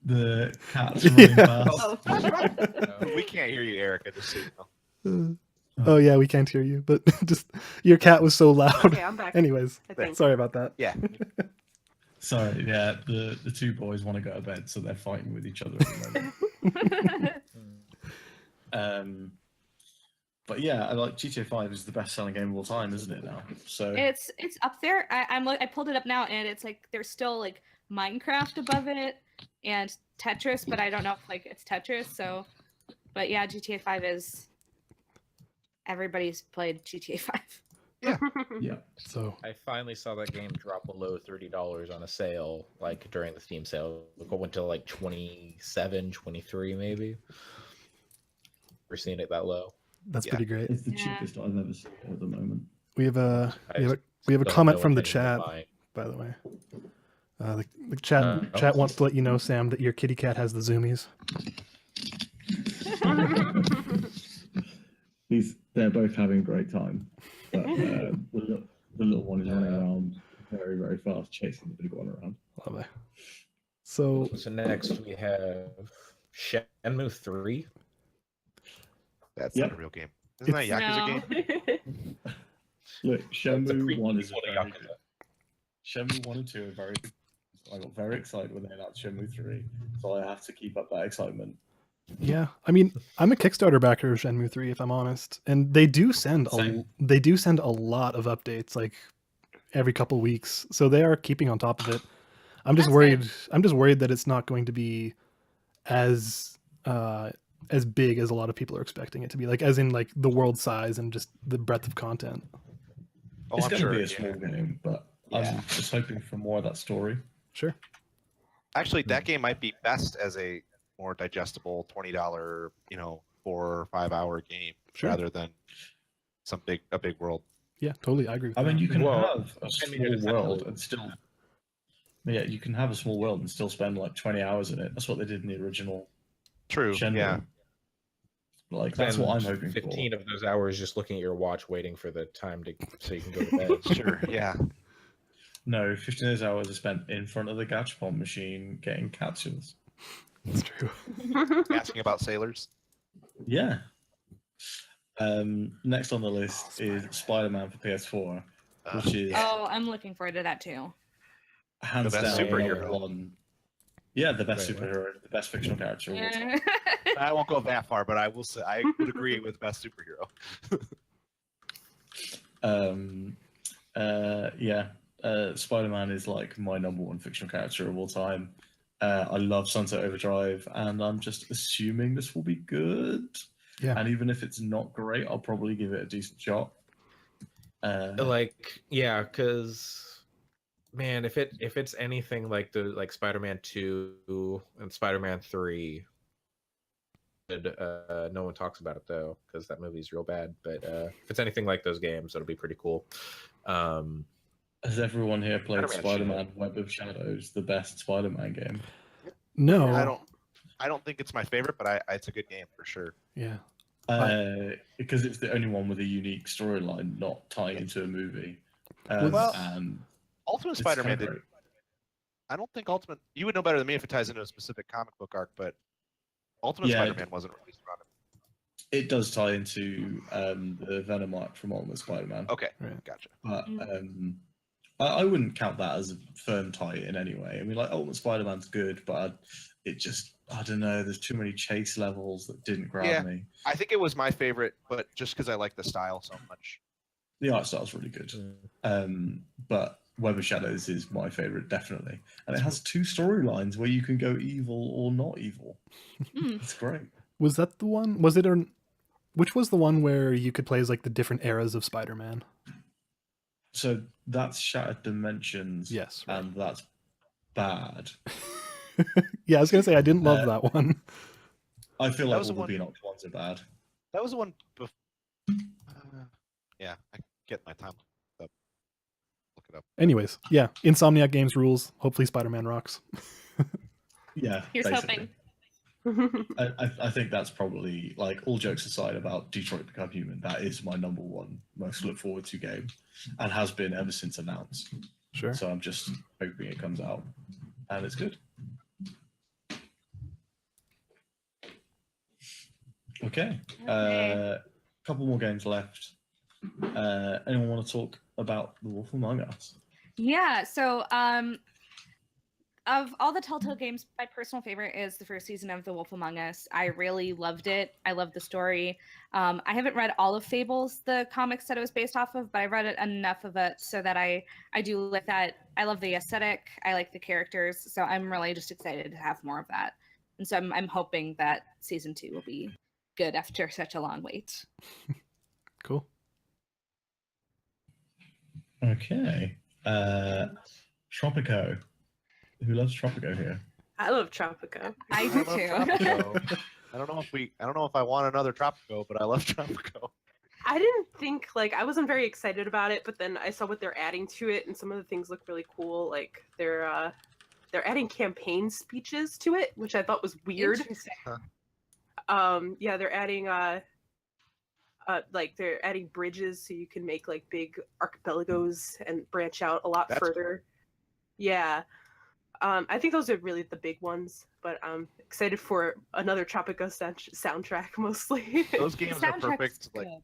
The cat's running Yeah. fast. We can't hear you, Erica. Just so you know. Oh yeah, we can't hear you, but just your cat was so loud. Okay, I'm back. Anyways, I think. sorry about that. Yeah. Sorry, yeah, the two boys want to go to bed, so they're fighting with each other at the moment. But yeah, I like GTA 5 is the best selling game of all time, isn't it now? So It's up there. I pulled it up now, and it's like there's still like Minecraft above it and Tetris, but I don't know if like it's Tetris. So, but yeah, GTA 5 is everybody's played GTA 5. yeah. So I finally saw that game drop below $30 on a sale, like during the Steam sale. It went to like 27, 23 maybe. We're seeing it that low. that's Yeah. pretty great. It's the Yeah. cheapest I've ever seen it at the moment. We have a I we have a still comment no from the intention of chat, buying. by the way. The chat Oh. chat wants to let you know, Sam, that your kitty cat has the zoomies. They're both having a great time, but the little one is running around very, very fast, chasing the big one around. Lovely. So So next we have Shenmue 3. That's Yep. not a real game. Isn't that a Yakuza game? Look, It's a Shenmue prequel 1 is to very Yakuza. good. Shenmue 1 and 2 are very good. I got very excited when they announced Shenmue 3, so I have to keep up that excitement. yeah, I mean, I'm a Kickstarter backer of Shenmue 3, if I'm honest, and they do send Same. a lot of updates, like every couple weeks. So they are keeping on top of it. I'm just That's worried. good. I'm just worried that it's not going to be as big as a lot of people are expecting it to be, like as in like the world size and just the breadth of content. Oh, It's I'm going sure. to be a yeah. small game, but Yeah. I'm just hoping for more of that story. Sure. Actually, that game might be best as a more digestible $20, 4 or 5 hour game Sure. rather than a big world. Yeah, totally. I agree with I that. mean, you can Well, have a I small mean, it's world actually- and still. Yeah, you can have a small world and still spend like 20 hours in it. That's what they did in the original True. Shenmue. Yeah. Like that's what I'm Spend hoping 15 for. of those hours just looking at your watch, waiting for the time so you can go to bed. Sure. Yeah. No, 15 of those hours are spent in front of the gachapon machine getting capsules. That's true. Asking about sailors. Yeah. Next on the list is Spider-Man for PS4, which is Oh, I'm looking forward to that too. hands The best down superhero. number one. Yeah, the best Wait, what? superhero, the best fictional character of all time. Yeah. I won't go that far, but I will say I would agree with best superhero. Spider-Man is like my number one fictional character of all time. I love Sunset Overdrive, and I'm just assuming this will be good. Yeah. And even if it's not great, I'll probably give it a decent shot. Like, yeah, because man, if it's anything like Spider-Man 2 and Spider-Man 3, no one talks about it though because that movie's real bad. But if it's anything like those games, it'll be pretty cool. Has everyone here played Spider-Man Spider-Man Web of Shadows, the best Spider-Man game? No. I don't think it's my favorite, but it's a good game for sure. Yeah. Because it's the only one with a unique storyline, not tying into a movie. Well, And Ultimate it's Spider-Man kinda didn't. I don't think Ultimate. You would know better than me if it ties into a specific comic book arc, but Ultimate Yeah, Spider-Man wasn't released around it. it does tie into the Venom arc from Ultimate Spider-Man. Okay, Right. gotcha. But I wouldn't count that as a firm tie in any way. I mean, like, Ultimate Spider-Man's good, but I don't know, there's too many chase levels that didn't grab me. I think it was my favorite, but just because I like the style so much. The art style's really good. But Web of Shadows is my favorite, definitely. And it has 2 storylines where you can go evil or not evil. It's great. Was that the one? Was it, or which was the one where you could play as like the different eras of Spider-Man? So that's Shattered Dimensions. Yes, right. And that's bad. Yeah, I was gonna say I didn't love that one. I feel That like was all the the one- Beanox ones are bad. That was the one. Yeah, I get my time up. Look it up. Anyways, yeah, Insomniac Games rules. Hopefully, Spider-Man rocks. Yeah. Here's basically. hoping. I think that's probably, like, all jokes aside about Detroit Become Human, that is my number one most look forward to game, and has been ever since announced. Sure. So I'm just hoping it comes out, and it's good. Okay. Couple more games left. Anyone want to talk about The Wolf Among Us? Yeah, so of all the Telltale games, my personal favorite is the first season of The Wolf Among Us. I really loved it. I loved the story. I haven't read all of Fables, the comics that it was based off of, but I read it enough of it so that I do like that. I love the aesthetic. I like the characters. So I'm really just excited to have more of that. And so I'm hoping that season 2 will be good after such a long wait. Cool. Okay. Tropico. Who loves Tropico here? I love Tropico. I do love too. Tropico. I don't know if I want another Tropico, but I love Tropico. I didn't think, like, I wasn't very excited about it, but then I saw what they're adding to it, and some of the things look really cool. Like, they're adding campaign speeches to it, which I thought was weird. Interesting. Yeah, they're adding they're adding bridges so you can make like big archipelagos and branch out a lot That's further. Yeah. I think those are really the big ones, but I'm excited for another Tropico soundtrack mostly. Those games are Soundtrack's perfect. Like, good.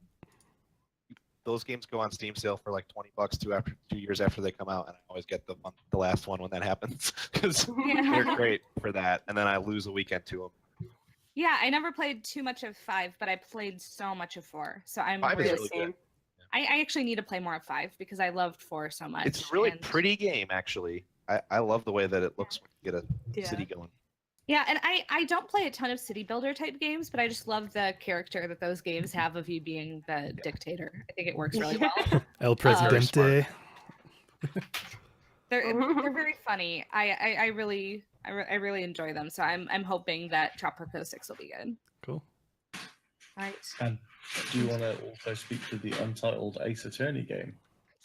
those games go on Steam sale for like $20 2 years after they come out, and I always get the last one when that happens because they're great for that. And then I lose a weekend to them. Yeah, I never played too much of 5, but I played so much of 4. So I'm 5 is really really good. I actually need to play more of 5 because I loved 4 so much. It's a really and- pretty game, actually. I love the way that it looks when you get a Yeah. city going. Yeah, and I don't play a ton of city builder type games, but I just love the character that those games have of you being the dictator. I think it works really well. El Presidente. They're very funny. I really enjoy them. So I'm hoping that Tropico 6 will be good. Cool. Right. And do you want to also speak to the untitled Ace Attorney game?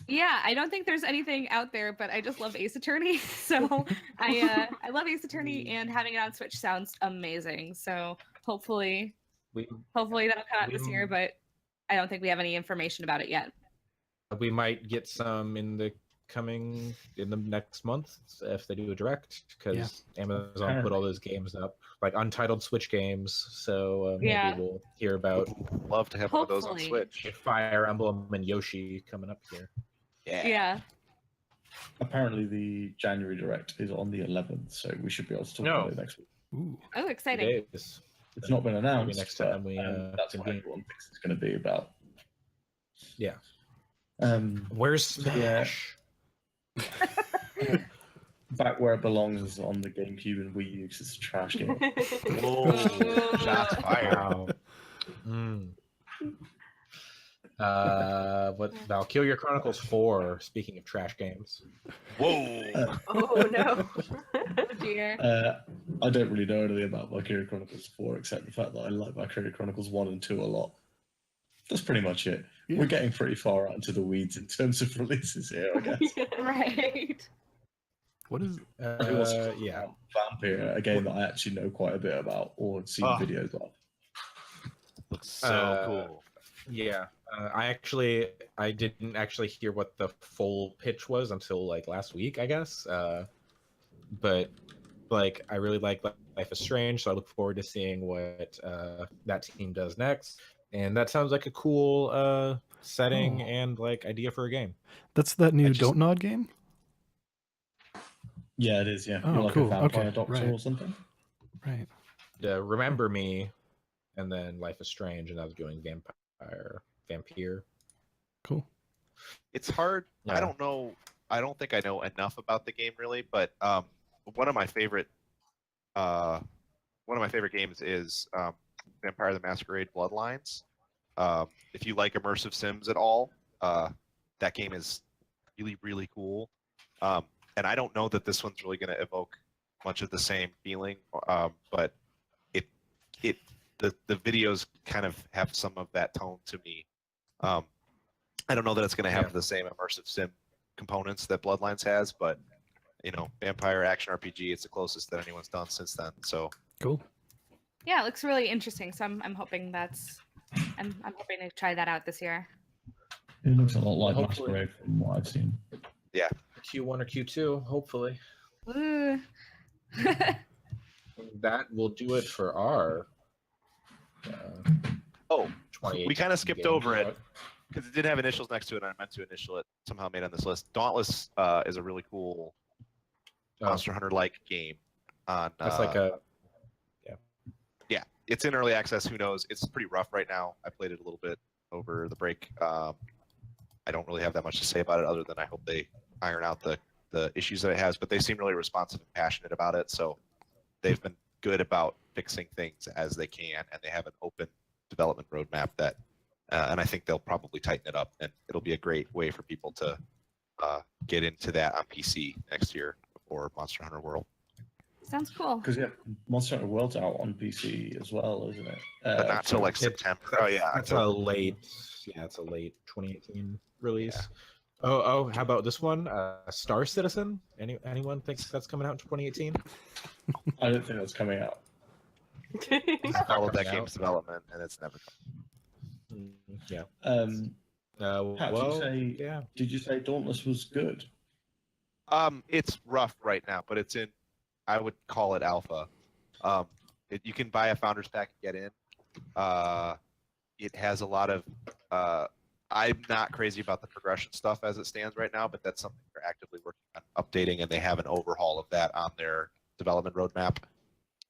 Yeah, I don't think there's anything out there, but I just love Ace Attorney. So I love Ace Attorney, and having it on Switch sounds amazing. So hopefully that'll come out this year, but I don't think we have any information about it yet. We might get some in the next month if they do a direct, because Amazon put all those games up, like untitled Switch games. So maybe we'll hear about. Love to have one of those on Hopefully. Switch. Fire Emblem and Yoshi coming up here. Yeah. Apparently, the January direct is on the 11th, so we should be able to talk about it next week. Ooh. Oh, exciting. It is. It's not been announced. next time we, that's what convene. everyone thinks it's going to be about. Yeah. Yeah. Where's Smash? Back where it belongs on the GameCube and Wii U, 'cause it's a trash game. Whoa! Shots fired. Wow. What Valkyria Chronicles 4? Speaking of trash games. Whoa! Oh no. Oh, dear. I don't really know anything about Valkyria Chronicles 4 except the fact that I like Valkyria Chronicles 1 and 2 a lot. That's pretty much it. Yeah. We're getting pretty far out into the weeds in terms of releases here, I guess. Right. What is? Who wants to talk Yeah. about Vampire, a game that I actually know quite a bit about or seen videos of. Looks so cool. Yeah, I didn't actually hear what the full pitch was until like last week, I guess. But like, I really like Life is Strange, so I look forward to seeing what that team does next. And that sounds like a cool setting and like idea for a game. That's that new just- Don't Nod game? Yeah, it is. Yeah, Oh, you're like cool. a vampire Okay, doctor right. or something. Right. Remember Me, and then Life is Strange, and I was doing Vampire. Cool. It's hard. Yeah. I don't know. I don't think I know enough about the game really, but one of my favorite games is Vampire the Masquerade Bloodlines. If you like immersive sims at all, that game is really, really cool. And I don't know that this one's really going to evoke much of the same feeling, but the videos kind of have some of that tone to me. I don't know that it's going to have the same immersive sim components that Bloodlines has, but you know, vampire action RPG, it's the closest that anyone's done since then. So cool. Yeah, it looks really interesting. So I'm hoping I'm hoping to try that out this year. It looks a lot like Hopefully. Masquerade from what I've seen. Yeah. Q1 or Q2, hopefully. Woo. That will do it for our. Oh, we kind of skipped over it it. because it didn't have initials next to it, and I meant to initial it. Somehow made on this list. Dauntless is a really cool Monster Hunter-like game. On That's like a. Yeah, it's in early access. Who knows? It's pretty rough right now. I played it a little bit over the break. I don't really have that much to say about it, other than I hope they iron out the issues that it has. But they seem really responsive and passionate about it, so they've been good about fixing things as they can, and they have an open development roadmap that, and I think they'll probably tighten it up, and it'll be a great way for people to get into that on PC next year before Monster Hunter World. Sounds cool. Because Monster Hunter World's out on PC as well, isn't it? But not till like September. Oh yeah, That's a late. Yeah, it's a late 2018 release. Yeah. Oh, how about this one? Star Citizen. Anyone thinks that's coming out in 2018? I don't think that's coming out. I followed that game's development, and it's never come. Yeah. Pat, did you say Dauntless was good? It's rough right now, but it's in. I would call it alpha. You can buy a founders pack and get in. It has a lot of. I'm not crazy about the progression stuff as it stands right now, but that's something they're actively working on updating, and they have an overhaul of that on their development roadmap.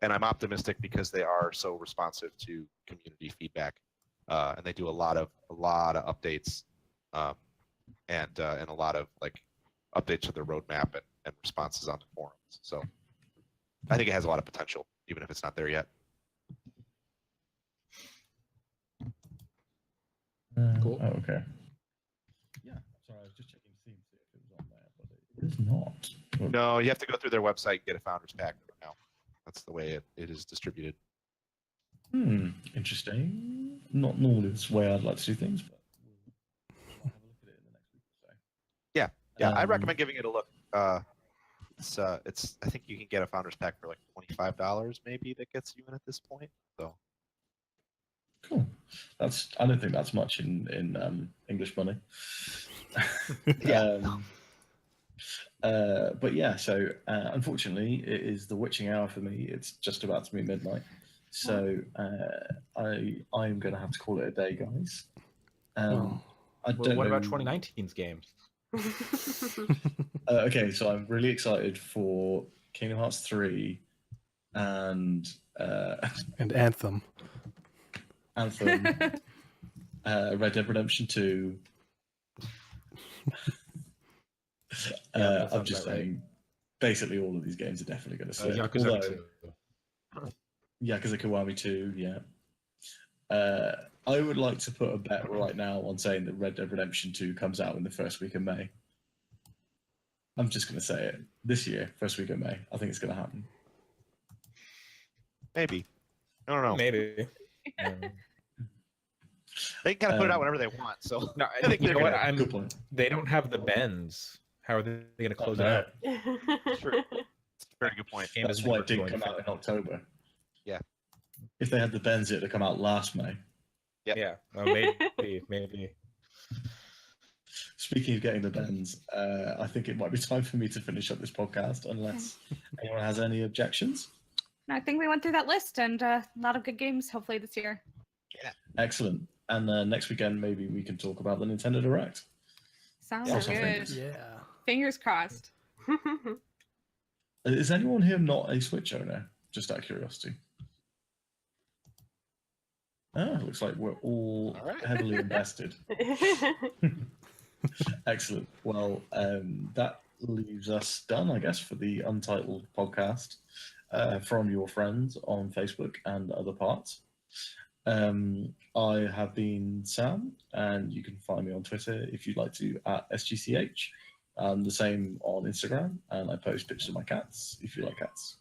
And I'm optimistic because they are so responsive to community feedback, and they do a lot of updates, and a lot of like updates to their roadmap and responses on the forums. So I think it has a lot of potential, even if it's not there yet. Cool. Oh, okay. Yeah, sorry, I was just checking Steam to see if it was on there, but it is not. No, you have to go through their website and get a founders pack now. That's the way it is distributed. Interesting. Not normally this way I'd like to do things, but we'll have a look at it in the next week or so. Yeah, I recommend giving it a look. It's I think you can get a founders pack for like $25 maybe that gets you in at this point. So cool. I don't think that's much in English money. Yeah. But yeah, so unfortunately it is the witching hour for me. It's just about to be midnight. So I'm gonna have to call it a day, guys. I don't What know. about 2019's games? Okay, so I'm really excited for Kingdom Hearts 3 and Anthem. Red Dead Redemption 2. I'm just saying, basically all of these games are definitely going to slip. Yakuza 2. Yakuza Kiwami 2, yeah. I would like to put a bet right now on saying that Red Dead Redemption 2 comes out in the first week of May. I'm just going to say it. This year, first week of May. I think it's going to happen. maybe. I don't know. Maybe. They can kind of put it out whenever they want. So No, I think you know what? Good point. They don't have the bends. How are they going to close it out? True. It's a very good point. Game That's is why never it didn't going come to out in October. Yeah. If they had the bends, it would have come out last May. Yeah. Oh, maybe. Speaking of getting the bends, I think it might be time for me to finish up this podcast, unless anyone has any objections. I think we went through that list and a lot of good games hopefully this year. Excellent. And next weekend, maybe we can talk about the Nintendo Direct. Sounds Also good. fingers. Yeah. Fingers crossed. Is anyone here not a Switch owner? Just out of curiosity. Oh, looks like we're all right. heavily invested. Excellent. Well, that leaves us done, I guess, for the Untitled podcast from your friends on Facebook and other parts. I have been Sam, and you can find me on Twitter if you'd like to at SGCH. The same on Instagram, and I post pictures of my cats if you like cats.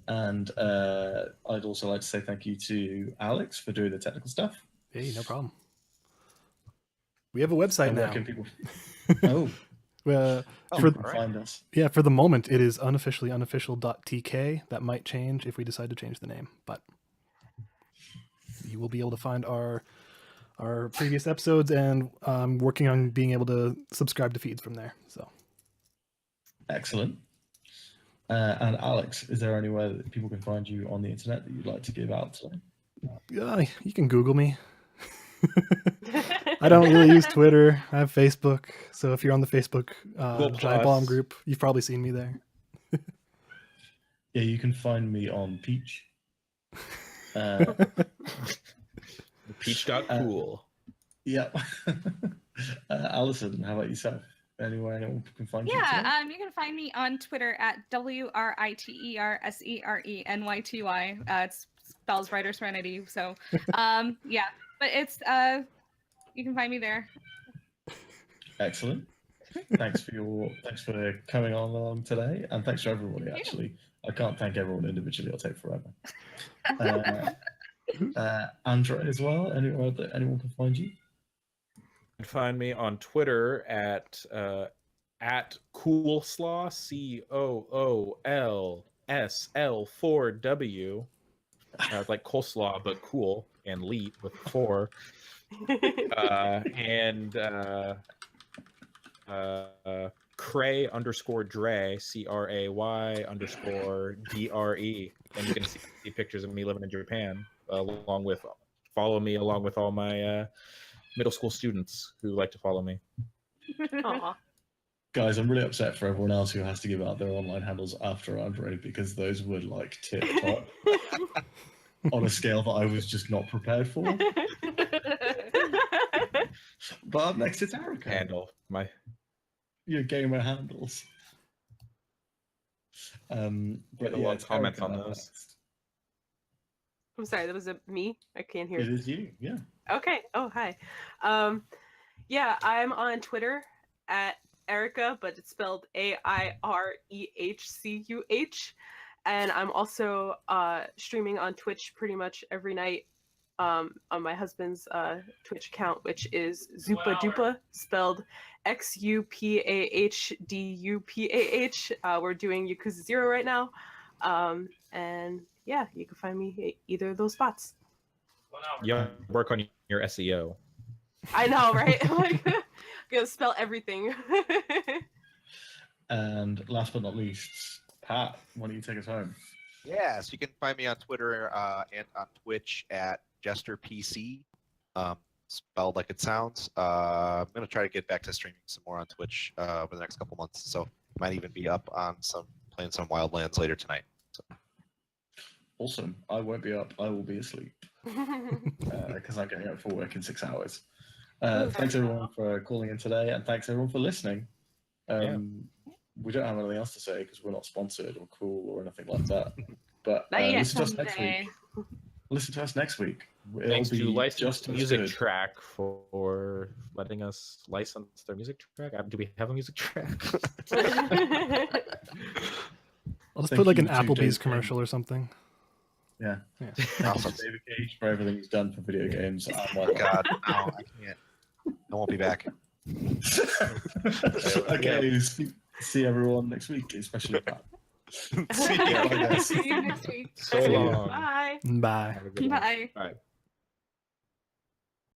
And I'd also like to say thank you to Alex for doing the technical stuff. Hey, no problem. We have a website And where now. can people? Oh, For people can find us. Yeah, for the moment, it is unofficially unofficial.tk. That might change if we decide to change the name, but you will be able to find our previous episodes, and I'm working on being able to subscribe to feeds from there. So Excellent. And Alex, is there anywhere that people can find you on the internet that you'd like to give out today? you can Google me. I don't really use Twitter. I have Facebook, so if you're on the Facebook Giant Bomb group, you've probably seen me there. Yeah, you can find me on Peach. Peach.cool. Yeah. Alison, how about yourself? Anywhere anyone can find you? Yeah, you can find me on Twitter at WRITERSERENYTY. It spells Writer Serenity. So, yeah, but it's you can find me there. Excellent. Thanks for coming on along today, and thanks to everybody. Actually, I can't thank everyone individually. It'll take forever. Andre as well. Anywhere that anyone can find you? You can find me on Twitter at Coolslaw, COOLSL4W. Like coleslaw, but cool, and leet with 4. And Cray_Dre, CRAY_DRE. And you can see pictures of me living in Japan, follow me along with all my middle school students who like to follow me. Aw. Guys, I'm really upset for everyone else who has to give out their online handles after Andre, because those were like tip top on a scale that I was just not prepared for. But up next it's Erica. Handle Your gamer handles. But a lot of comments on those. I'm sorry, that was me? I can't hear. It is you, yeah. Okay. Oh, hi. Yeah, I'm on Twitter at Erica, but it's spelled AIREHCUH. And I'm also streaming on Twitch pretty much every night on my husband's Twitch account, which is Zupa Dupa, spelled XUPAHDUPAH. We're doing Yakuza 0 right now. And yeah, you can find me at either of those spots. Yeah, work on your SEO. I know, right? Like, gonna spell everything. And last but not least, Pat, why don't you take us home? Yeah, so you can find me on Twitter and on Twitch at JesterPC, spelled like it sounds. I'm going to try to get back to streaming some more on Twitch over the next couple months, so might even be up on playing some Wildlands later tonight. So. Awesome. I won't be up. I will be asleep because I'm getting up for work in 6 hours. Thanks everyone for calling in today, and thanks everyone for listening. We don't have anything else to say because we're not sponsored or cool or anything like that. But listen to us next week. Listen to us next week. Thanks to Licensed Music Track for letting us license their music track. Do we have a music track? I'll just put like an Applebee's commercial or something. Yeah. Awesome. David Cage for everything he's done for video games. Oh God, no, I can't. I won't be back. Okay, see everyone next week, especially Pat. See you. See you next week. So long. Bye. Bye. Have a good one. Bye. Bye.